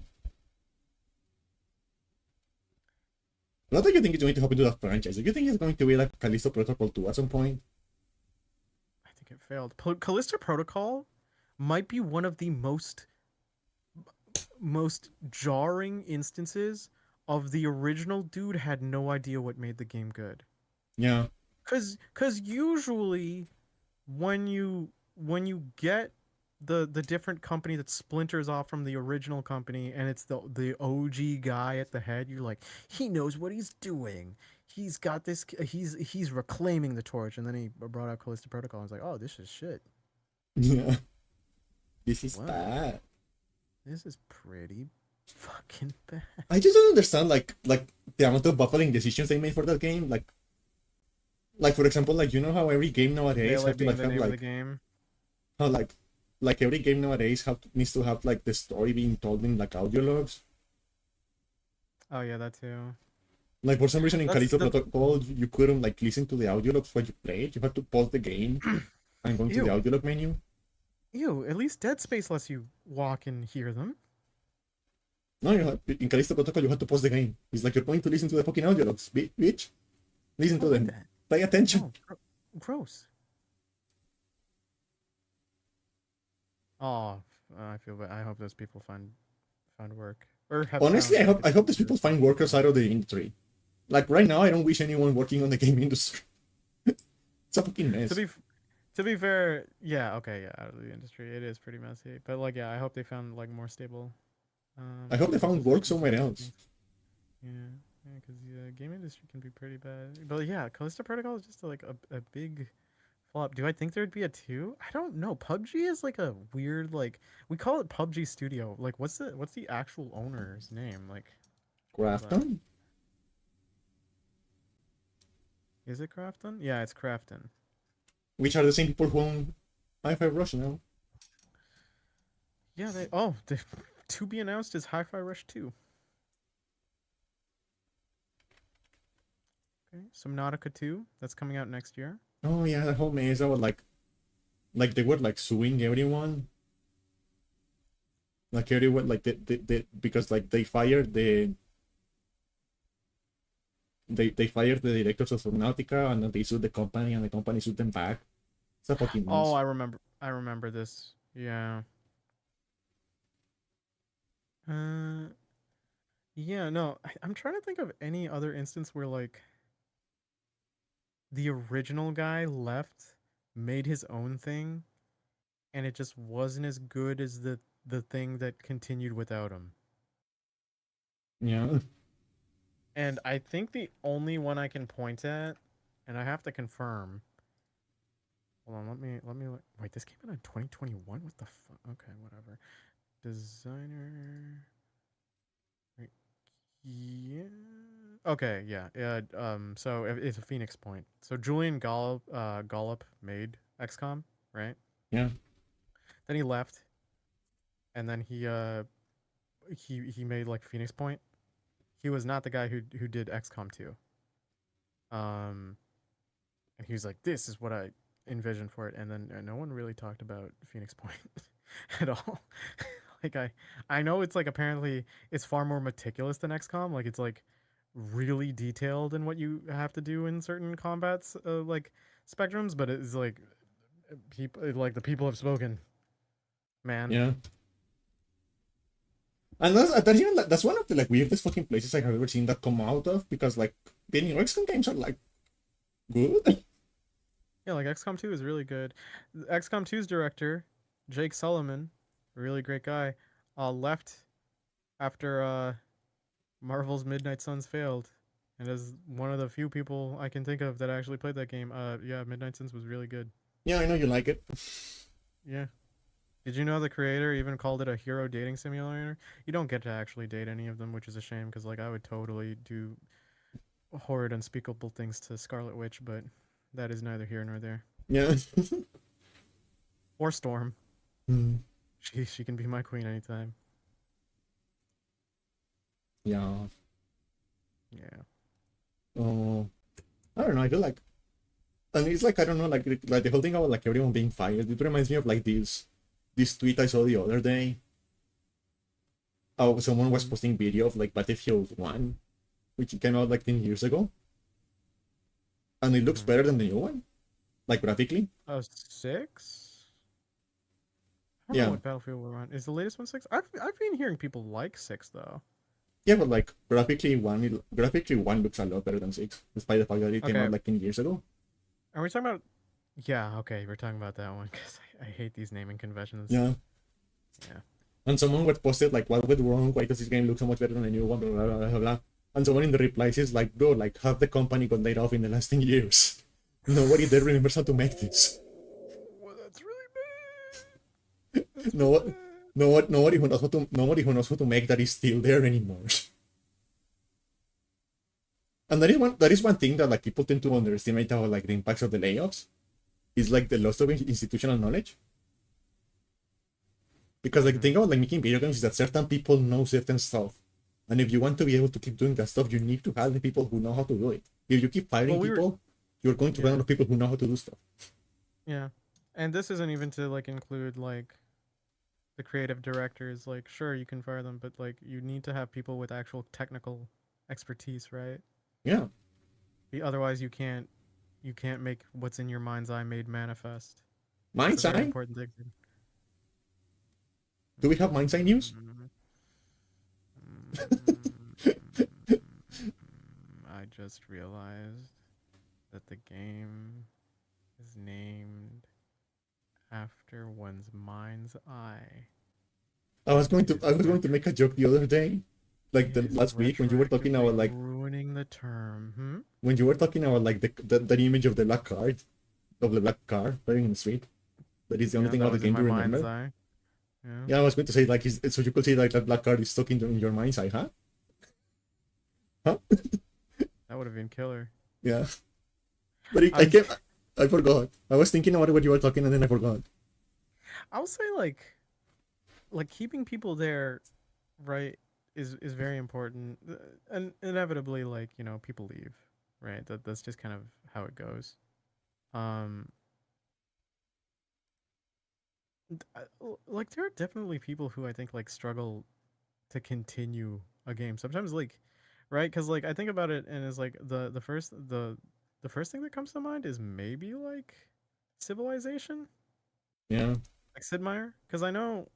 Not that you think it's going to happen to that franchise. Do you think it's going to be like Callisto Protocol 2 at some point? I think it failed. Callisto Protocol might be one of the most jarring instances of the original dude had no idea what made the game good. Yeah. Cause usually when you get the different company that splinters off from the original company and it's the OG guy at the head, you're like, he knows what he's doing. He's got this. He's reclaiming the torch, and then he brought out Callisto Protocol. And I was like, oh, this is shit. Yeah. This is Wow. bad. This is pretty fucking bad. I just don't understand like the amount of baffling decisions they made for that game. Like for example, like you know how every game nowadays have to being like the have name of the like game. how like every game nowadays needs to have like the story being told in like audio logs. Oh yeah, that too. Like for some reason in That's Callisto the- Protocol you couldn't like listen to the audio logs while you played. You had to pause the game and go into the Ew. audio log menu. Ew, at least Dead Space lets you walk and hear them. No, in Callisto Protocol you had to pause the game. It's like you're going to listen to the fucking audio logs, bitch. Listen to I like them. that. Pay attention. Oh, gross. Oh, I feel bad. I hope those people find work or have Honestly, found I hope these work. people find work outside of the industry. Like right now, I don't wish anyone working on the game industry. It's a fucking mess. To be fair, yeah, okay, yeah, out of the industry, it is pretty messy. But like, yeah, I hope they found like more stable. I hope they found work somewhere else. Yeah, because the game industry can be pretty bad. But yeah, Callisto Protocol is just like a big flop. Do I think there'd be a 2? I don't know. PUBG is like a weird like we call it PUBG Studio. Like, what's the actual owner's name? Like, Grafton? is it Crafton? Yeah, it's Crafton. Which are the same people who own Hi-Fi Rush now. Yeah, they to be announced is Hi-Fi Rush 2. Okay, Subnautica 2, that's coming out next year. Oh yeah, that whole mess. I was like they were like suing everyone. Like everyone, like because like they fired the they fired the directors of Subnautica and then they sued the company and the company sued them back. It's a fucking mess. Oh, I remember this. Yeah. Yeah, no, I'm trying to think of any other instance where like the original guy left, made his own thing, and it just wasn't as good as the thing that continued without him. Yeah. And I think the only one I can point at, and I have to confirm. Hold on, wait. This came out in 2021. What the fuck? Okay, whatever. Designer. Right. Yeah. Okay. Yeah. Yeah. So it's a Phoenix Point. So Julian Gollop made XCOM, right? Yeah. Then he left, and then he made like Phoenix Point. He was not the guy who did XCOM 2. Um, and he was like, "This is what I envisioned for it," and then no one really talked about Phoenix Point at all. Like I know it's like apparently it's far more meticulous than XCOM. Like it's like really detailed in what you have to do in certain combats, like spectrums. But it's like people like the people have spoken, man. Yeah. And that's even like, that's one of the like weirdest fucking places I have ever seen that come out of, because like the New Mexican games are like good. Yeah, like XCOM 2 is really good. XCOM 2's director, Jake Sullivan, really great guy, left after Marvel's Midnight Suns failed. And as one of the few people I can think of that actually played that game, yeah, Midnight Suns was really good. Yeah, I know you like it. Yeah. Did you know the creator even called it a hero dating simulator? You don't get to actually date any of them, which is a shame because like I would totally do horrid, unspeakable things to Scarlet Witch, but that is neither here nor there. Yeah. Or Storm. Hmm. She can be my queen anytime. Yeah. Yeah. Oh, I don't know. I feel like, and it's like I don't know, like the whole thing about like everyone being fired. It reminds me of like this tweet I saw the other day. Oh, someone was posting video of like Battlefield 1, which came out like 10 years ago, and it looks better than the new one, like graphically. Oh, 6? I don't Yeah. know what Battlefield we're on. Is the latest one 6? I've been hearing people like 6 though. Yeah, but like graphically one looks a lot better than 6, despite the fact that it came Okay. out like 10 years ago. Are we talking about? Yeah, okay, we're talking about that one because I hate these naming conventions. Yeah. Yeah. And someone would posted like, what went wrong? Why does this game look so much better than the new one? Blah, blah, blah, blah, blah. And someone in the replies is like, bro, like half the company got laid off in the last 10 years. Nobody there remembers how to make this. Well, that's really bad. That's No, really bad. nobody who knows how to make that is still there anymore. And that is one thing that like people tend to underestimate how like the impacts of the layoffs is like the loss of institutional knowledge. Because like the thing about like making video games is that certain people know certain stuff. And if you want to be able to keep doing that stuff, you need to have the people who know how to do it. If you keep firing Well, people, you're going to run out of people who know how to do stuff. Yeah. And this isn't even to like include like the creative directors. Like, sure, you can fire them, but like you need to have people with actual technical expertise, right? Yeah. Otherwise, you can't make what's in your mind's eye made manifest. Mind's It's a very Eye? important thing. Do we have Mind's Eye news? I just realized that the game is named after one's mind's eye. I was going to make a joke the other day, like the It is last week when you were talking about like ruining the term. when you were talking about like the image of the black card, of the black car driving in the street. That is the only thing that about the was in game you my mind's remember. eye. Yeah. Yeah, I was going to say like so you could say like that black card is stuck in your mind's eye, huh? Huh? That would have been killer. Yeah. But I forgot. I was thinking about what you were talking and then I forgot. I'll say like keeping people there, right, is very important. And inevitably, like, you know, people leave, right? That's just kind of how it goes. Like there are definitely people who I think like struggle to continue a game. Sometimes like, right? Because like I think about it and it's like the first thing that comes to mind is maybe like Civilization, Yeah. like Sid Meier, because I know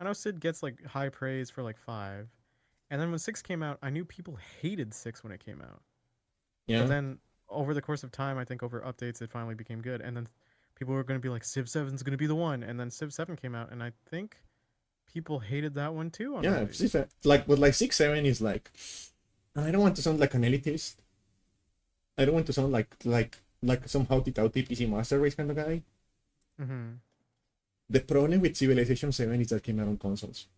I know Sid gets like high praise for like 5, and then when 6 came out, I knew people hated 6 when it came out. But Yeah, then over the course of time, I think over updates, it finally became good. And then people were going to be like, Civ 7 is going to be the one. And then Civ 7 came out, and I think people hated that one too on yeah. release. Like, but like 6-7 is like, I don't want to sound like an elitist. I don't want to sound like some houty-touty PC Master Race kind of guy. Mm-hmm. The problem with Civilization 7 is that it came out on consoles.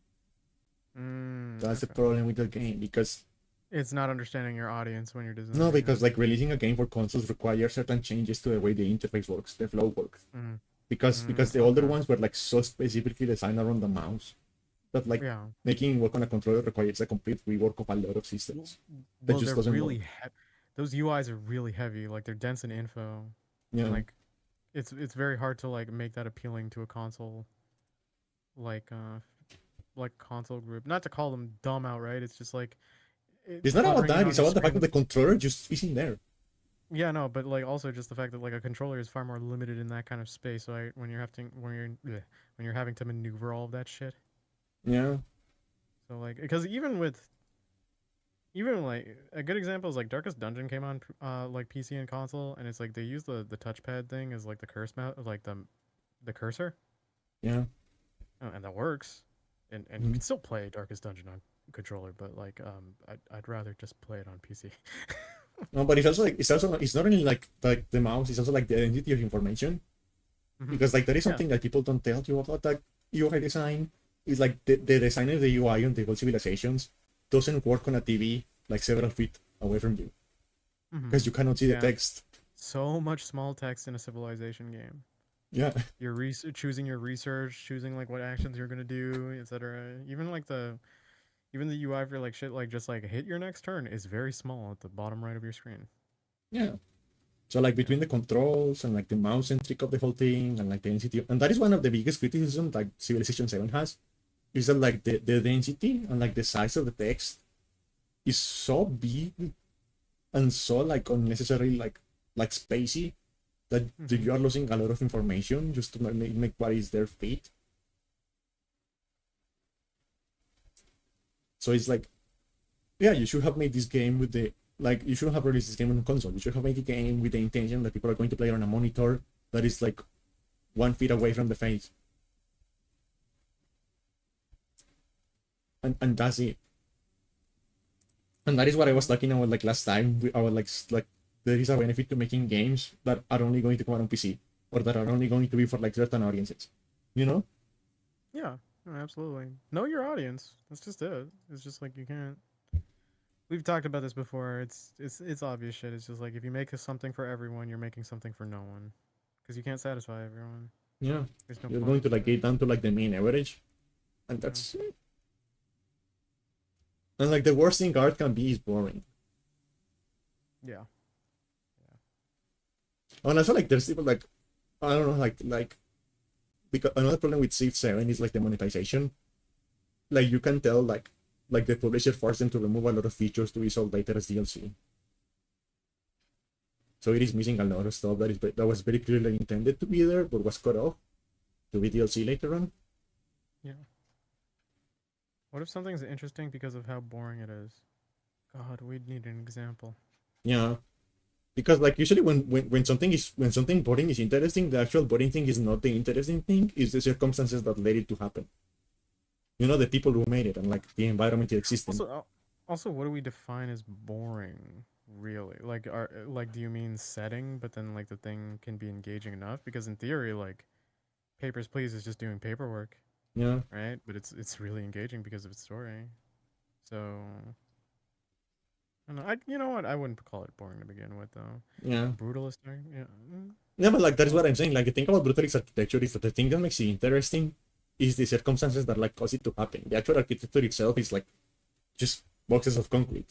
That's the Okay. problem with the game, because It's not understanding your audience when you're designing. no, because like releasing a game for consoles requires certain changes to the way the interface works, the flow works. Mm-hmm. Because the older Okay. ones were like so specifically designed around the mouse that like Yeah. making it work on a controller requires a complete rework of a lot of systems that Well, just they're doesn't really work. those UIs are really heavy. Like they're dense in info, and Yeah, like it's very hard to like make that appealing to a console like like console group. Not to call them dumb outright. It's just like it's not about hovering it that. on It's your about the fact that screen. the controller just isn't there. Yeah, no, but like also just the fact that like a controller is far more limited in that kind of space. So when you're having when you're having to maneuver all of that shit. Yeah, So like because even like a good example is like Darkest Dungeon came on like PC and console, and it's like they use the touchpad thing as like the like the cursor, yeah. and that works, and you Mhm. can still play Darkest Dungeon on controller, but like I'd rather just play it on PC. No, but it's also it's not only like the mouse. It's also like the identity of information, Mhm. because like that is Yeah. something that people don't tell you about like UI design. Is like the design of the UI on the whole civilizations doesn't work on a TV like several feet away from you, Mhm. because you cannot see the Yeah. text. So much small text in a civilization game. Yeah, You're choosing your research, choosing like what actions you're gonna do, etc. Even the UI for like shit like just like hit your next turn is very small at the bottom right of your screen. yeah. So like Yeah. between the controls and like the mouse centric of the whole thing and like the density, and that is one of the biggest criticisms like Civilization 7 has, is that like the density and like the size of the text is so big and so like unnecessarily like spacey that Mm-hmm. you are losing a lot of information just to make what is there fit. So it's like, yeah, you should have made this game with the like you should have released this game on console. You should have made the game with the intention that people are going to play it on a monitor that is like 1 feet away from the face. And that's it. And that is what I was talking about like last time. I was like there is a benefit to making games that are only going to come out on PC or that are only going to be for like certain audiences. You know? Yeah, no, absolutely. Know your audience. That's just it. It's just like you can't. We've talked about this before. It's obvious shit. It's just like if you make something for everyone, you're making something for no one, because you can't satisfy everyone. Yeah. There's no You're point going to to like it. get down to like the main average. And Yeah. that's it. And like the worst thing art can be is boring. Yeah. And also like there's people like I don't know like because another problem with Civ 7 is like the monetization. Like you can tell like the publisher forced them to remove a lot of features to be sold later as DLC. So it is missing a lot of stuff that was very clearly intended to be there but was cut off to be DLC later on. Yeah. What if something's interesting because of how boring it is? God, we'd need an example. Yeah. Because like usually when something boring is interesting, the actual boring thing is not the interesting thing, is the circumstances that led it to happen. You know, the people who made it and like the environment it exists in. Also, what do we define as boring? Really, like, do you mean setting? But then, like, the thing can be engaging enough because in theory, like, Papers, Please is just doing paperwork, Yeah. right? But it's really engaging because of its story. So, I don't know. You know what? I wouldn't call it boring to begin with, though. Yeah. Brutalist, yeah. Yeah, but like that is Well, what I'm saying. Like the thing about Brutalist architecture is that the thing that makes it interesting is the circumstances that like cause it to happen. The actual architecture itself is like just boxes of concrete.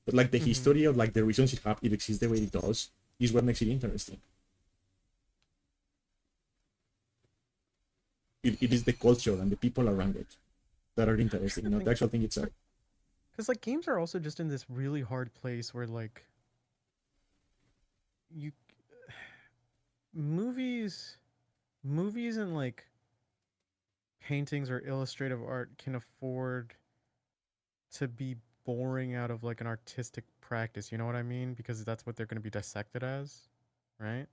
But like the mhm. history of like the reasons it exists the way it does is what makes it interesting. It is the culture and the people around it that are Here's interesting, the not thing, the actual thing itself. because like games are also just in this really hard place where like you movies movies and like paintings or illustrative art can afford to be boring out of like an artistic practice. You know what I mean? Because that's what they're going to be dissected as, right?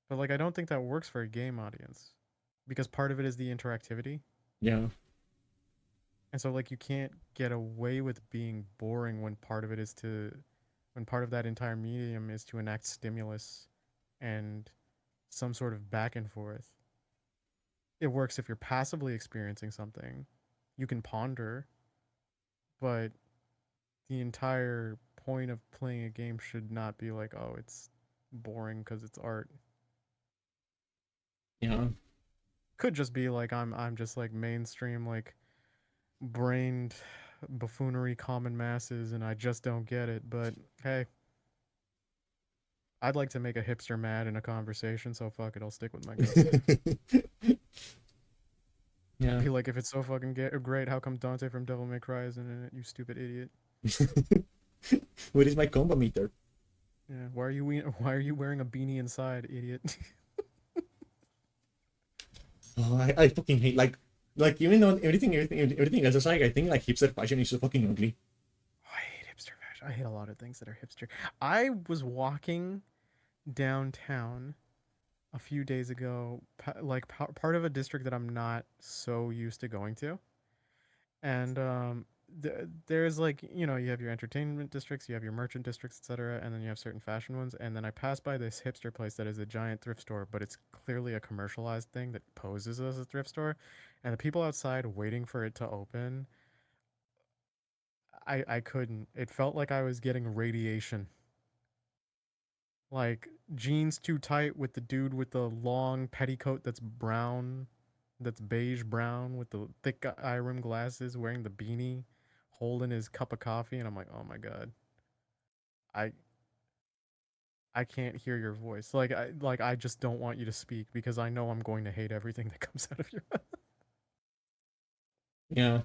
But like, I don't think that works for a game audience because part of it is the interactivity. Yeah. And so like you can't get away with being boring when part of it is to when part of that entire medium is to enact stimulus and some sort of back and forth. It works if you're passively experiencing something. You can ponder, but the entire point of playing a game should not be like, oh, it's boring because it's art. Yeah. Could just be like I'm just like mainstream like brained buffoonery common masses and I just don't get it. But hey, I'd like to make a hipster mad in a conversation, so fuck it, I'll stick with my guns. Yeah. Be like, if it's so fucking great, how come Dante from Devil May Cry isn't in it? You stupid idiot. Where is my combo meter? Yeah, why are you wearing a beanie inside, idiot? Oh, I fucking hate like even though everything else aside, I think like hipster fashion is so fucking ugly. I hate hipster fashion. I hate a lot of things that are hipster. I was walking downtown a few days ago, part of a district that I'm not so used to going to, and there's like you have your entertainment districts, you have your merchant districts, etc., and then you have certain fashion ones. And then I passed by this hipster place that is a giant thrift store, but it's clearly a commercialized thing that poses as a thrift store, and the people outside waiting for it to open. I couldn't. It felt like I was getting radiation. Like jeans too tight with the dude with the long petticoat that's brown, that's beige brown with the thick eye rim glasses, wearing the beanie, holding his cup of coffee, and I'm like, oh my god, I I can't hear your voice. I just don't want you to speak because I know I'm going to hate everything that comes out of your mouth. Yeah.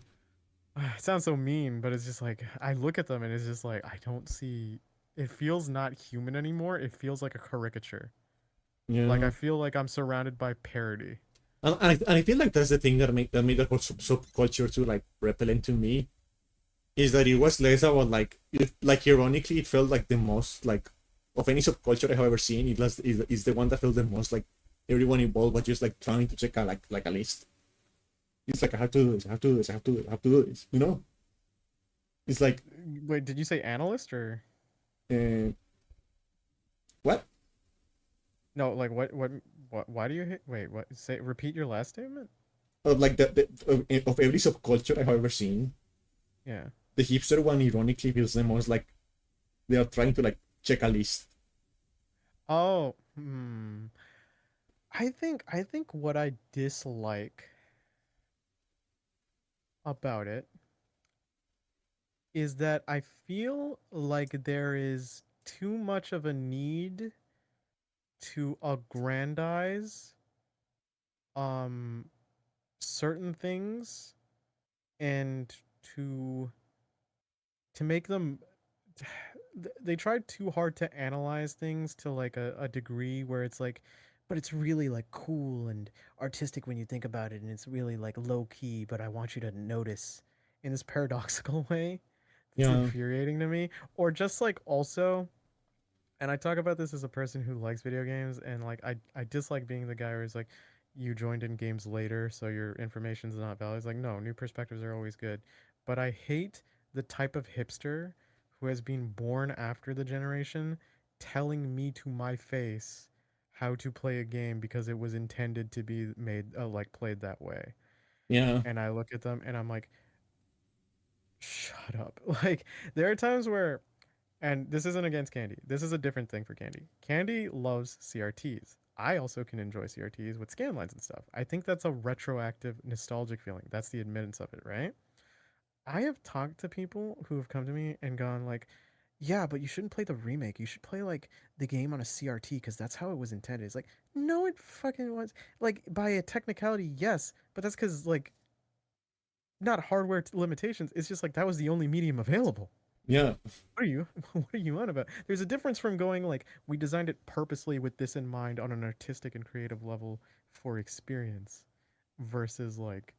It sounds so mean, but it's just like I look at them and it's just like I don't see. It feels not human anymore. It feels like a caricature. Like Yeah. I feel like I'm surrounded by parody. And I feel like that's the thing that made the whole subculture too like repellent to me is that it was less about like ironically it felt like the most like of any subculture I have ever seen. It was is the one that felt the most like everyone involved was just like trying to check a like a list. It's like I have to do this, I have to do this, I have to do it, I have to do this. You know, it's like Wait, did you say analyst or uh, what? no? Like what? Why do you hate? Wait, what? Say repeat your last statement. Of like of every subculture I have ever seen, Yeah. the hipster one ironically feels the most like they are trying to like check a list. Oh, hmm. I think what I dislike about it is that I feel like there is too much of a need to aggrandize um certain things and to make them they tried too hard to analyze things to like a degree where it's like but it's really like cool and artistic when you think about it and it's really like low key but I want you to notice in this paradoxical way that's Yeah, infuriating to me or just like also and I talk about this as a person who likes video games and like I dislike being the guy who's like you joined in games later so your information's not valid. It's like no, new perspectives are always good. But I hate the type of hipster who has been born after the generation telling me to my face how to play a game because it was intended to be made like played that way. yeah, And I look at them and I'm like shut up. Like there are times where and this isn't against Candy. This is a different thing for Candy. Candy loves CRTs. I also can enjoy CRTs with scan lines and stuff. I think that's a retroactive, nostalgic feeling. That's the admittance of it, right? I have talked to people who have come to me and gone like, "Yeah, but you shouldn't play the remake. You should play like the game on a CRT because that's how it was intended." It's like, no, it fucking was. Like by a technicality, yes, but that's because like not hardware limitations. It's just like that was the only medium available. yeah, What are you what are you on about? There's a difference from going like we designed it purposely with this in mind on an artistic and creative level for experience versus like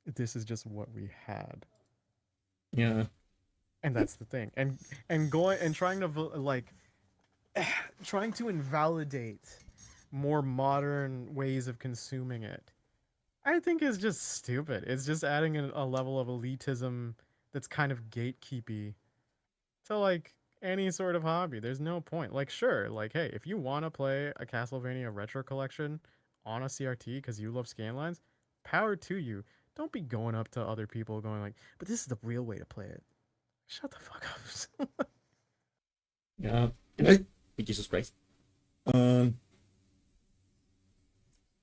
this is just what we had. Yeah. And that's the thing. And going and trying to like trying to invalidate more modern ways of consuming it, I think is just stupid. It's just adding a level of elitism that's kind of gatekeepy to like any sort of hobby. There's no point. Like, sure, like, hey, if you want to play a Castlevania retro collection on a CRT because you love scanlines, power to you. Don't be going up to other people going like, but this is the real way to play it. Shut the fuck up. Yeah. And Jesus Christ. Um,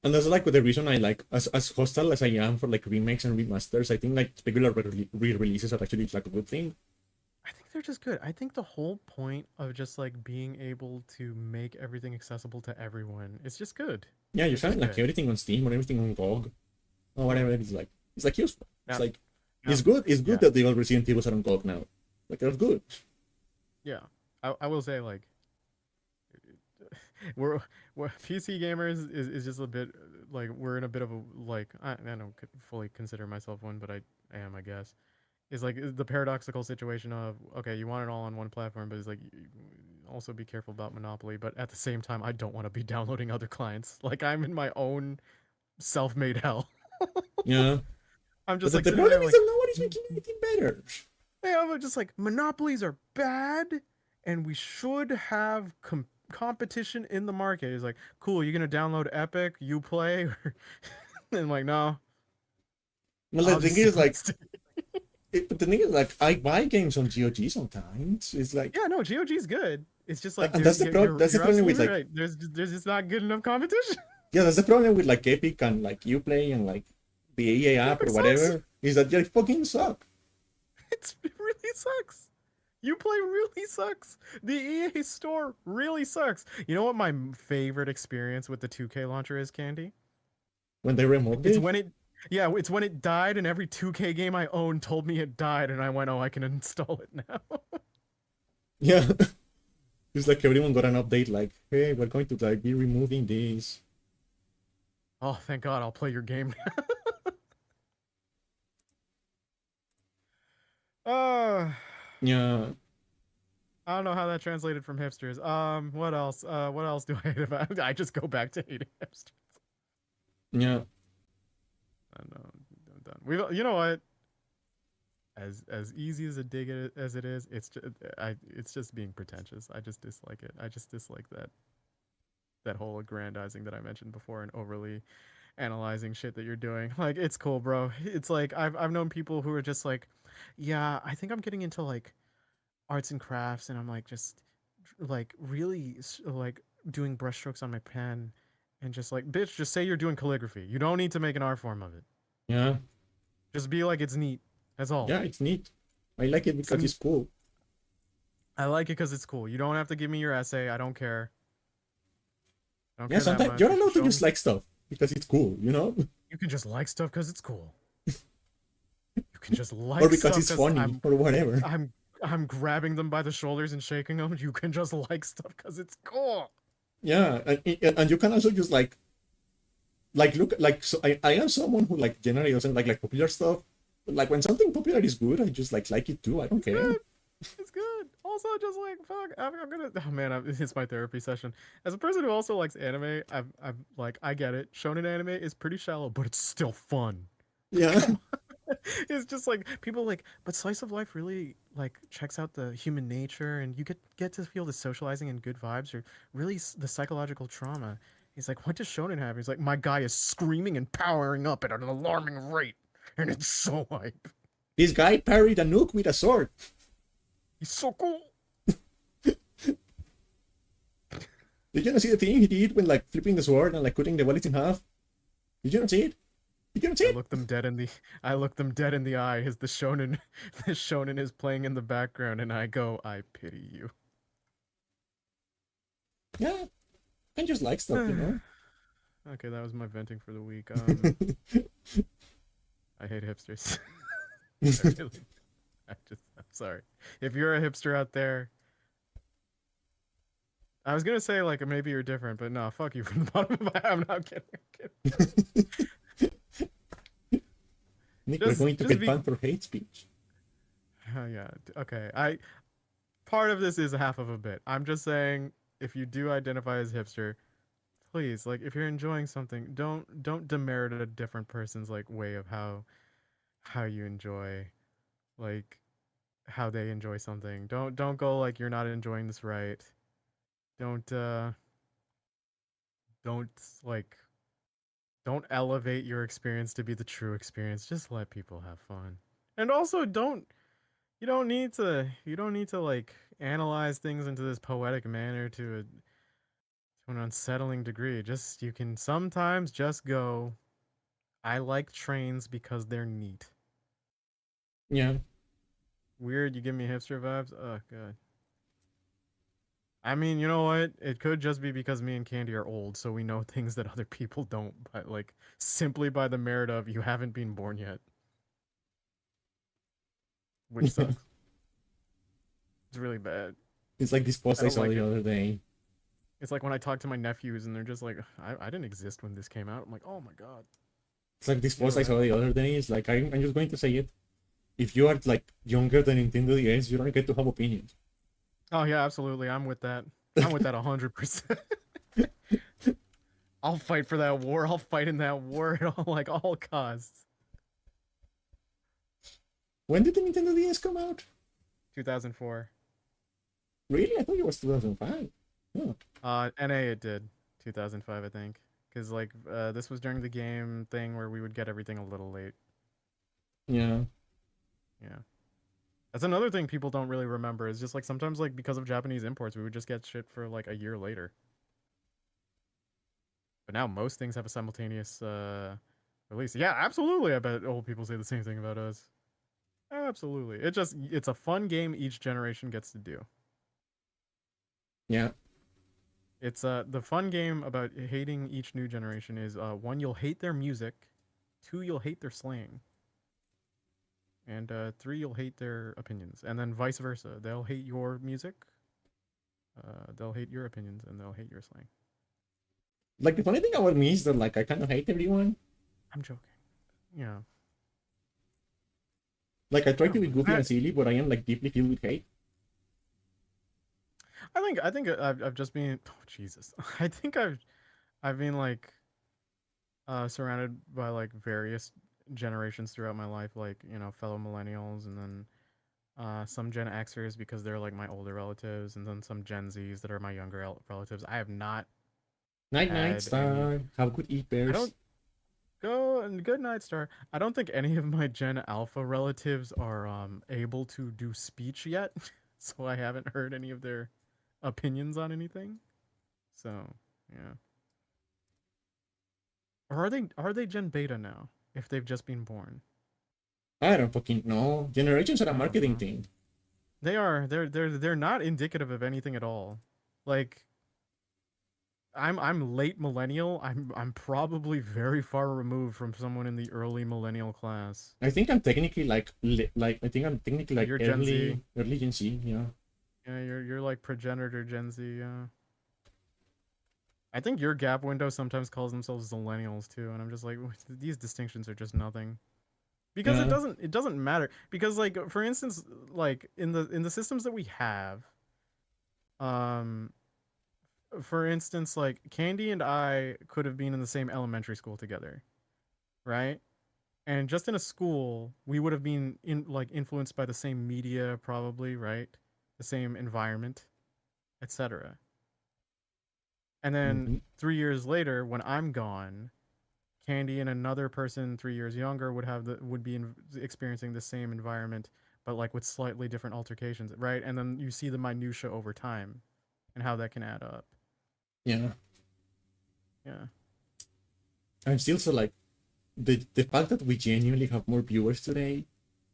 and that's like the reason I like as hostile as I am for like remakes and remasters. I think like regular re-releases are actually like a good thing. I think they're just good. I think the whole point of just like being able to make everything accessible to everyone is just good. Yeah, you're It's having just like good. everything on Steam or everything on GOG or whatever it is like. It's like useful. It's Yeah. like Yeah. it's good. It's good Yeah. that the old Resident Evil are on GOG now. Like they're good. Yeah, I will say like we're PC gamers is just a bit like we're in a bit of a like I don't fully consider myself one, but I am, I guess. Is like the paradoxical situation of okay, you want it all on one platform, but it's like also be careful about monopoly. But at the same time, I don't want to be downloading other clients. Like I'm in my own self-made hell. Yeah. I'm But just the like sitting problem there is like that nobody's making anything better. yeah, I'm just like monopolies are bad, and we should have competition in the market. It's like, cool, you're gonna download Epic, you play, and I'm like, no, Well, I'll the just thing see is what like, it's but the thing is like, I buy games on GOG sometimes. It's like, yeah, no, GOG's good. It's just like and that's the you're problem with absolutely like, right. There's just not good enough competition. yeah, that's the problem with like Epic and like Uplay and like the EA app Epic or sucks. whatever is that they fucking suck. It really sucks. You play really sucks. The EA store really sucks. You know what my favorite experience with the 2K launcher is, Candy? When they removed It's it, when it, yeah, it's when it died, and every 2K game I owned told me it died, and I went, oh, I can install it now. yeah, it's like everyone got an update like, hey, we're going to like be removing this. Oh, thank God, I'll play your game now. uh, Yeah, I don't know how that translated from hipsters. What else? What else do I hate about it? I just go back to hating hipsters. yeah, I know, I'm done. You know what? As easy as a dig as it is, it's just being pretentious. I just dislike it. I just dislike that whole aggrandizing that I mentioned before and overly analyzing shit that you're doing. Like it's cool, bro. It's like I've known people who are just like, yeah, I think I'm getting into like arts and crafts, and I'm like just like really like doing brushstrokes on my pen, and just like, bitch, just say you're doing calligraphy. You don't need to make an art form of it. yeah, Just be like it's neat. That's all. yeah. It's neat. I like it because it's cool. I like it because it's cool. You don't have to give me your essay. I don't care. I don't Yeah, care that sometimes much. you're Just allowed to show me. just like stuff because it's cool, you know, You can just like stuff because it's cool. You can just like or because stuff it's funny I'm or whatever. I'm grabbing them by the shoulders and shaking them. You can just like stuff because it's cool. Yeah, and you can also just like look like so I am someone who like generally doesn't like popular stuff. But, like when something popular is good, I just like it too. I don't It's care. good. It's good. Also, just like fuck, I'm gonna. Oh man, it's my therapy session. As a person who also likes anime, I've like I get it. Shonen anime is pretty shallow, but it's still fun. Yeah, It's just like people like, but slice of life really like checks out the human nature, and you get to feel the socializing and good vibes, or really the psychological trauma. He's like, what does shonen have? He's like, my guy is screaming and powering up at an alarming rate, and it's so hype. this guy parried a nuke with a sword. He's so cool. Did you not see the thing he did when like flipping the sword and like cutting the bullets in half? Did you not see it? Did you not see I it? look them dead in the I look them dead in the eye as the shonen the shonen is playing in the background, and I go, I pity you. Yeah, I just like stuff, you know. Okay, that was my venting for the week. I hate hipsters. I really, I'm sorry. If you're a hipster out there, I was gonna say like maybe you're different, but no, fuck you from the bottom of my. I'm not kidding. I'm kidding. Nick, we're going to get banned for hate speech. Yeah. Okay. Part of this is half of a bit. I'm just saying, if you do identify as hipster, please, like, if you're enjoying something, don't demerit a different person's like way of how you enjoy, like, how they enjoy something. Don't go like you're not enjoying this right. Don't don't like don't elevate your experience to be the true experience. Just let people have fun. And also you don't need to like analyze things into this poetic manner to an unsettling degree. Just you can sometimes just go, I like trains because they're neat. Yeah. Weird, you give me hipster vibes? Oh god. I mean, you know what? It could just be because me and Candy are old, so we know things that other people don't, but like simply by the merit of you haven't been born yet. Which sucks. It's really bad. It's like this post I don't saw like the it. other day. It's like when I talk to my nephews and they're just like, I didn't exist when this came out. I'm like, oh my god. It's like this post I You're saw the other day. It's like, I'm just going to say it. If you are like younger than Nintendo DS, you don't get to have opinions. Oh yeah, absolutely. I'm with that. I'm with that 100%. I'll fight for that war. I'll fight in that war at all costs. When did the Nintendo DS come out? 2004. Really? I thought it was 2005. Oh. NA it did. 2005, I think. Because like this was during the game thing where we would get everything a little late. Yeah. Yeah. That's another thing people don't really remember. Is just like sometimes like because of Japanese imports, we would just get shit for like a year later. But now most things have a simultaneous release. Yeah, absolutely. I bet old people say the same thing about us. Absolutely. It's a fun game each generation gets to do. Yeah. It's the fun game about hating each new generation is one, you'll hate their music, two, you'll hate their slang, and three, you'll hate their opinions, and then vice versa. They'll hate your music, they'll hate your opinions, and they'll hate your slang. Like the funny thing about me is that like I kind of hate everyone. I'm joking. Yeah. Like I try to be goofy and silly, but I am like deeply filled with hate. I think I've just been, oh Jesus. I think I've been like surrounded by like various generations throughout my life, like, you know, fellow millennials, and then some Gen Xers because they're like my older relatives, and then some Gen Zs that are my younger relatives. I have not Night Star. Have good eat bears. I don't go and good night, Star. I don't think any of my Gen Alpha relatives are able to do speech yet, so I haven't heard any of their opinions on anything. So yeah. Or are they Gen Beta now? If they've just been born. I don't fucking know. Generations are a marketing thing. They are. They're not indicative of anything at all. Like I'm late millennial. I'm probably very far removed from someone in the early millennial class. I think I'm technically like I think I'm technically like You're Gen Z. early Gen Z, yeah. Yeah, you're like progenitor Gen Z, yeah. I think your gap window sometimes calls themselves millennials too, and I'm just like, these distinctions are just nothing. Because it doesn't matter. Because like for instance, like in the systems that we have, for instance, like Candy and I could have been in the same elementary school together, right? And just in a school, we would have been influenced by the same media, probably, right? The same environment, etc. And then 3 years later, when I'm gone, Candy and another person 3 years younger would be experiencing the same environment, but like with slightly different altercations, right? And then you see the minutia over time, and how that can add up. Yeah. Yeah. I'm still so like the fact that we genuinely have more viewers today,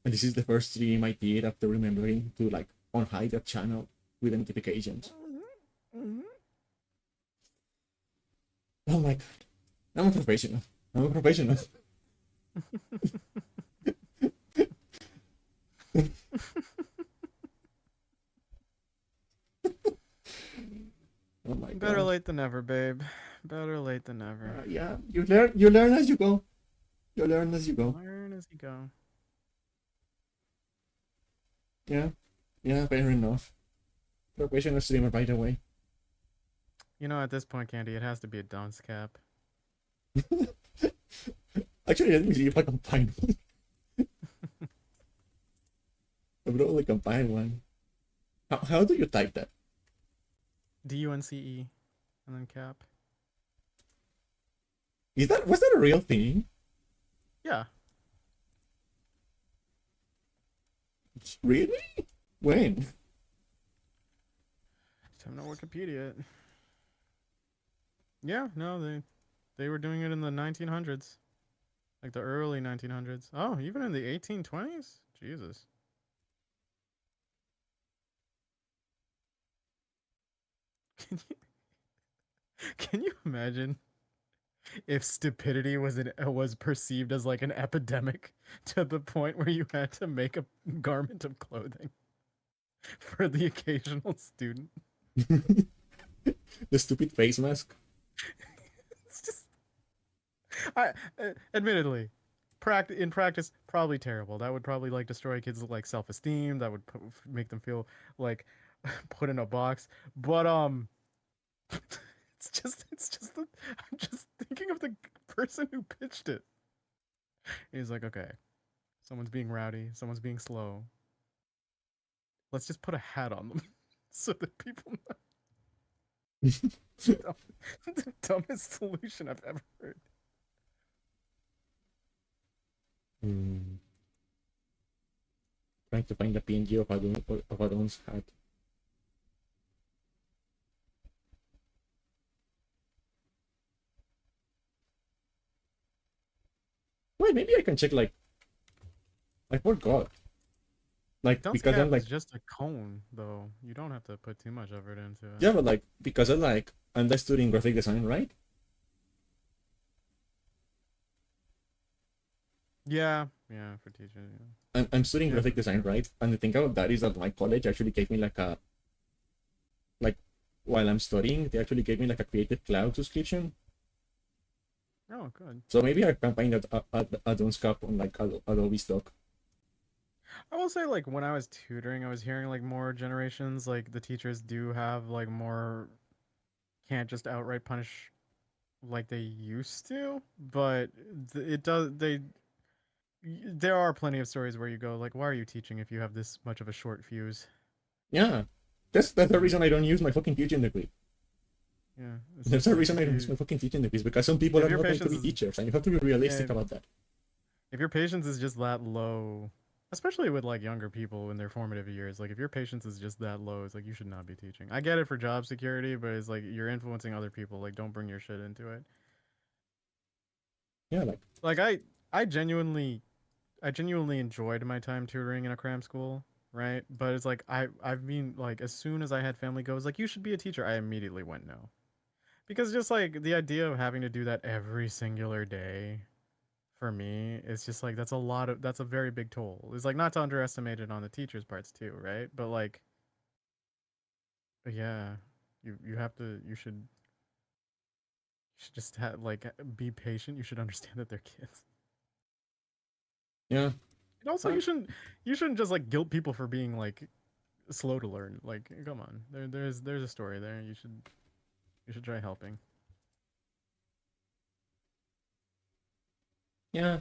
and this is the first stream I did after remembering to like unhide that channel with notifications. Oh my god. I'm a professional. Oh my god. Better late than never, babe. Better late than never. Yeah, you learn as you go. You learn as you go. Learn as you go. Yeah, yeah, fair enough. Professional streamer right away. You know, at this point, Candy, it has to be a dunce cap. Actually, let me see if I can find one. I probably can find one. How do you type that? DUNCE and then cap. Was that a real thing? Yeah. Really? When? Time to Wikipedia it. Yeah, no, they were doing it in the 1900s. Like the early 1900s. Oh, even in the 1820s? Jesus. Can you imagine if stupidity was perceived as like an epidemic to the point where you had to make a garment of clothing for the occasional student? The stupid face mask. It's just, admittedly, in practice, probably terrible. That would probably like destroy kids' like self-esteem. That would make them feel like put in a box. But I'm just thinking of the person who pitched it. He's like, okay, someone's being rowdy, someone's being slow. Let's just put a hat on them so that people know. The dumbest solution I've ever heard. Trying to find the PNG of Adon's hat. Wait, maybe I can check like. I forgot. Like Dunce because cap I'm like is just a cone, though. You don't have to put too much effort into it. yeah, but like because I'm studying graphic design, right? Yeah, for teaching. Yeah. I'm studying Yeah. graphic design, right? And the thing about that is that my college actually gave me like while I'm studying, they actually gave me like a Creative Cloud subscription. Oh, good. So maybe I can find Adon's cap on like Adobe stock. I will say, like, when I was tutoring, I was hearing like more generations, like the teachers do have like more, can't just outright punish like they used to, but it does there are plenty of stories where you go like, why are you teaching if you have this much of a short fuse? Yeah, that's the reason I don't use my fucking teaching degree. Yeah, That's the reason I don't use my fucking teaching degrees because some people if are your not going to be patience is- teachers, and you have to be realistic Yeah. about that. if your patience is just that low, especially with like younger people in their formative years, like if your patience is just that low, it's like you should not be teaching. I get it for job security, but it's like you're influencing other people. Like, don't bring your shit into it. Yeah, Like I genuinely enjoyed my time tutoring in a cram school, right? But it's like I've been like, as soon as I had family goes like, you should be a teacher, I immediately went no. Because just like the idea of having to do that every singular day for me, it's just like that's a very big toll. It's like, not to underestimate it on the teachers' parts too, right? But like, yeah, you should just like be patient. You should understand that they're kids. yeah. And also, you shouldn't just like guilt people for being like slow to learn. Like, come on, there's a story there. You should try helping. Yeah,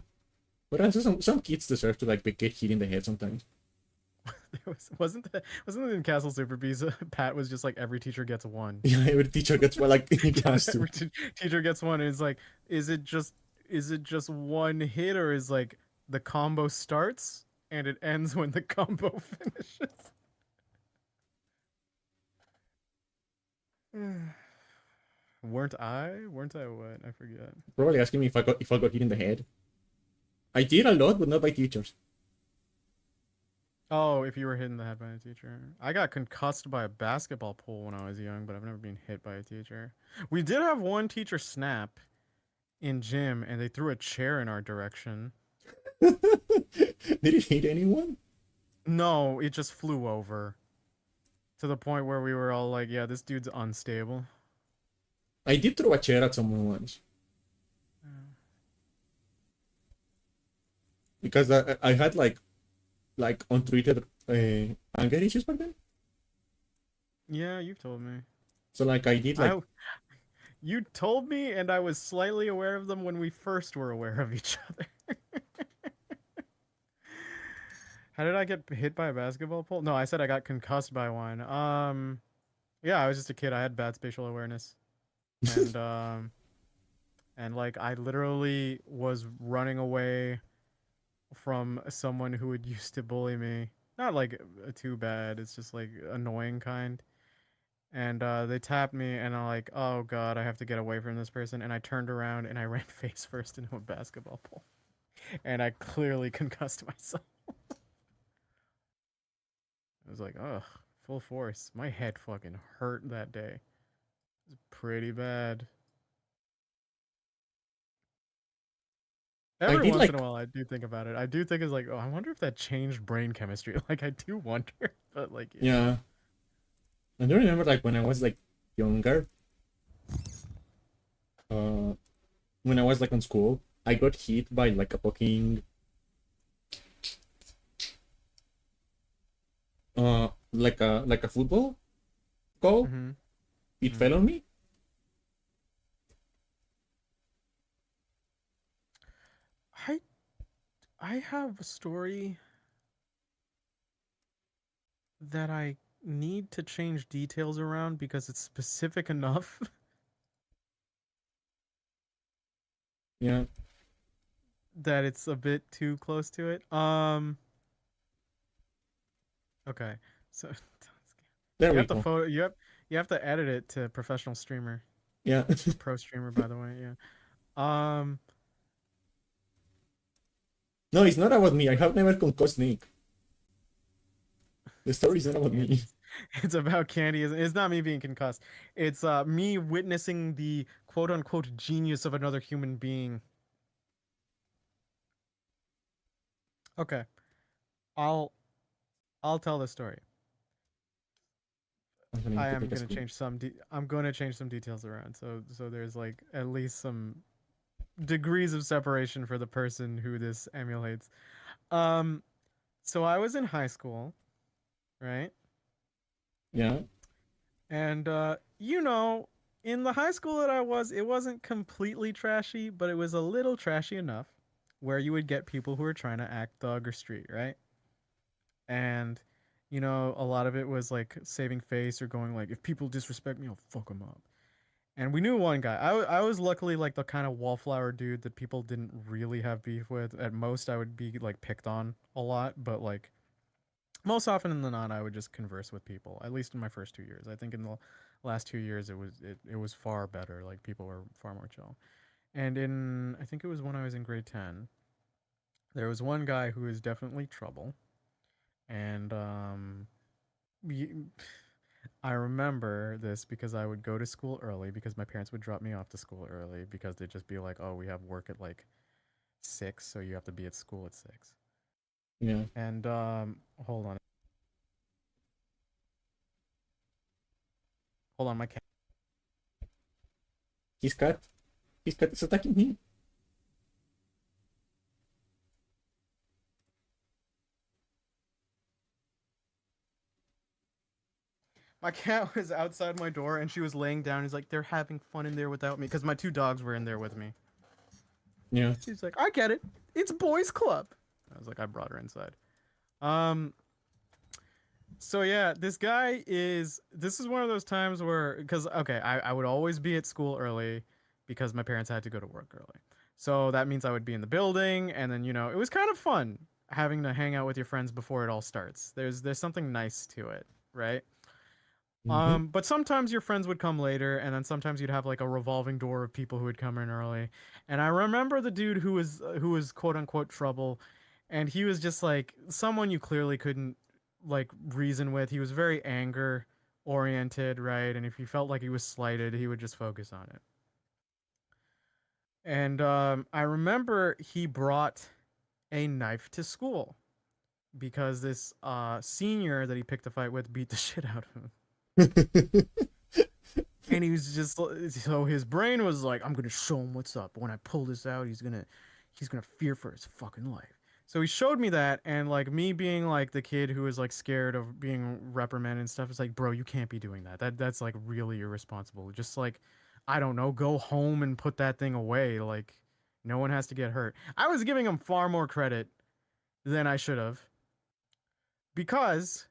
but also some kids deserve to like get hit in the head sometimes. Wasn't it in Castle Super Bees? Pat was just like, every teacher gets one. Yeah, every teacher gets one, like he has to. Every teacher gets one, and it's like, is it just one hit, or is like the combo starts and it ends when the combo finishes? Weren't I what? I forget. Probably asking me if I got hit in the head. I did a lot, but not by teachers. Oh, if you were hit in the head by a teacher. I got concussed by a basketball pole when I was young, but I've never been hit by a teacher. We did have one teacher snap in gym, and they threw a chair in our direction. Did it hit anyone? No, it just flew over. To the point where we were all like, yeah, this dude's unstable. I did throw a chair at someone once. because I had like untreated anger issues back then. Yeah, you've told me. So like I did like You told me, and I was slightly aware of them when we first were aware of each other. How did I get hit by a basketball pole? No, I said I got concussed by one. Yeah, I was just a kid. I had bad spatial awareness, and and like I literally was running away from someone who would used to bully me. Not like too bad. It's just like annoying kind. And they tapped me, and I'm like, oh god, I have to get away from this person. And I turned around and I ran face first into a basketball pole, and I clearly concussed myself. I was like, ugh, full force. My head fucking hurt that day. It was pretty bad. Every did once like in a while, I do think about it. I do think it's like, oh, I wonder if that changed brain chemistry. Like, I do wonder, but like, yeah. yeah. I don't remember like when I was like younger. Uh, when I was like on school, I got hit by like a fucking like a football goal. Mm-hmm. It fell on me. I I have a story that I need to change details around because it's specific enough Yeah. that it's a bit too close to it. Okay. So There you we have to go. you have to edit it to professional streamer. Yeah. Pro streamer, by the way, yeah. Um No, it's not about me. I have never concussed Nick. The story is not about me. it's about Candy. It's not me being concussed. It's me witnessing the quote unquote genius of another human being. Okay. I'll tell the story. I'm gonna I need to am take a gonna screen. change I'm gonna change some details around. So there's like at least some degrees of separation for the person who this emulates. Um so I was in high school, right? Yeah. And you know, in the high school that I was, it wasn't completely trashy, but it was a little trashy enough where you would get people who were trying to act thug or street, right? And you know, a lot of it was like saving face or going like, if people disrespect me, I'll fuck them up. And we knew one guy. I was luckily like the kind of wallflower dude that people didn't really have beef with. At most, I would be like picked on a lot, but like most often than not, I would just converse with people. At least in my first 2 years. I think in the last 2 years, it was far better. Like people were far more chill. And in I think it was when I was in grade 10, there was one guy who was definitely trouble, and y- I remember this because I would go to school early because my parents would drop me off to school early because they'd just be like, "Oh, we have work at like 6, so you have to be at school at 6." Yeah. And hold on. Hold on, my cat. His cat. His cat is attacking him. My cat was outside my door and she was laying down. He's like, "They're having fun in there without me," because my two dogs were in there with me. Yeah. She's like, "I get it. It's boys' club." I was like, I brought her inside. Um, So yeah, this is one of those times where because okay, I would always be at school early because my parents had to go to work early. So that means I would be in the building and then, you know, it was kind of fun having to hang out with your friends before it all starts. There's something nice to it, right? Mm-hmm. But sometimes your friends would come later, and then sometimes you'd have like a revolving door of people who would come in early. And I remember the dude who was quote unquote trouble, and he was just like someone you clearly couldn't like reason with. He was very anger oriented, right? And if he felt like he was slighted, he would just focus on it. And I remember he brought a knife to school because this senior that he picked a fight with beat the shit out of him. And he was just so his brain was like, I'm gonna show him what's up. When I pull this out, he's gonna fear for his fucking life. So he showed me that, and like me being like the kid who was like scared of being reprimanded and stuff, it's like, bro, you can't be doing that. That's like really irresponsible. Just like, I don't know, go home and put that thing away. Like, no one has to get hurt. I was giving him far more credit than I should have, because,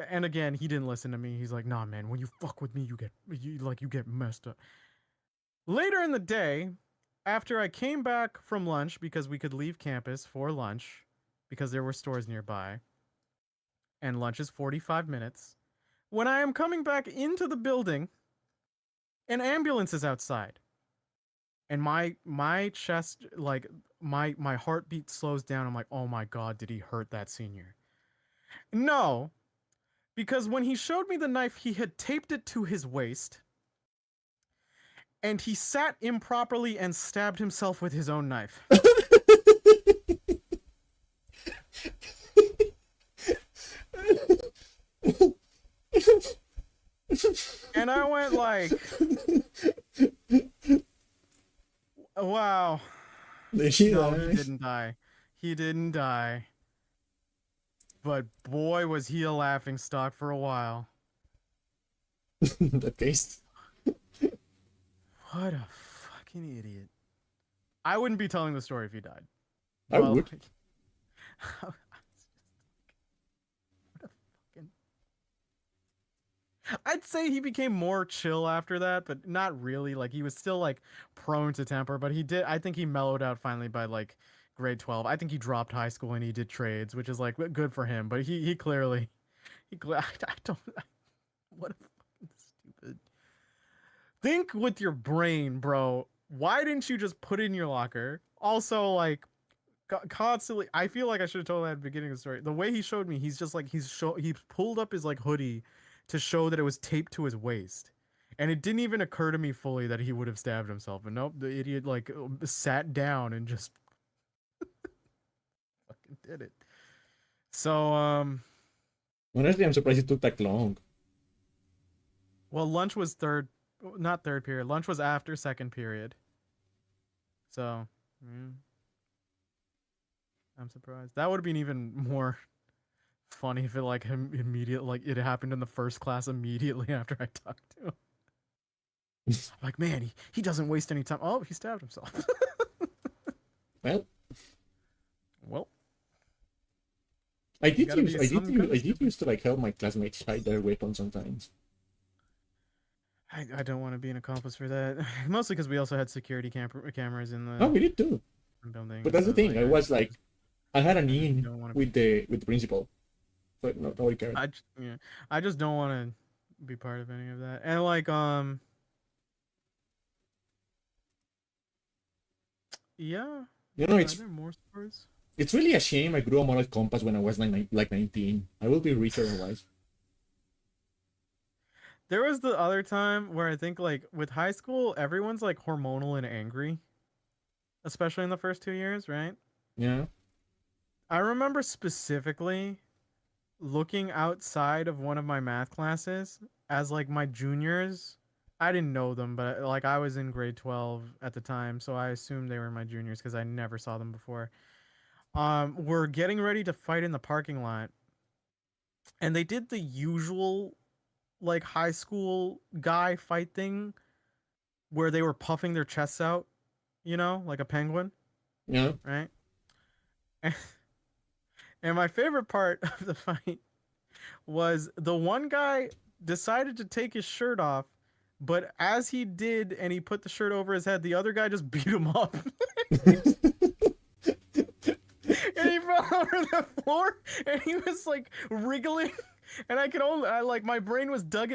and again, he didn't listen to me. He's like, nah, man, when you fuck with me, you get messed up. Later in the day, after I came back from lunch, because we could leave campus for lunch because there were stores nearby, and lunch is 45 minutes. When I am coming back into the building, an ambulance is outside. And my chest, like my heartbeat slows down. I'm like, "Oh my god, did he hurt that senior?" No, because when he showed me the knife, he had taped it to his waist. And he sat improperly and stabbed himself with his own knife. And I went like, wow. Did he No, die? he didn't die. He didn't die. But boy, was he a laughingstock for a while. In that case. What a fucking idiot. I wouldn't be telling the story if he died. I would. Like, I'd say he became more chill after that, but not really. Like, he was still like prone to temper, but I think he mellowed out finally by like grade 12. I think he dropped high school and he did trades, which is like good for him, but he clearly I don't what a fucking stupid. Think with your brain, bro. Why didn't you just put it in your locker? Also, like, constantly, I feel like I should have told that at the beginning of the story. The way he showed me, he's just like he pulled up his like hoodie to show that it was taped to his waist, and it didn't even occur to me fully that he would have stabbed himself. But nope, the idiot like sat down and just fucking did it. So Honestly, I'm surprised it took that long. well, lunch was not third period. Lunch was after second period. So, I'm surprised. That would have been even more funny if it like him immediate like it happened in the first class immediately after I talked to him. I'm like, man, he doesn't waste any time. Oh, he stabbed himself. Well, Well, I did gotta be some kind of stupid- used to like help my classmates hide their weapons sometimes. I don't want to be an accomplice for that. Mostly because we also had security cameras in the Oh, we did too. building. But that's the so, thing. like, I was like, I had an in don't wanna with the principal, but nobody cared. I just don't want to be part of any of that. And like yeah. You know, Are there more stories? it's really a shame I grew a moral compass when I was like 19. I will be richer otherwise. There was the other time where I think like with high school, everyone's like hormonal and angry, especially in the first 2 years, right? Yeah. I remember specifically looking outside of one of my math classes as like my juniors. I didn't know them, but like I was in grade 12 at the time, so I assumed they were my juniors because I never saw them before. We're getting ready to fight in the parking lot, and they did the usual like high school guy fight thing where they were puffing their chests out, you know, like a penguin, Yeah. right? And my favorite part of the fight was the one guy decided to take his shirt off, but as he did and he put the shirt over his head, the other guy just beat him up. And he fell over the floor and he was like wriggling. And I could only, like, my brain was dubbing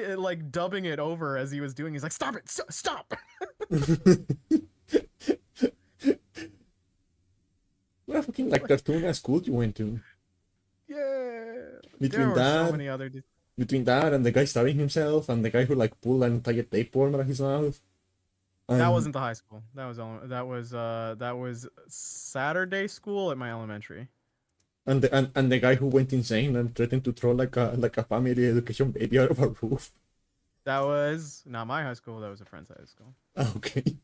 it over as he was doing. He's like, "Stop it! Stop!" What a fucking like cartoon school you went to. Yeah. Between There were that, so many other. between that and the guy stabbing himself and the guy who like pulled an entire tapeworm out of his mouth. That wasn't the high school. That was Saturday school at my elementary. And the guy who went insane and threatened to throw like a family education baby out of a roof. That was not my high school. That was a friend's high school. Okay.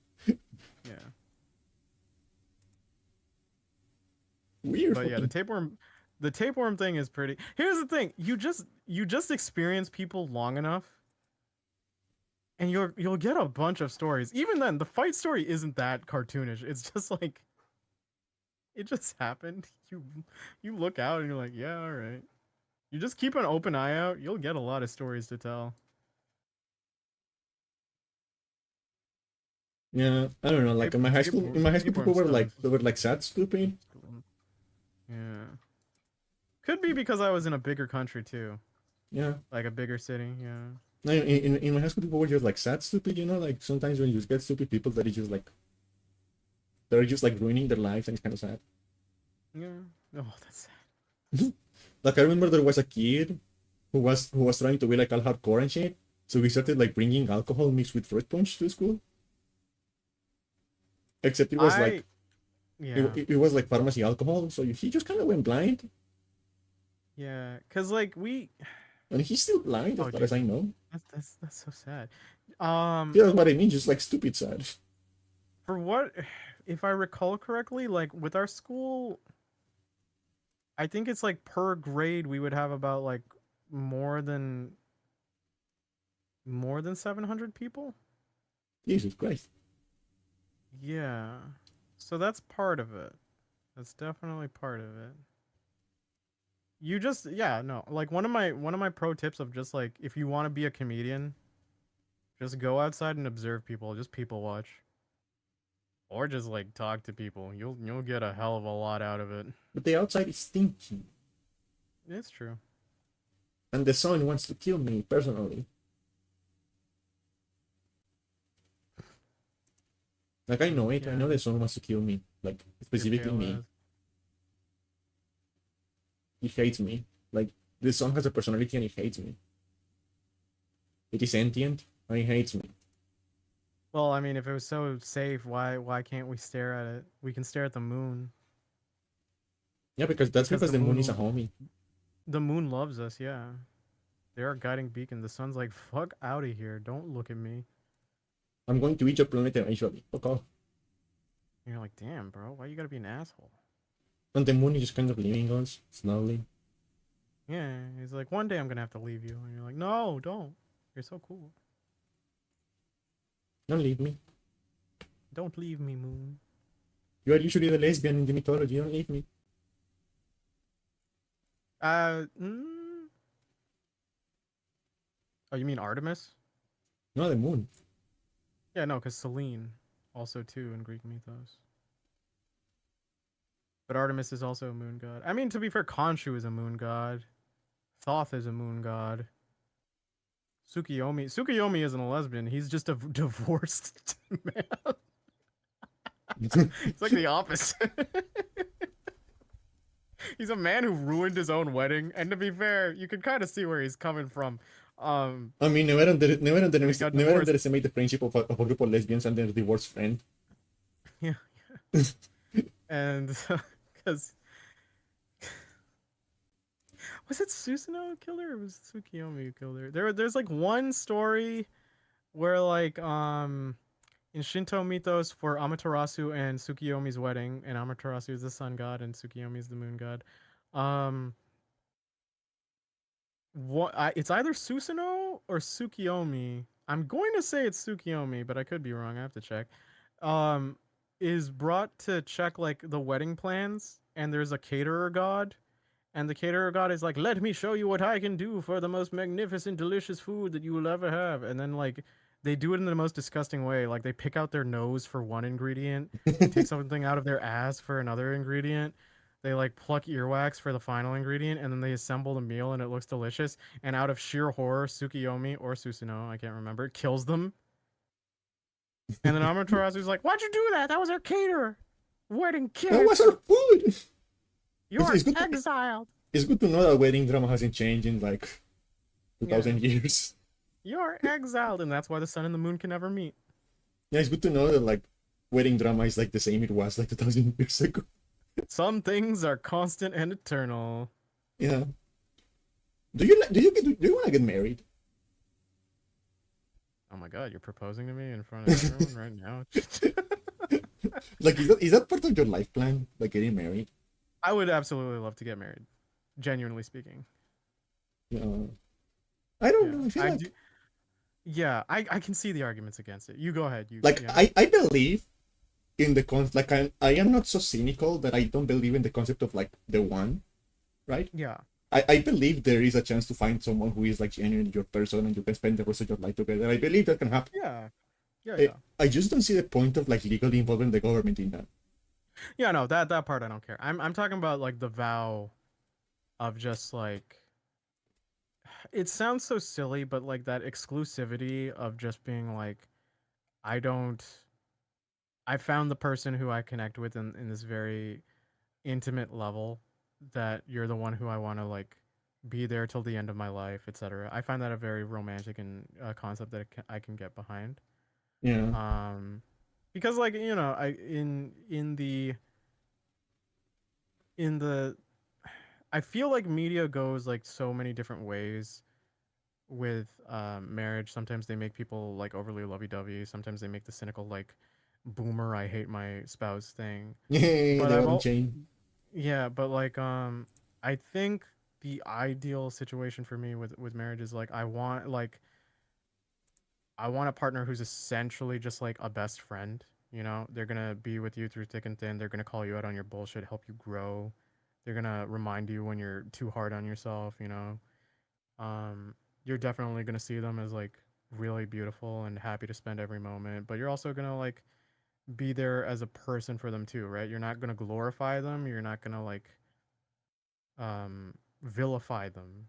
Yeah. Weird. But yeah, Fucking... the tapeworm thing is pretty. Here's the thing: you just experience people long enough, and you'll get a bunch of stories. Even then, the fight story isn't that cartoonish. It's just like it just happened. You look out and you're like, yeah, all right. You just keep an open eye out. You'll get a lot of stories to tell. Yeah, I don't know. Like in my high school, people were like, they were like sad, stupid. Yeah. Could be because I was in a bigger country too, Yeah. like a bigger city. Yeah. No, in my high school, people were just like sad, stupid. You know, like sometimes when you just get stupid people that is just like they're just like ruining their lives, and it's kind of sad. Yeah. Oh, that's sad. Like I remember there was a kid who was trying to be like all hardcore and shit. So we started like bringing alcohol mixed with fruit punch to school. Except it was like yeah. it was like pharmacy alcohol, so he just kind of went blind, Yeah, cause like and he's still blind as oh far dude, as I know. that's so sad. Yeah, that's what I mean, just like stupid sad. For what, if I recall correctly, like with our school, I think it's like per grade we would have about like more than 700 people. Jesus Christ. Yeah, so that's part of it. That's definitely part of it. You just yeah no like one of my pro tips of just like if you want to be a comedian, just go outside and observe people, just people watch, or just like talk to people. You'll get a hell of a lot out of it. But the outside is stinky, It's true. and the sun wants to kill me personally. Like I know it. I Yeah. know the sun wants to kill me. Like specifically me. Ass. He hates me. Like the sun has a personality and it hates me. It is sentient and it hates me. Well, I mean, if it was so safe, why can't we stare at it? We can stare at the moon. Yeah, because the moon is a homie. The moon loves us. Yeah, they're our guiding beacon. The sun's like, fuck out of here. Don't look at me. I'm going to eat your planet eventually. Fuck off. And you're like, damn, bro, why you gotta be an asshole? And the moon is just kind of leaving us slowly. Yeah, he's like, one day I'm gonna have to leave you, and you're like, no, don't. You're so cool. Don't leave me. Don't leave me, moon. You are usually the lesbian in the mythology. Don't leave me. Oh, you mean Artemis? No, the moon. Yeah, no, because Selene, also too in Greek mythos. But Artemis is also a moon god. I mean, to be fair, Khonshu is a moon god. Thoth is a moon god. Tsukuyomi isn't a lesbian. He's just a divorced man. It's like the opposite. He's a man who ruined his own wedding. And to be fair, you can kind of see where he's coming from. I mean, never underestimate the friendship of a group of lesbians and their divorced friend. Yeah. And because was it Susanoo who killed her or was it Tsukuyomi who killed her? There's like one story where like in Shinto mythos for Amaterasu and Tsukuyomi's wedding, and Amaterasu is the sun god and Tsukuyomi is the moon god. It's either Susanoo or Tsukuyomi. I'm going to say it's Tsukuyomi, but I could be wrong. I have to check. Is brought to check like the wedding plans, and there's a caterer god, and the caterer god is like, let me show you what I can do for the most magnificent delicious food that you will ever have. And then like they do it in the most disgusting way. Like they pick out their nose for one ingredient, take something out of their ass for another ingredient, they like pluck earwax for the final ingredient, and then they assemble the meal and it looks delicious. And out of sheer horror, Tsukuyomi or Susanoo, I can't remember, kills them. And then Amaterasu's like, why'd you do that? That was our caterer. Wedding kid. That was our food. You're It's good exiled. It's good to know that wedding drama hasn't changed in like 2,000 years. You're exiled, and that's why the sun and the moon can never meet. Yeah, it's good to know that like wedding drama is like the same it was like 2,000 years ago. Some things are constant and eternal. Yeah. Do you want to get married? Oh my god, you're proposing to me in front of everyone right now? Like, is that part of your life plan? Like getting married? I would absolutely love to get married. Genuinely speaking. Yeah. I don't Yeah. know. I feel I like do. Yeah, I can see the arguments against it. You go ahead. You like yeah. I believe in the like I am not so cynical that I don't believe in the concept of like the one, right? Yeah. I believe there is a chance to find someone who is like genuinely your person and you can spend the rest of your life together. I believe that can happen. Yeah. Yeah, I, yeah. I just don't see the point of like legally involving the government in that. Yeah, no, that part I don't care. I'm talking about like the vow of just like it sounds so silly, but like that exclusivity of just being like I don't I found the person who I connect with in this very intimate level that you're the one who I want to like be there till the end of my life, etc. I find that a very romantic and concept that I can get behind. Yeah. Because like I in the I feel like media goes like so many different ways with marriage. Sometimes they make people like overly lovey-dovey. Sometimes they make the cynical like boomer I hate my spouse thing. Yeah, But the I've value all chain. yeah, but like I think the ideal situation for me with marriage is like I want a partner who's essentially just like a best friend. You know, they're gonna be with you through thick and thin. They're gonna call you out on your bullshit, help you grow. They're gonna remind you when you're too hard on yourself. You're definitely gonna see them as like really beautiful and happy to spend every moment. But you're also gonna like be there as a person for them too, right? You're not gonna glorify them. You're not gonna like vilify them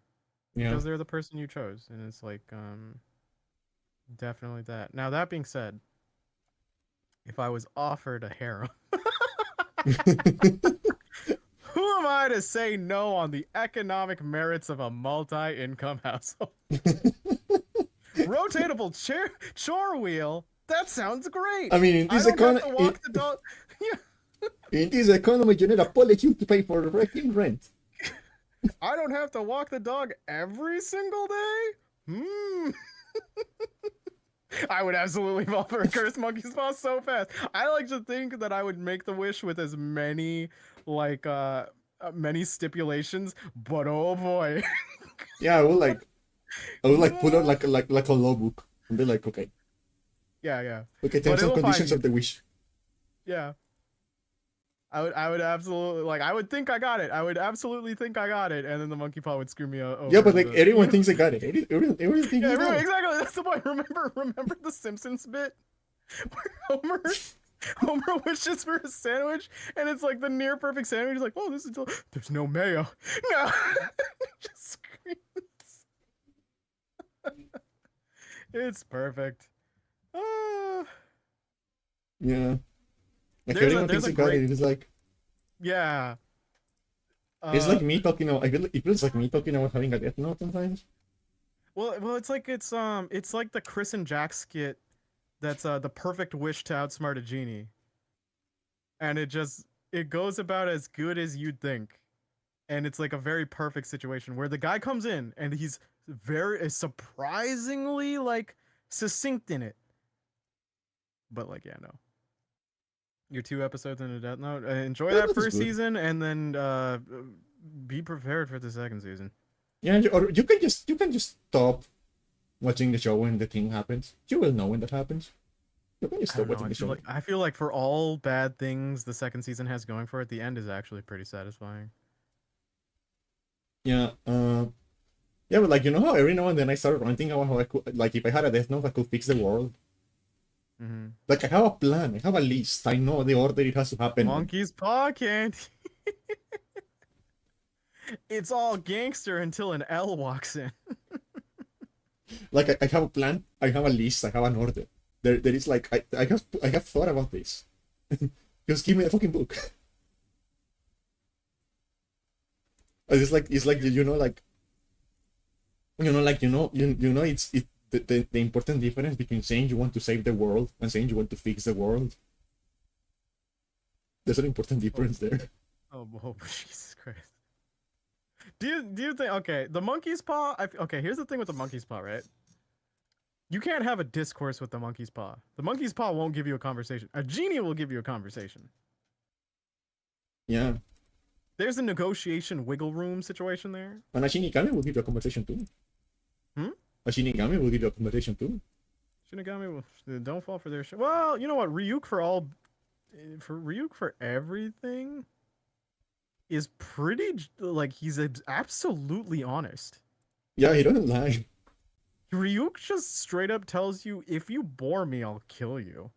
Yeah. because they're the person you chose, and it's like definitely that. Now that being said, if I was offered a harem, who am I to say no on the economic merits of a multi-income household? Rotatable chore wheel. That sounds great. I mean, in I this don't have economy, to walk the dog. Yeah, in this economy, you need a polycube to pay for wrecking rent. I don't have to walk the dog every single day. Hmm. I would absolutely fall for a cursed monkey's paw so fast. I like to think that I would make the wish with as many like many stipulations, but oh boy. Yeah, I would like put out like a law book and be like, okay, Yeah, yeah. okay, But terms and it'll find conditions you. of the wish. Yeah. I would absolutely like I would think I got it. I would absolutely think I got it, and then the monkey paw would screw me over. Yeah, but like The, everyone thinks they got it. Everyone thinks yeah, they got it. exactly. That's the point. Remember the Simpsons bit where Homer wishes for a sandwich, and it's like the near perfect sandwich. He's like, "Oh, this is there's no mayo." No, just screams. It's perfect. Uh, Yeah, like there's everyone thinks a they got great it. yeah. It's like me talking. I feel it feels like me talking about having a death note sometimes. Well, it's like it's like the Chris and Jack skit. That's the perfect wish to outsmart a genie, and it goes about as good as you'd think, and it's like a very perfect situation where the guy comes in and he's very surprisingly like succinct in it, but like yeah no. You're 2 episodes into Death Note. Enjoy Death that Note is first good. season, and then be prepared for the second season. Yeah, or you can just stop watching the show when the thing happens. You will know when that happens. You can just I stop don't know. watching the show. I feel like for all bad things the second season has going for it, the end is actually pretty satisfying. Yeah. Yeah, but like you know how every now and then I start ranting about how I could like if I had a death note I could fix the world. Mm-hmm. Like I have a plan. I have a list. I know the order it has to happen. Monkey's paw candy. It's all gangster until an L walks in. Like I have a plan. I have a list. I have an order. There is like I have thought about this. Just give me the fucking book. It's like you know like it's the important difference between saying you want to save the world and saying you want to fix the world. There's an important difference there. Oh, Jesus Christ. Do you think okay, the monkey's paw okay, here's the thing with the monkey's paw, right? You can't have a discourse with the monkey's paw. The monkey's paw won't give you a conversation. A genie will give you a conversation. Yeah. There's a negotiation wiggle room situation there. And a Shinigami will give you a conversation too. Hmm? A Shinigami will give you a conversation too. Shinigami, don't fall for their shit. Well, you know what? Ryuk for everything is pretty like he's absolutely honest. Yeah, he doesn't lie. Ryuk just straight up tells you, if you bore me, I'll kill you.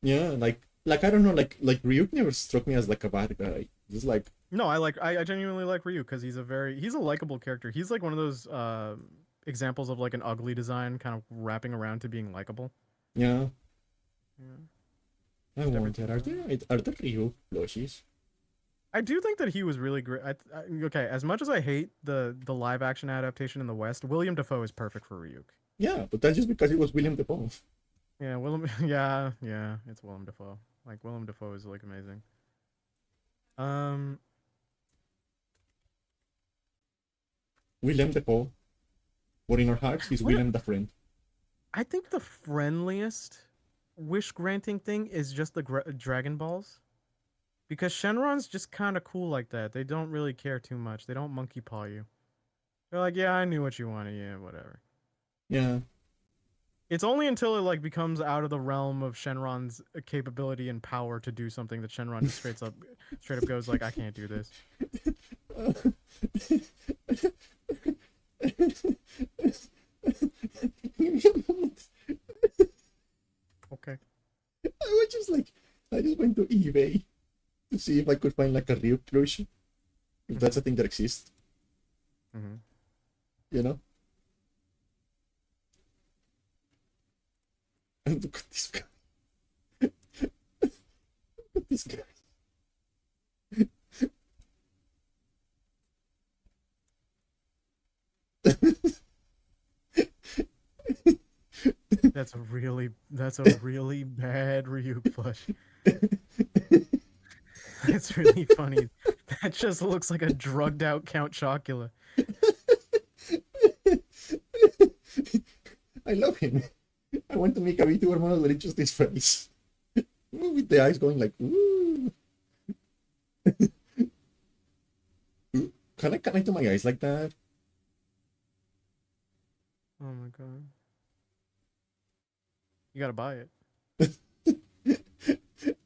Yeah, like I don't know, like Ryuk never struck me as like a bad guy. Just like No, I genuinely like Ryuk because he's a likable character. He's like one of those examples of like an ugly design kind of wrapping around to being likable. yeah. Yeah. I wonder, are there Ryuk plushies? I do think that he was really great. Okay, as much as I hate the live action adaptation in the West, William Dafoe is perfect for Ryuk. Yeah, but that's just because it was William Dafoe. Yeah, Willem. Yeah, it's Willem Dafoe. Like Willem Dafoe is like amazing. William Dafoe. But in our hearts, he's What- William the Friend. I think the friendliest wish granting thing is just the Dragon Balls, because Shenron's just kind of cool like that. They don't really care too much. They don't monkey paw you. They're like, yeah, I knew what you wanted. Yeah, whatever. Yeah. It's only until it like becomes out of the realm of Shenron's capability and power to do something that Shenron just straight up goes like, I can't do this. Okay. I just went to eBay to see if I could find like a real plush. If that's a thing that exists, Mm-hmm. you know? And look at this guy. Look at this guy. That's a really bad Ryuk plush. It's really funny. That just looks like a drugged out Count Chocula. I love him. I want to make a VTuber model that is just his face. With the eyes going like, ooh. Can I connect to my eyes like that? Oh my god. You gotta buy it.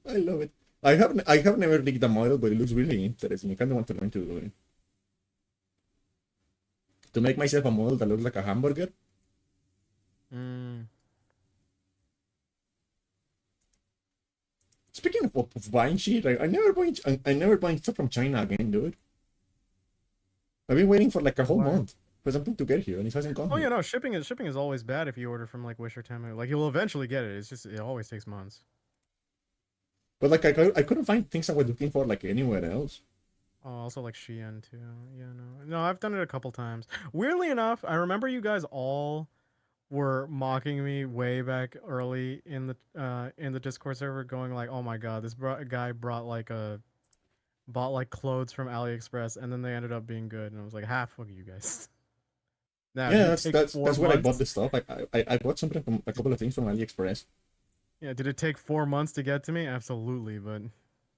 I love it. I have never licked a model, but it looks really interesting. I kind of want to learn to do it. To make myself a model that looks like a hamburger. Speaking of buying shit, I never buying stuff from China again, dude. I've been waiting for like a whole Why? month for something to get here, and it hasn't come. Oh yet. yeah, no, shipping is always bad if you order from like Wish or Temu. Like you'll eventually get it. It's just it always takes months. But like I couldn't find things I was looking for like anywhere else. Oh, also like Shein too. Yeah, no, I've done it a couple times. Weirdly enough, I remember you guys all were mocking me way back early in the Discord server, going like, "Oh my god, this guy bought like clothes from AliExpress, and then they ended up being good." And I was like, "Ha, fuck you guys." Now, Yeah, did it that's take that's 4 that's where I bought months? the stuff. I bought something from a couple of things from AliExpress. Yeah, did it take 4 months to get to me? Absolutely, but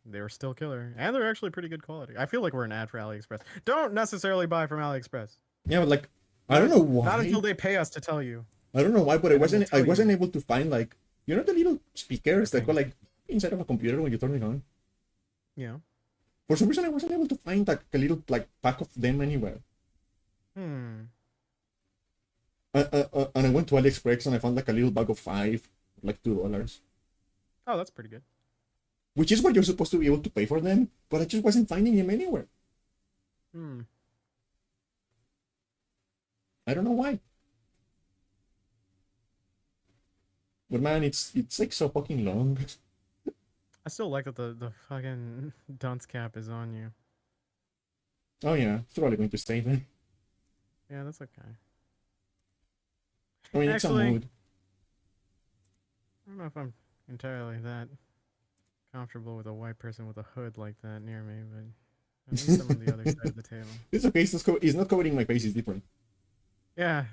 they were still killer, and they're actually pretty good quality. I feel like we're an ad for AliExpress. Don't necessarily buy from AliExpress. Yeah, but like I don't know why. Not until they pay us to tell you. I don't know why, but And then I they'll tell wasn't you. able to find like the little speakers that Thing. go like inside of a computer when you turn it on. Yeah. For some reason, I wasn't able to find like a little like pack of them anywhere. Hmm. And I went to AliExpress and I found like a little bag of 5, like $2, Oh, that's pretty good. which is what you're supposed to be able to pay for them. But I just wasn't finding them anywhere. Hmm. I don't know why. But man, it's like so fucking long. I still like that the fucking dunce cap is on you. Oh yeah, it's probably going to stay there. Yeah, that's okay. I mean, it's a Actually- mood. I don't know if I'm entirely that comfortable with a white person with a hood like that near me, but at least I'm on the other side of the table. It's okay. It's not covering my face. It's different. Yeah.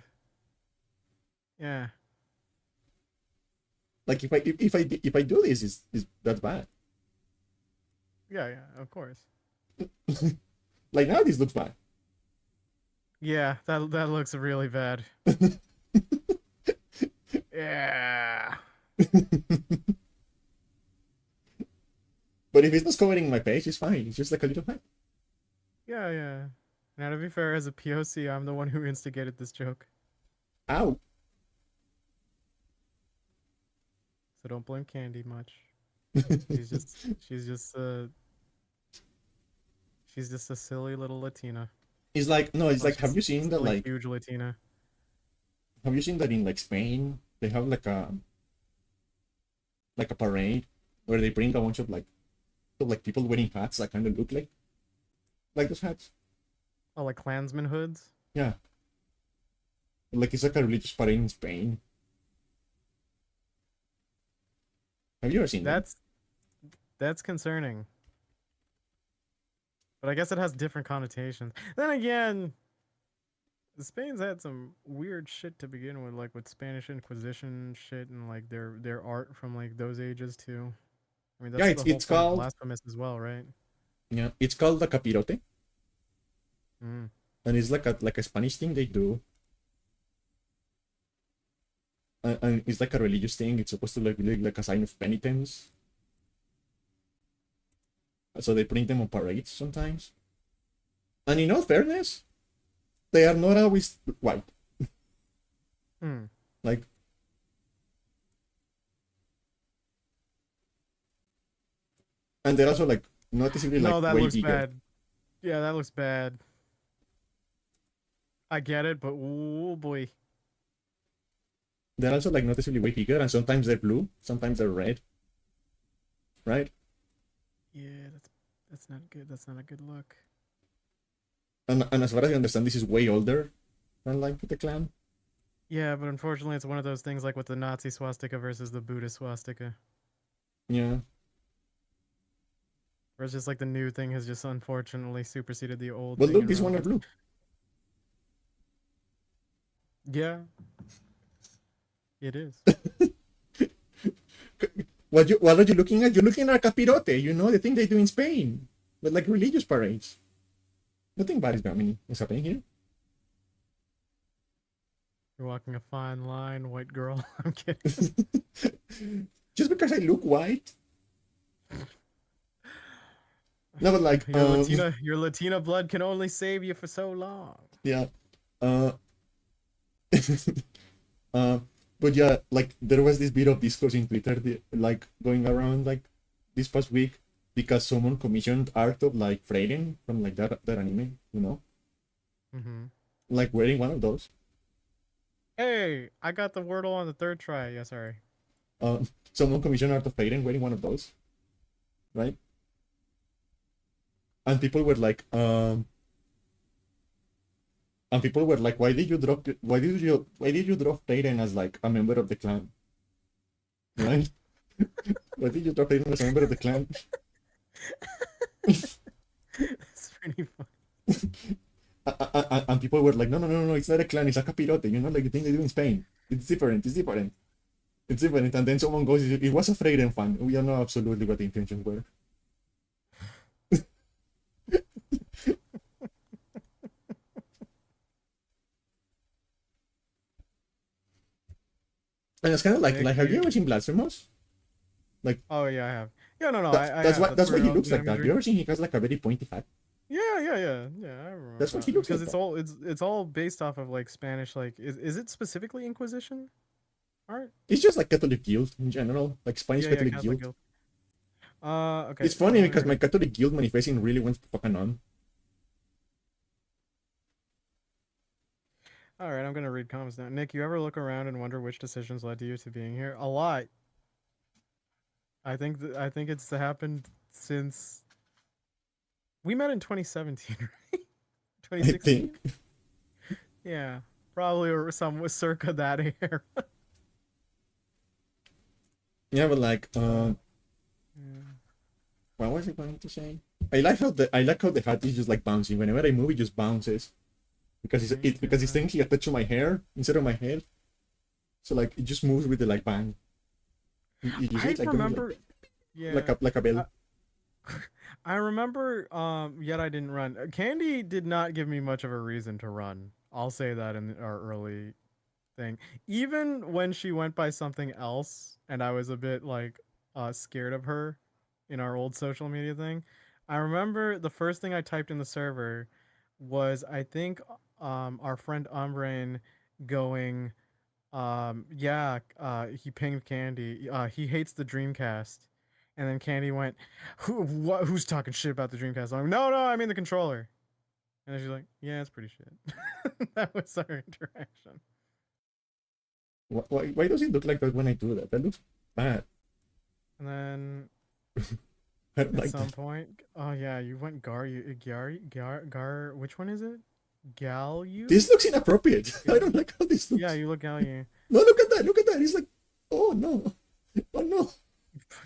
Yeah. Like if I do this, is that's bad. Yeah, of course. Like now this looks bad. Yeah, that looks really bad. Yeah. But if it's not covering my page, it's fine. It's just like a little hat. Yeah, yeah. Now to be fair, as a POC, I'm the one who instigated this joke. Ow. So don't blame Candy much. She's just a silly little Latina. It's like no, it's Well, like have you seen that silly, like huge Latina? have you seen that in like Spain they have like a parade where they bring a bunch of like people wearing hats that kind of look like those hats. Oh, like Klansman hoods? Yeah. Like it's like a religious parade in Spain. Have you ever seen that? That's concerning. But I guess it has different connotations. Then again, Spain's had some weird shit to begin with, like with Spanish Inquisition shit and like their art from like those ages too. I mean, that's Yeah, the whole it's point of called blasphemous as well, right? yeah, it's called the capirote, Mm. and it's like a Spanish thing they do, and it's like a religious thing. It's supposed to be like a sign of penitence. So they bring them on parades sometimes. And in all fairness, they are not always white. Hmm. Like, and they're also like noticeably like No, that way looks bigger. bad. Yeah, that looks bad. I get it, but oh boy. They're also like noticeably way bigger, and sometimes they're blue, sometimes they're red. Right? Yeah, that's not good. That's not a good look. And as far as I understand, this is way older than like the clan. Yeah, but unfortunately, it's one of those things like with the Nazi swastika versus the Buddhist swastika. Yeah. Where it's just like the new thing has just unfortunately superseded the old But thing. look, this one around are it. blue. Yeah. It is. What are you looking at? You're looking at capirote, you know, the thing they do in Spain. With like religious parades. Nothing bad is happening here. You're walking a fine line, white girl. I'm kidding. Just because I look white. No, but like Your Latina blood can only save you for so long. yeah. But yeah, like there was this bit of discourse in Twitter, like going around like this past week, because someone commissioned art of like Freyren from like that anime, you know, Mm-hmm. like wearing one of those. Hey, I got the Wordle on the third try. Yeah, sorry. Someone commissioned art of Freyren wearing one of those, right? And people were like, why did you drop Freyren as like a member of the clan, right? Why did you drop Freyren as a member of the clan? It's pretty fun. And people were like, no, it's not a clan, it's a capirote, you know, like the thing they do in Spain. It's different. And then someone goes, it was a Freyren fan. We don't know absolutely what the intentions were. And it's kind of like have you ever seen Blasphemous? Like, Oh yeah, I have. Yeah, no, that's why he where looks the like that. imagery- You ever seen he has like a very pointy hat? Yeah, I remember. That's what he that. looks because like it's all based off of like Spanish. Like, is it specifically Inquisition art? It's just like Catholic Guild in general, like Spanish Catholic Catholic Guild. Guild. Okay. It's funny because alright. my Catholic Guild manifesting really wants to fucking on. All right, I'm gonna read comments now. Nick, you ever look around and wonder which decisions led you to being here? A lot. I think it's happened since we met in 2017, right? I 2016. think. Yeah, probably or some circa that era. Yeah, but like, Yeah. what was I going to say? I like how the hat is just like bouncing. Whenever I move, it just bounces. Because it's technically attached to my hair instead of my head. So like it just moves with the like bang. You see I it, like, going, remember. Yeah. like a bell. I remember, yet I didn't run. Candy did not give me much of a reason to run. I'll say that in our early thing. Even when she went by something else, and I was a bit like scared of her in our old social media thing. I remember the first thing I typed in the server was I think our friend Umbrain going yeah, he pinged Candy. He hates the Dreamcast. And then Candy went, who's talking shit about the Dreamcast? I'm like, no, I mean the controller. And then she's like, yeah, it's pretty shit. That was our interaction. Why does it look like that when I do that? That looks bad. And then I don't at like some that. point, oh yeah, you went Gar, which one is it? Galu? This looks inappropriate. I don't like how this looks. Yeah, you look Galu. No, look at that. Look at that. It's like, oh no. Oh no.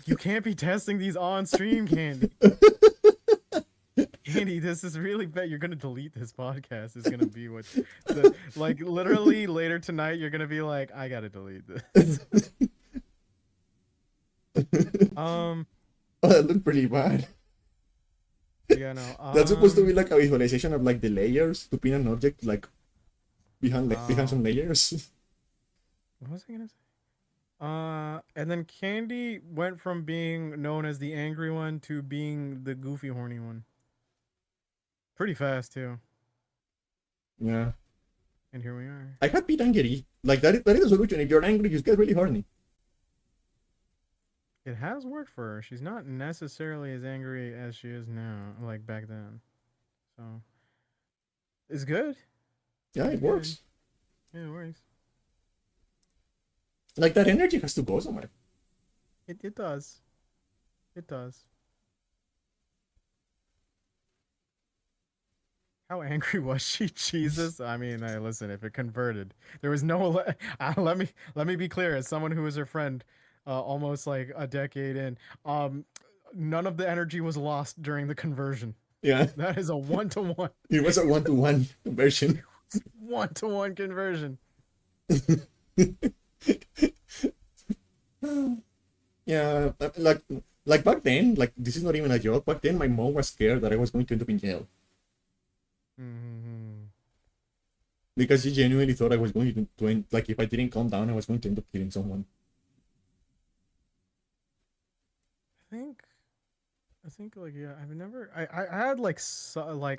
You can't be testing these on stream, Candy. Candy, this is really bad. You're gonna delete this podcast. It's gonna be what, like literally later tonight. You're gonna be like, I gotta delete this. Oh, that looked pretty bad. Yeah, no. That's supposed to be like a visualization of like the layers to pin an object like behind some layers. What was I gonna say? And then Candy went from being known as the angry one to being the goofy, horny one. Pretty fast too. Yeah. And here we are. I had been angry. Like that is a solution. If you're angry, just get really horny. It has worked for her. She's not necessarily as angry as she is now, like back then. So it's good. Yeah, it works. Yeah, it works. Like that energy has to go somewhere. It does. It does. How angry was she, Jesus? I mean, listen. If it converted, there was no. Let me be clear. As someone who was her friend, almost like a decade in, none of the energy was lost during the conversion. Yeah. That is a 1-to-1. It was a 1-to-1 conversion. 1-to-1 conversion. Yeah, like back then, like this is not even a joke. Back then, my mom was scared that I was going to end up in jail Mm-hmm. because she genuinely thought I was going to end, like if I didn't calm down, I was going to end up killing someone. I think like yeah, I had like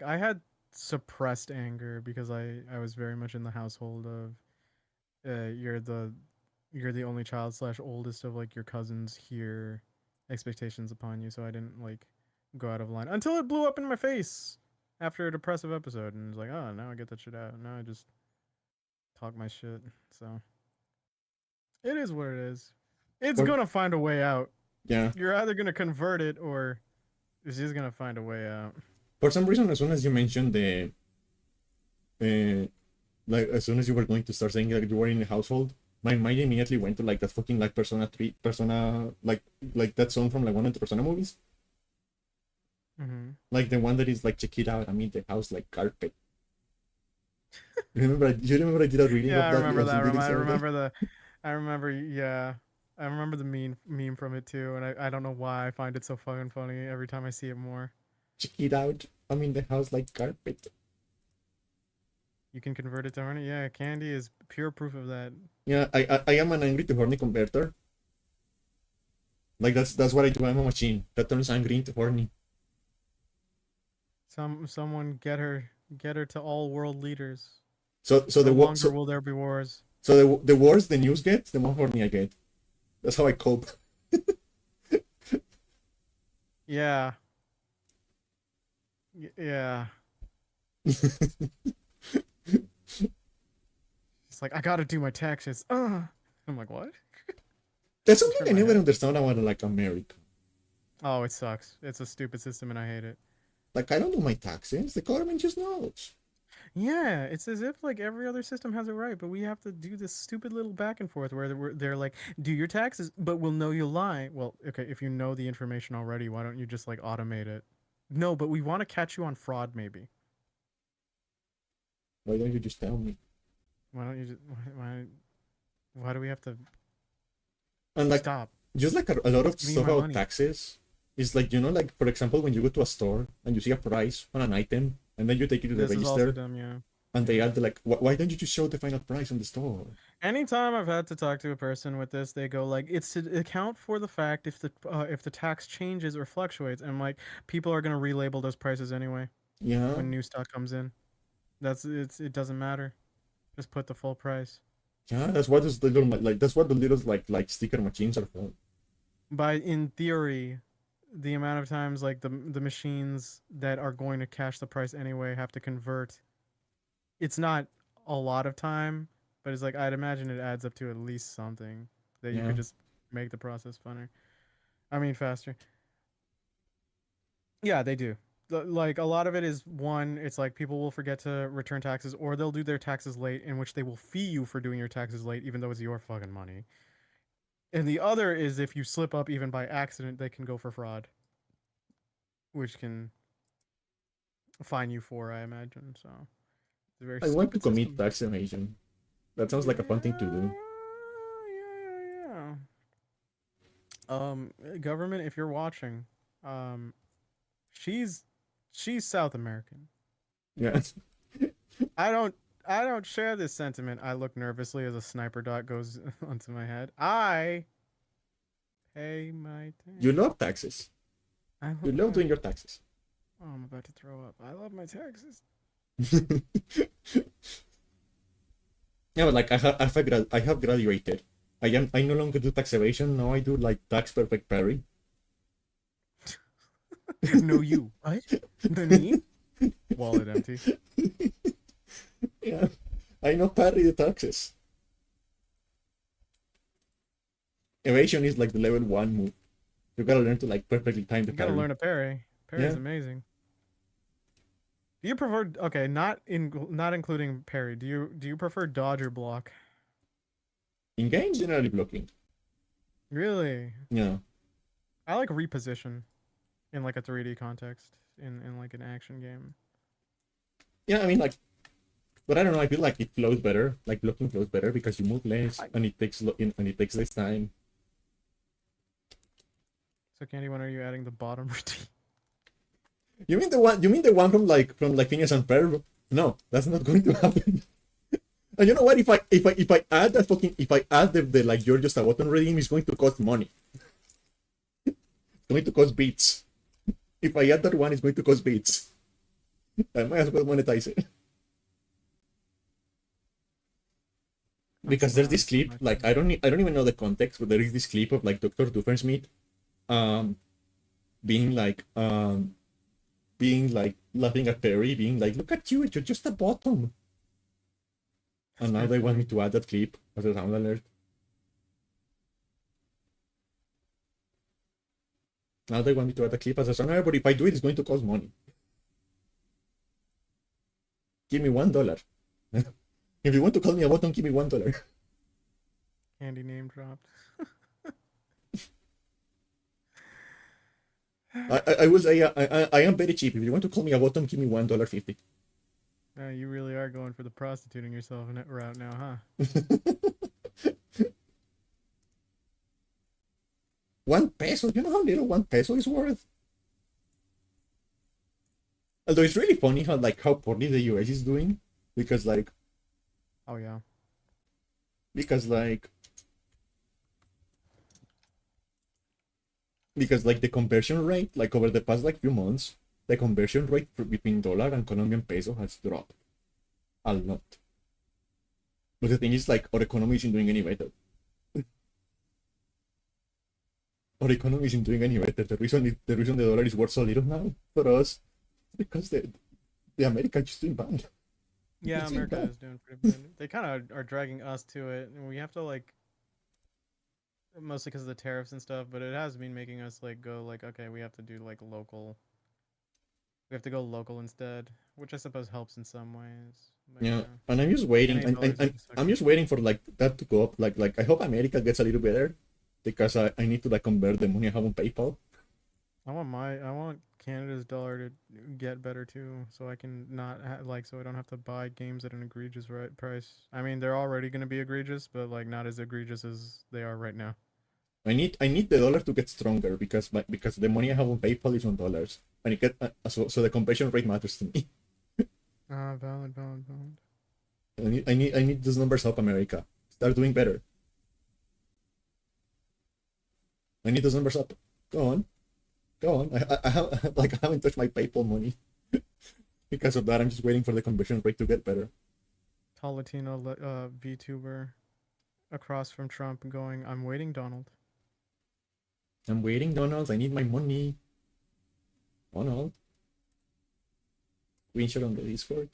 I had suppressed anger because I was very much in the household of you're the only child slash oldest of like your cousins here, expectations upon you, so I didn't like go out of line until it blew up in my face after a depressive episode, and it's like, oh, now I get that shit out. Now I just talk my shit. So it is what it is. It's gonna find a way out. Yeah. You're either gonna convert it or it's just gonna find a way out. For some reason, as soon as you mentioned like as soon as you were going to start saying that you were in a household, my mind immediately went to like that fucking like Persona like that song from like one of the Persona movies. Mm-hmm. Like the one that is like, check it out, I mean the house like carpet. You remember I did a reading Yeah, of that? I remember that. I I remember the meme from it too, and I don't know why I find it so fucking funny every time I see it more. Check it out, I mean the house like carpet. You can convert it to horny. Yeah, Candy is pure proof of that. Yeah, I am an angry to horny converter. Like that's what I do. I'm a machine that turns angry into horny. Someone get her to all world leaders. So No the longer will there be wars. So the worse the news gets, the more horny I get. That's how I cope. Yeah. Yeah. It's like, I gotta do my taxes. I'm like, what? That's something I never understand about like America. Oh, it sucks. It's a stupid system and I hate it. Like, I don't do my taxes. The government just knows. Yeah, it's as if like every other system has it right, but we have to do this stupid little back and forth where they're like, do your taxes, but we'll know you lie. Well, okay, if you know the information already, why don't you just like automate it? No, but we want to catch you on fraud, maybe. Why don't you just tell me? Why don't you just why do we have to And like, stop? just like a lot of Give me stuff my about money. taxes. It's like, like, for example, when you go to a store and you see a price on an item, and then you take it to the This is also register, dumb, yeah. and they Yeah. add, like, why don't you just show the final price on the store? Anytime I've had to talk to a person with this, they go like, "It's to account for the fact if the tax changes or fluctuates." And I'm like, people are gonna relabel those prices anyway Yeah, when new stock comes in. It doesn't matter. Just put the full price. yeah, that's what is the little, like, that's what the little, like sticker machines are for. By in theory, the amount of times like the machines that are going to cash the price anyway have to convert. It's not a lot of time, but it's like I'd imagine it adds up to at least something that you Yeah. could just make the process funner. I mean faster. Yeah, they do. Like a lot of it is one, it's like people will forget to return taxes or they'll do their taxes late, in which they will fee you for doing your taxes late even though it's your fucking money. And the other is if you slip up even by accident, they can go for fraud, which can fine you for, I imagine. So it's a very I want to stupid commit system. tax evasion. That sounds like a fun thing to do. Yeah. Government, if you're watching, um, she's she's South American. Yeah. I don't share this sentiment. I look nervously as a sniper dot goes onto my head. I pay my tax. You love taxes. I You love love doing tax. your taxes. Oh, I'm about to throw up. I love my taxes. Yeah, but like I have graduated. I no longer do tax evasion. Now I do like tax perfect parry. No, you. What? The me? Wallet empty. Yeah, I know parry the taxes. Evasion is like the level 1 move. You gotta learn to like perfectly time the You gotta parry. learn a parry. Parry is Yeah. amazing. Do you prefer okay, not including parry. Do you prefer dodge or block? In games, generally blocking. Really? Yeah. I like reposition in like a 3D context in like an action game. Yeah, I mean like, but I don't know. I feel like it flows better. Like blocking flows better because you move less and it takes less time. So Candy, when are you adding the bottom routine? You mean the one? You mean the one from Phineas and Ferb? No, that's not going to happen. And you know what? If I add that fucking if I add the like you're just a button redeem, it's going to cost money. It's going to cost bits. If I add that one, it's going to cost bits. I might as well monetize it. Because there's this clip, like I don't even know the context, but there is this clip of like Dr. Doofenshmirtz, um, being like laughing at Perry, being like, "Look at you, you're just a bottom." And now they want me to add that clip as a sound alert. Now they want me to add a clip as a sound alert, but if I do it, it's going to cost money. Give me $1. If you want to call me a bottom, give me $1. Candy name dropped. I am very cheap. If you want to call me a bottom, give me $1.50. You really are going for the prostituting yourself route now, huh? $1. You know how little $1 is worth? Although it's really funny how poorly the US is doing, because Oh yeah. because like the conversion rate, like over the past like few months, the conversion rate between dollar and Colombian peso has dropped a lot. But the thing is, like, our economy isn't doing any better. Our economy isn't doing any better. The reason the dollar is worth so little now for us is because the America is just doing bad. Yeah, It's America bad. is doing pretty good. They kind of are dragging us to it, and we have to like, mostly because of the tariffs and stuff. But it has been making us like go like, okay, we have to do like local. We have to go local instead, which I suppose helps in some ways. But, Yeah, and I'm just waiting, Canadian dollars and are just I'm just waiting for like that to go up. Like I hope America gets a little better, because I need to like convert the money I have on PayPal. I want Canada's dollar to get better too, so I can not so I don't have to buy games at an egregious price. I mean, they're already going to be egregious, but like not as egregious as they are right now. I need the dollar to get stronger because the money I have on PayPal is on dollars, and it get so the conversion rate matters to me. Valid. I need those numbers up, America. Start doing better. I need those numbers up. Go on. I haven't touched my PayPal money because of that. I'm just waiting for the conversion rate to get better. Tall Latino VTuber across from Trump going, I'm waiting, Donald. I'm waiting, Donald. I need my money. Donald. Screenshot on the Discord.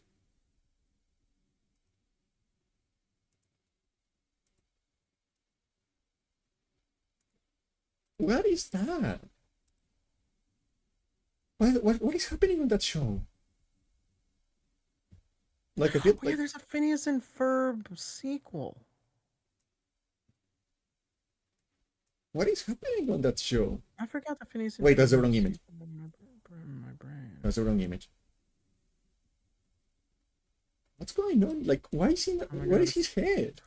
What is that? What is happening on that show? Like a bit Oh, yeah, like there's a Phineas and Ferb sequel. what is happening on that show? I forgot the Phineas and Wait, that's the Ferb wrong image. sequel in my brain. That's the wrong image. What's going on? Like, why is he? Oh my What God. is his head?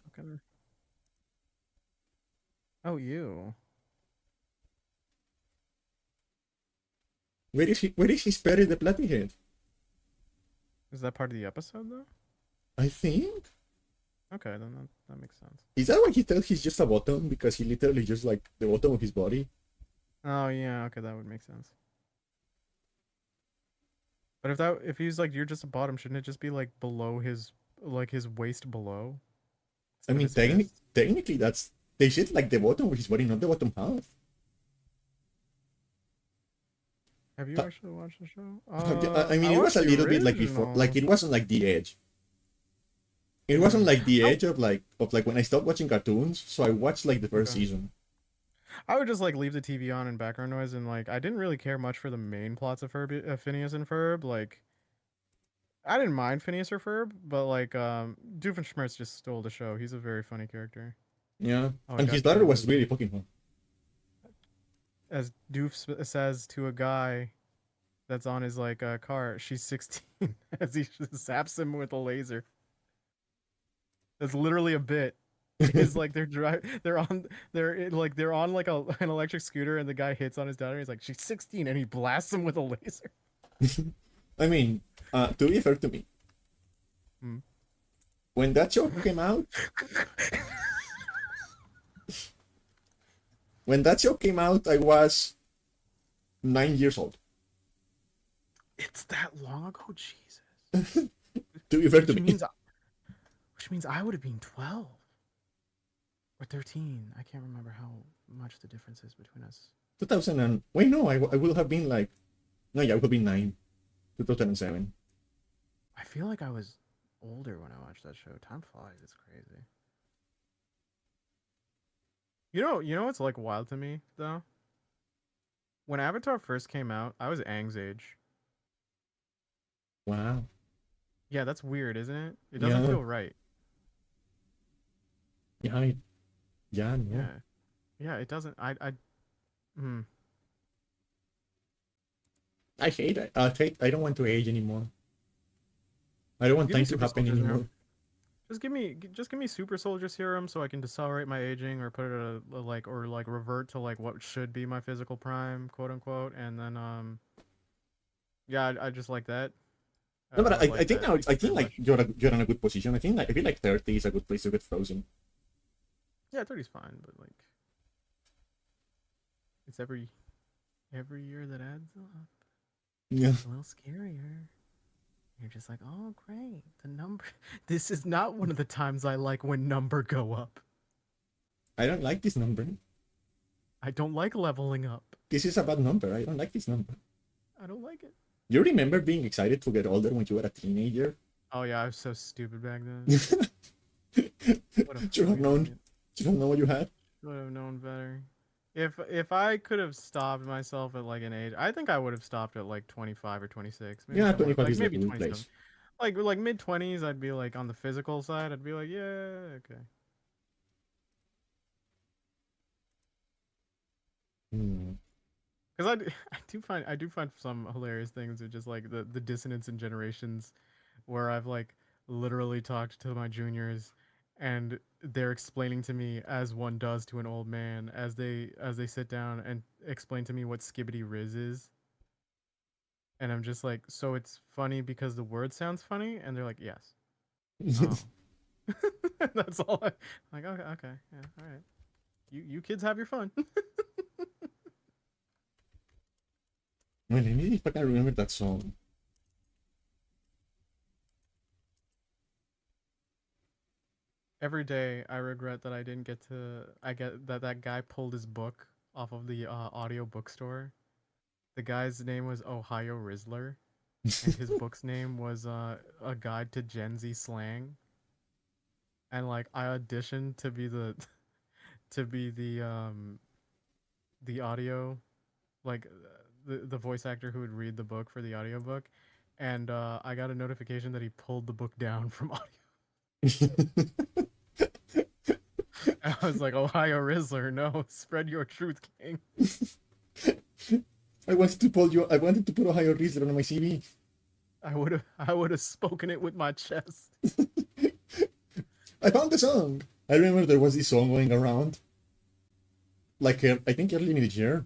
Oh, you. Where is he? Where is his Perry the Platy head? Is that part of the episode, though? I think. Okay, then that makes sense. Is that why he tells he's just a bottom because he literally just like the bottom of his body? Oh, yeah, okay, that would make sense. But if he's like, you're just a bottom, shouldn't it just be like below his waist below? I mean, Instead of his fist? technically, they said like the bottom of his body, not the bottom half. Have you actually watched the show? I mean, it was a watched the little bit like before, like original. it wasn't like the edge. It wasn't like the edge of like when I stopped watching cartoons, so I watched like the first Okay. season. I would just like leave the TV on and background noise, and like I didn't really care much for the main plots of Phineas and Ferb. Like I didn't mind Phineas or Ferb, but like Doofenshmirtz just stole the show. He's a very funny character. Yeah, Oh, and God, his daughter was Doofus. really fucking fun. As says to a guy that's on his like car, she's 16, as he zaps him with a laser. That's literally a bit. Is like they're on like an electric scooter, and the guy hits on his daughter. He's like, she's 16, and he blasts him with a laser. I mean, to be fair to me, Hmm. when that show came out, I was 9 years old. It's that long ago, Jesus. To be fair to me, Which means I would have been 12 or 13. I can't remember how much the difference is between us. 2000 and wait, no, I will have been like, no, yeah, I would have been 9, 2007. I feel like I was older when I watched that show. Time flies. It's crazy. You know what's like wild to me though? When Avatar first came out, I was Aang's age. Wow. Yeah, that's weird, isn't it? It doesn't Yeah. feel right. Yeah, no. Yeah, it doesn't. I hate it. I don't want to age anymore. I don't want Give me time to Super happen Soldier anymore. Serum. Just give me Super Soldier Serum so I can decelerate my aging or put it at or revert to like what should be my physical prime, quote unquote, and then yeah, I just like that. No, but would I like think that now very much. you're in a good position. I feel like 30 is a good place to get frozen. Yeah, 30's fine, but like it's every year that adds up. Yeah. It's a little scarier. You're just like, oh, great. The number. This is not one of the times I like when number go up. I don't like this number. I don't like leveling up. This is a bad number. I don't like this number. I don't like it. You remember being excited to get older when you were a teenager? Oh yeah, I was so stupid back then. What a Should have fucking known. idiot. Should have known what you had. Would have known better. If I could have stopped myself at like an age, I think I would have stopped at like 25 or 26. Maybe Yeah, somewhere- 25 like is like a maybe good 27. place. Like mid 20s, I'd be like on the physical side. I'd be like, yeah, okay. Hmm. Because I do find some hilarious things of just like the dissonance in generations, where I've like literally talked to my juniors, and they're explaining to me as one does to an old man as they sit down and explain to me what skibbity riz is. And I'm just like, so it's funny because the word sounds funny? And they're like, yes. Oh. That's all I'm like, okay, yeah, all right. You kids have your fun. Well, let me see if I can remember that song. Every day I regret that I didn't get to I get that guy pulled his book off of the audio bookstore. The guy's name was Ohio Rizzler, and his book's name was A Guide to Gen Z Slang. And like I auditioned to be the to be the audio, like the voice actor who would read the book for the audiobook, and I got a notification that he pulled the book down from audio. I was like, Ohio Rizzler, no, spread your truth, King. I wanted to put Ohio Rizzler on my CV. I would have spoken it with my chest. I found the song. I remember there was this song going around. Like, I think early in the year.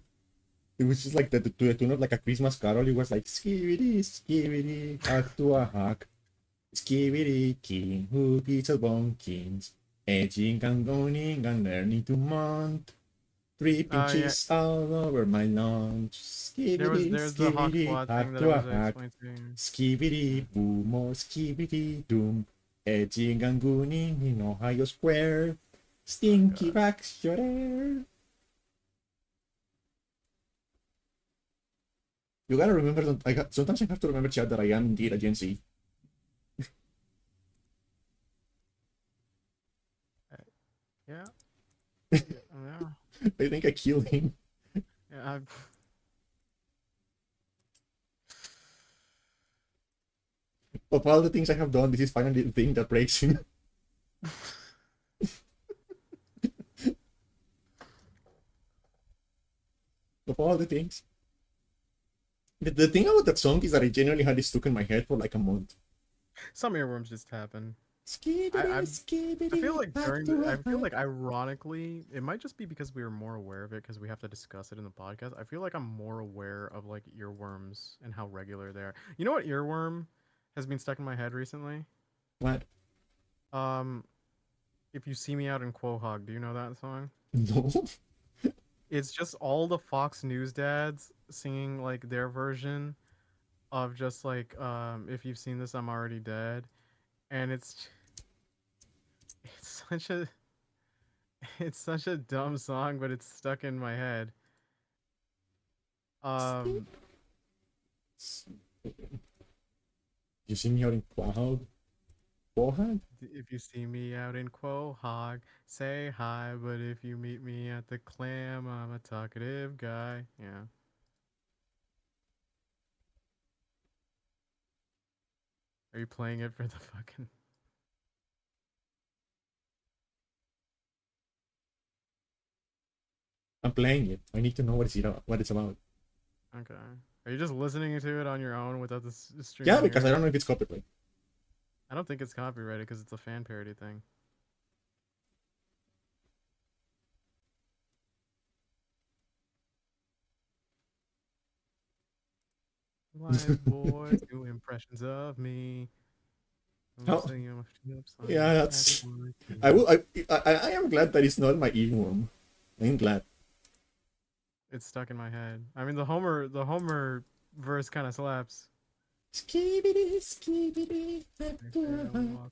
It was just like to the tune of like a Christmas carol. It was like, skibidi, skibidi, hack to a hack. Skibidi, king, who beats a bonkins. Edging and going and learning to mount. 3 pinches all over my lunch. Skibidi, There's the hawk skibidi, squad thing hack that to I a was hack. explaining. Skibidi, boom, or skibidi, doom. Edging and gooning in Ohio Square. Stinky backs your air. You gotta remember that sometimes I have to remember, chat, that I am indeed a Gen Z. Yeah. Yeah. I think I killed him. Yeah. Of all the things I have done, this is finally the thing that breaks him. Of all the things. The thing about that song is that I genuinely had it stuck in my head for like a month. Some earworms just happen. Skibidi, I skibidi, feel like hack during to the, a I feel hack. like ironically, it might just be because we are more aware of it because we have to discuss it in the podcast. I feel like I'm more aware of like earworms and how regular they are. You know what earworm has been stuck in my head recently? What? If you see me out in Quahog, do you know that song? No? It's just all the Fox News dads singing like their version of just like if you've seen this, I'm already dead, and it's such a it's such a dumb song, but it's stuck in my head. Um, You see me out in Quahog? Quahog? if you see me out in Quahog, say hi. But if you meet me at the Clam, I'm a talkative guy. Yeah. Are you playing it for the fucking? I'm playing it. I need to know what it's about. Okay. Are you just listening to it on your own without the stream? Yeah, because I don't know if it's copyright. I don't think it's copyrighted because it's a fan parody thing. Live boys do impressions of me. How? Yeah, that's. I am glad that it's not my earworm. I'm glad. It's stuck in my head. I mean, the Homer verse kind of slaps. Skibidi, skibidi, hack to a hack.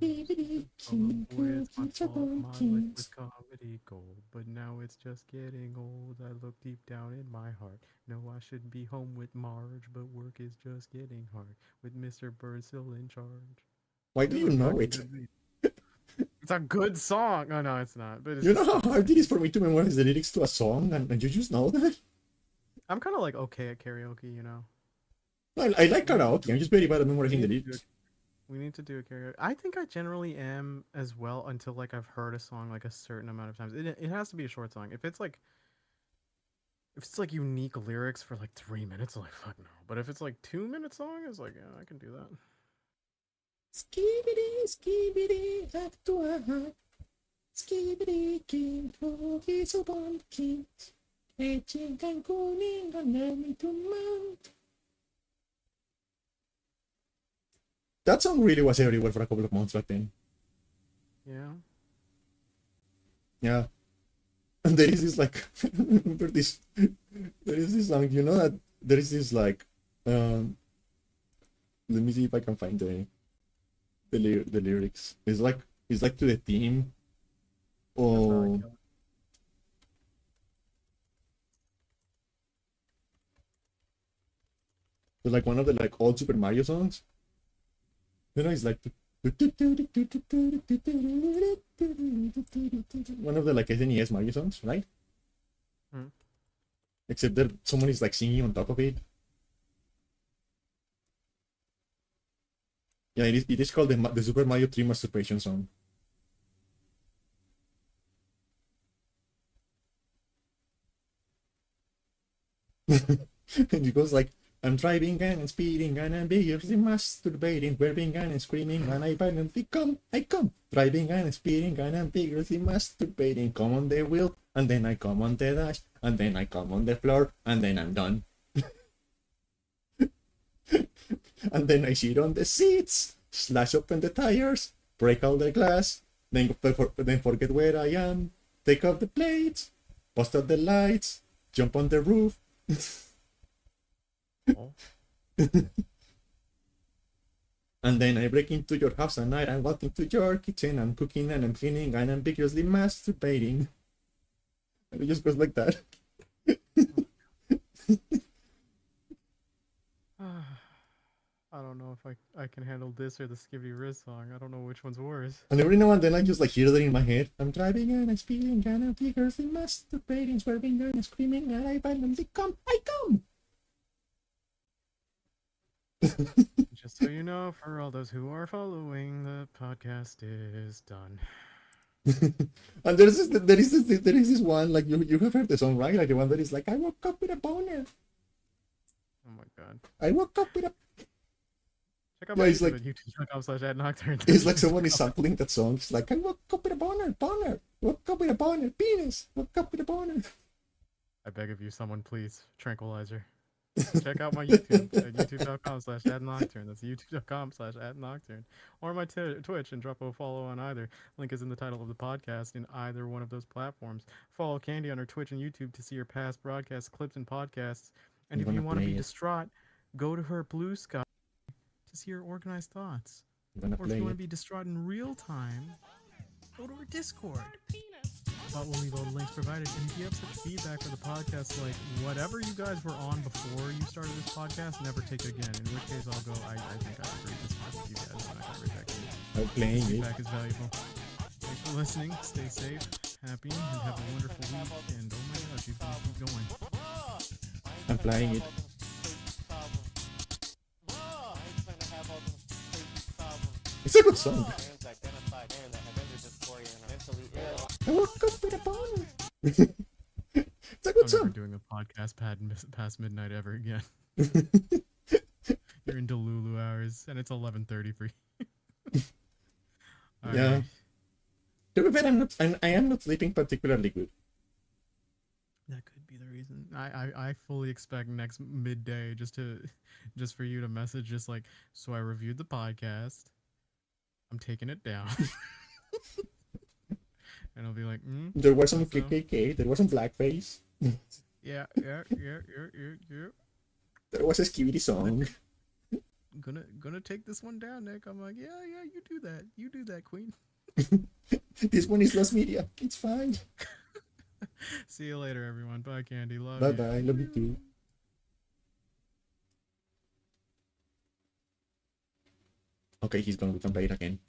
Skibidi, king, cool, teach a bonkins. Comedy gold, but now it's just getting old. I look deep down in my heart. No, I should be home with Marge, but work is just getting hard with Mr. Bird still in charge. Why do you know it? It's a good song. Oh no, it's not. But it's You know how hard it is for me to memorize the lyrics to a song, and you just know that? I'm kind of like okay at karaoke, you know. I like karaoke. I'm just very bad at memorizing the lyrics. We need to do a karaoke. I think I generally am as well until like I've heard a song like a certain amount of times. It has to be a short song. If it's like unique lyrics for like 3 minutes, I'm like fuck no. But if it's like 2 minute song, it's like yeah, I can do that. Skibidi, skibidi, hack to a hack. Skibidi king, he's a bomb king. Edging and cooling on them to mount. That song really was everywhere for a couple of months back then. Yeah. Yeah. And there is this like remember this there is this song, you know that there is this like let me see if I can find the lyrics. It's like to the theme. Oh, it's like one of the like old Super Mario songs. You know, it's like one of the like SNES Mario songs, right? Hmm. Except that someone is like singing on top of it. Yeah, it is called the Super Mario 3 Masturbation Song. And it goes like, I'm driving and I'm speeding and I'm vigorously masturbating, burping and screaming and I violently come, I come. Driving and speeding and I'm vigorously masturbating, come on the wheel, and then I come on the dash, and then I come on the floor, and then I'm done. And then I sit on the seats, slash open the tires, break all the glass, then forget where I am, take off the plates, bust out the lights, jump on the roof. Oh. And then I break into your house at night and walk into your kitchen. I'm cooking and I'm cleaning and I'm vigorously masturbating. And it just goes like that. I don't know if I can handle this or the Skibidi Riz song. I don't know which one's worse. And every now and then I just like hear that in my head. I'm driving and I'm speeding and I'm vigorously masturbating, swerving and screaming and I violently come. I come. Just so you know, for all those who are following, the podcast is done. And there is this one, like you have heard the song, right? Like the one that is like, I woke up with a boner. Oh my god. I woke up with a... Check out Yeah, my it's YouTube like- at youtube.com/@nocturne. It's like someone is sampling that song. It's like, I woke up with a boner, boner. Woke up with a boner, penis. Woke up with a boner. I beg of you, someone please, tranquilizer. Check out my YouTube at youtube.com/@nocturne. That's youtube.com/@nocturne. Or my Twitch and drop a follow on either. Link is in the title of the podcast in either one of those platforms. Follow Candy on her Twitch and YouTube to see her past broadcasts, clips, and podcasts. And I'm if you gonna want to play be it. distraught, go to her Blue Sky to see her organized thoughts. I'm gonna Or if play you want it. to be distraught in real time, go to her Discord. But we'll leave all the links provided. And if you have such feedback for the podcast, like whatever you guys were on before you started this podcast, never take it again. In which case I'll go, I think I agree this time with you guys. I'm not gonna reject it. I'm playing it. Feedback is valuable. Thanks for listening. Stay safe, happy, and have a wonderful week. And oh my gosh, he's gonna keep going. I'm playing it. It's a good song. I woke up with a boner. It's a good I'm never song. doing a podcast past midnight ever again. You're in Delulu hours, and it's 11:30 for you. All Yeah. right. To be fair, I am not sleeping particularly good. That could be the reason. I fully expect next midday just for you to message just like, so I reviewed the podcast. I'm taking it down. And I'll be like, There was some so- KKK, there was some blackface, yeah. there was a skibidi song. Gonna take this one down, Nick. I'm like, yeah, you do that, Queen. This one is lost media. It's fine. See you later, everyone. Bye, Candy. Love Bye you. bye. Love you too. Okay, he's gone. We can play it again.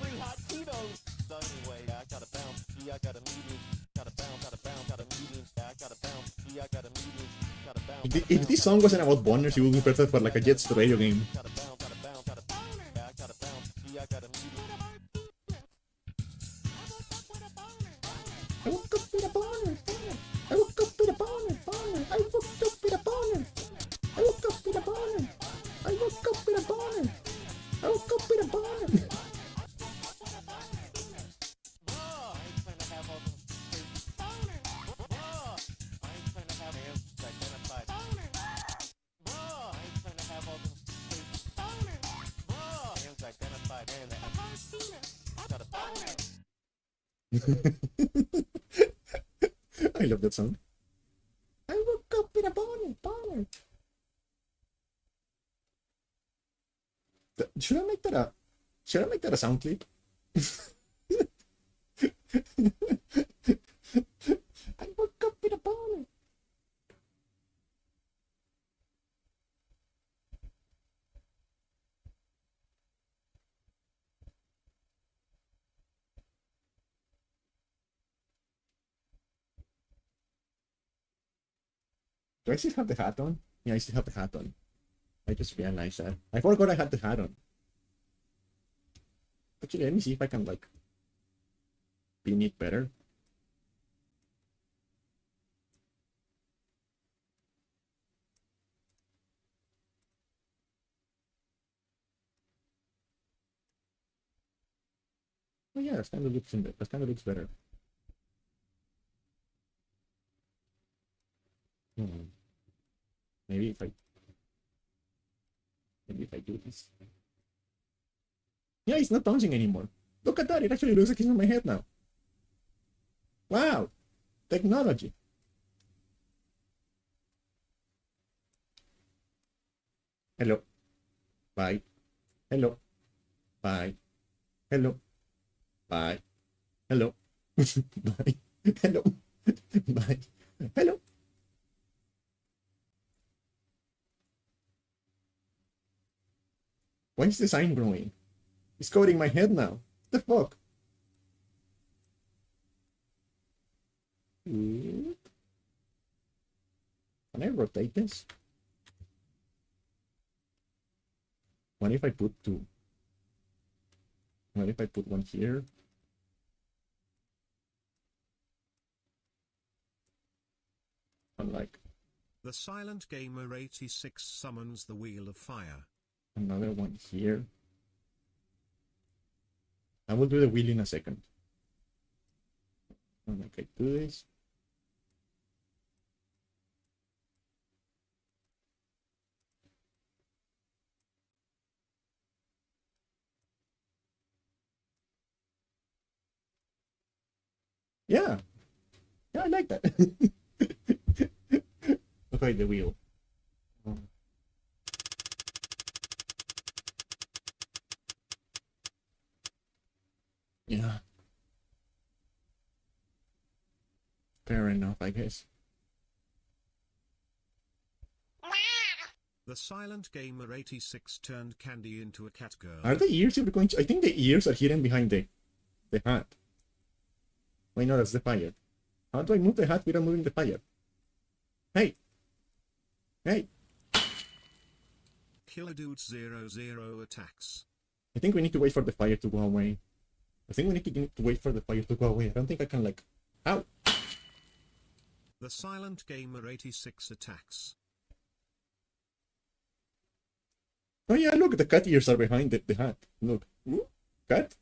Free hot Cheetos. So anyway, I If this song wasn't about boners, it would be perfect for like a Jets radio game. I woke up with a boner. I woke up with a boner. I woke up with a boner. I woke up with a boner. I woke up with a boner. I woke up with a boner. I love that song. I woke up with a boner. Should I make that a sound clip? I woke up with a boner. Do I still have the hat on? Yeah, I still have the hat on. I just realized that. I forgot I had the hat on. Actually, let me see if I can, like, pin it better. Oh yeah, that kind of looks better. Maybe if I do this. Yeah, it's not bouncing anymore. Look at that, it actually looks like it's on my head now. Wow, technology. Hello. Bye. Hello. Bye. Hello. Bye. Hello. Bye. Hello. Bye. Hello. Why is the sign growing? It's coating my head now. What the fuck? Can I rotate this? What if I put two? What if I put one here? Unlike The Silent Gamer 86 summons the Wheel of Fire. another one here. I will do the wheel in a second. Like I do this. Yeah. Yeah, I like that. Okay, the wheel. Yeah. Fair enough, I guess. The Silent Gamer 86 turned Candy into a cat girl. Are the ears ever going to... I think the ears are hidden behind the hat. Why not? That's the fire. How do I move the hat without moving the fire? Hey! Hey! Killer Dude 00 attacks. I think we need to wait for the fire to go away. I think we need to wait for the fire to go away. I don't think I can, like... Ow! The Silent Gamer 86 attacks. Oh yeah, look, the cat ears are behind the hat. Look. Ooh, cat?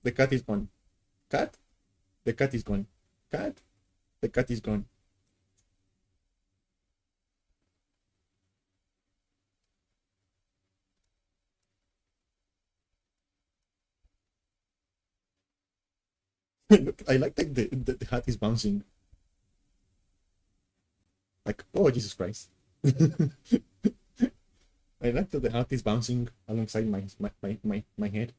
The cat is gone. Cat? The cat is gone. Cat? The cat is gone. Look, I like that the hat is bouncing. Like, oh, Jesus Christ. I like that the hat is bouncing alongside my head.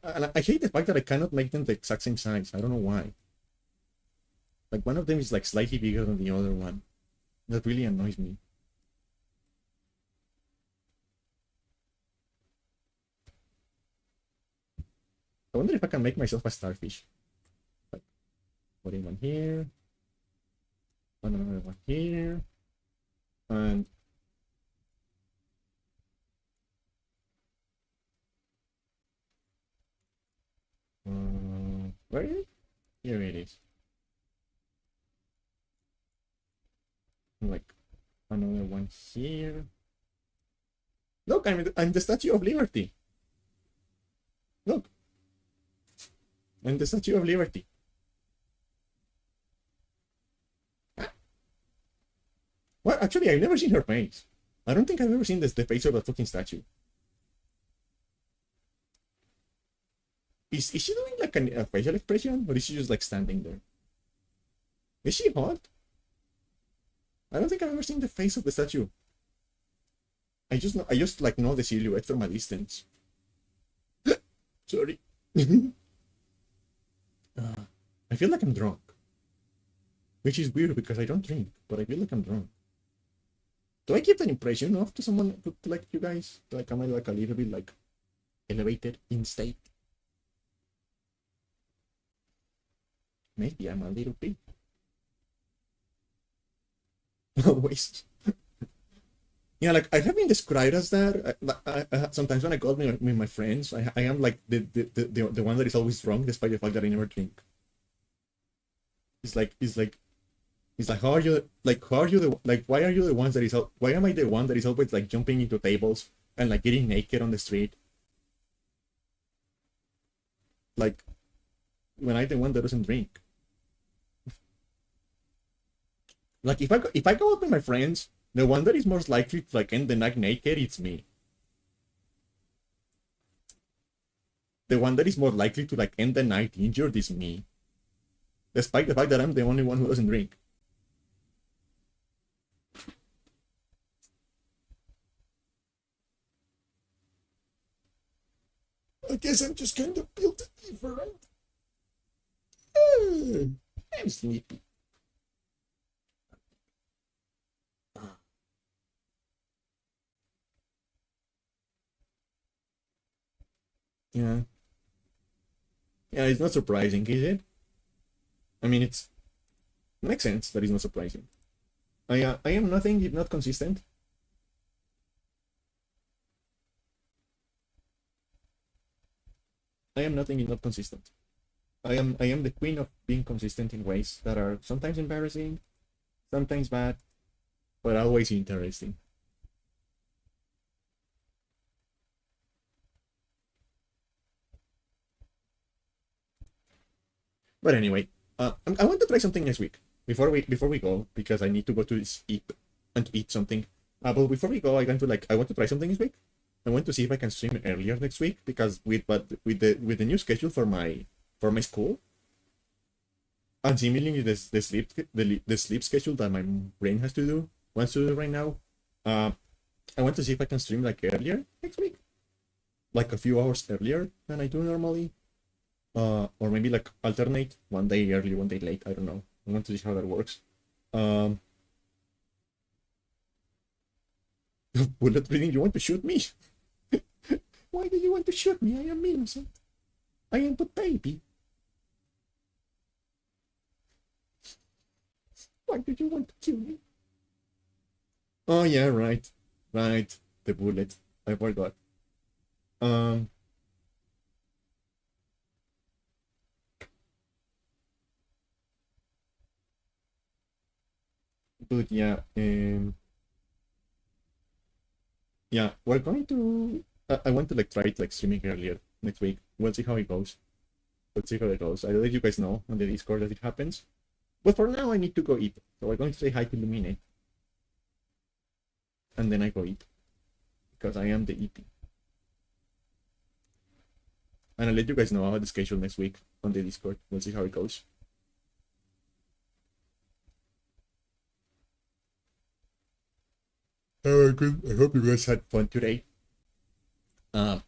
And I hate the fact that I cannot make them the exact same size. I don't know why. Like, one of them is like slightly bigger than the other one. That really annoys me. wonder if I can make myself a starfish. Like, putting one here, another one here, and where is it? Here it is. Like another one here. Look, I'm the Statue of Liberty. Look, I'm the Statue of Liberty. Well, actually, I've never seen her face. I don't think I've ever seen the face of a fucking statue. Is she doing like a facial expression, or is she just like standing there? Is she hot? I don't think I've ever seen the face of the statue. I just like know the silhouette from a distance. Sorry. I feel like I'm drunk, which is weird because I don't drink, but I feel like I'm drunk. Do I give that impression off to someone to like you guys? Like, am I like a little bit like elevated in state? Maybe I'm a little bit. Always. Yeah, like I have been described as that. Sometimes when I go out with my friends, I am like the one that is always drunk, despite the fact that I never drink. It's like how are you why are you the ones that is why am I the one that is always like jumping into tables and like getting naked on the street? Like when I'm the one that doesn't drink. Like if I go out with my friends, the one that is most likely to like end the night naked, it's me. The one that is more likely to like end the night injured is me. Despite the fact that I'm the only one who doesn't drink. I guess I'm just kind of built different. I'm sleepy. Yeah. Yeah, it's not surprising, is it? I mean, it makes sense that it's not surprising. I am nothing if not consistent. I am nothing if not consistent. I am the queen of being consistent in ways that are sometimes embarrassing, sometimes bad, but always interesting. But anyway, I want to try something next week before we go, because I need to go to sleep and to eat something. But before we go, I want to try something this week. I want to see if I can stream earlier next week, because with the new schedule for my school, and similarly the sleep schedule that my brain wants to do right now, I want to see if I can stream like earlier next week, like a few hours earlier than I do normally. Or maybe like alternate one day early, one day late. I don't know. I want to see how that works. Bullet reading, you want to shoot me? Why do you want to shoot me? I am innocent. I am but baby. Why do you want to kill me? Oh yeah, right. Right. The bullet. I forgot. But yeah, yeah, we're going to. I want to like try it like streaming earlier next week. We'll see how it goes. Let's see how it goes. I'll let you guys know on the Discord that it happens. But for now, I need to go eat. So we're going to say hi to Lumine, and then I go eat because I am the EP. And I'll let you guys know about the schedule next week on the Discord. We'll see how it goes. Good. I hope you guys had fun today. I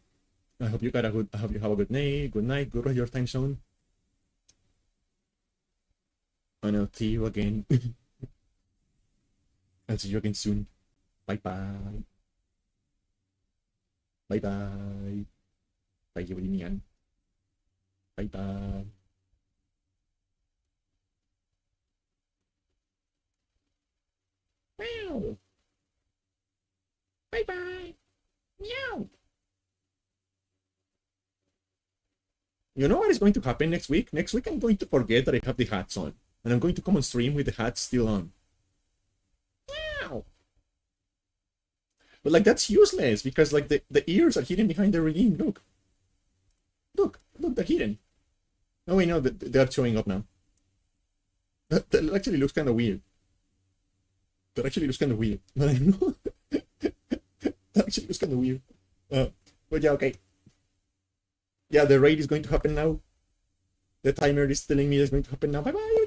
hope you got a good. I hope you have a good night. Good night. Good rest of your time zone. And I'll see you again. I'll see you again soon. Bye bye. Bye bye. Bye, everyone. Bye bye. Meow. Bye bye. Meow. You know what is going to happen next week? Next week I'm going to forget that I have the hats on. And I'm going to come on stream with the hats still on. Meow. But like that's useless because like the ears are hidden behind the redeem. Look. Look, they're hidden. Oh wait, no, they're showing up now. That actually looks kind of weird. That actually looks kind of weird. That actually looks kind of weird. But yeah, okay. Yeah, the raid is going to happen now. The timer is telling me it's going to happen now. Bye bye.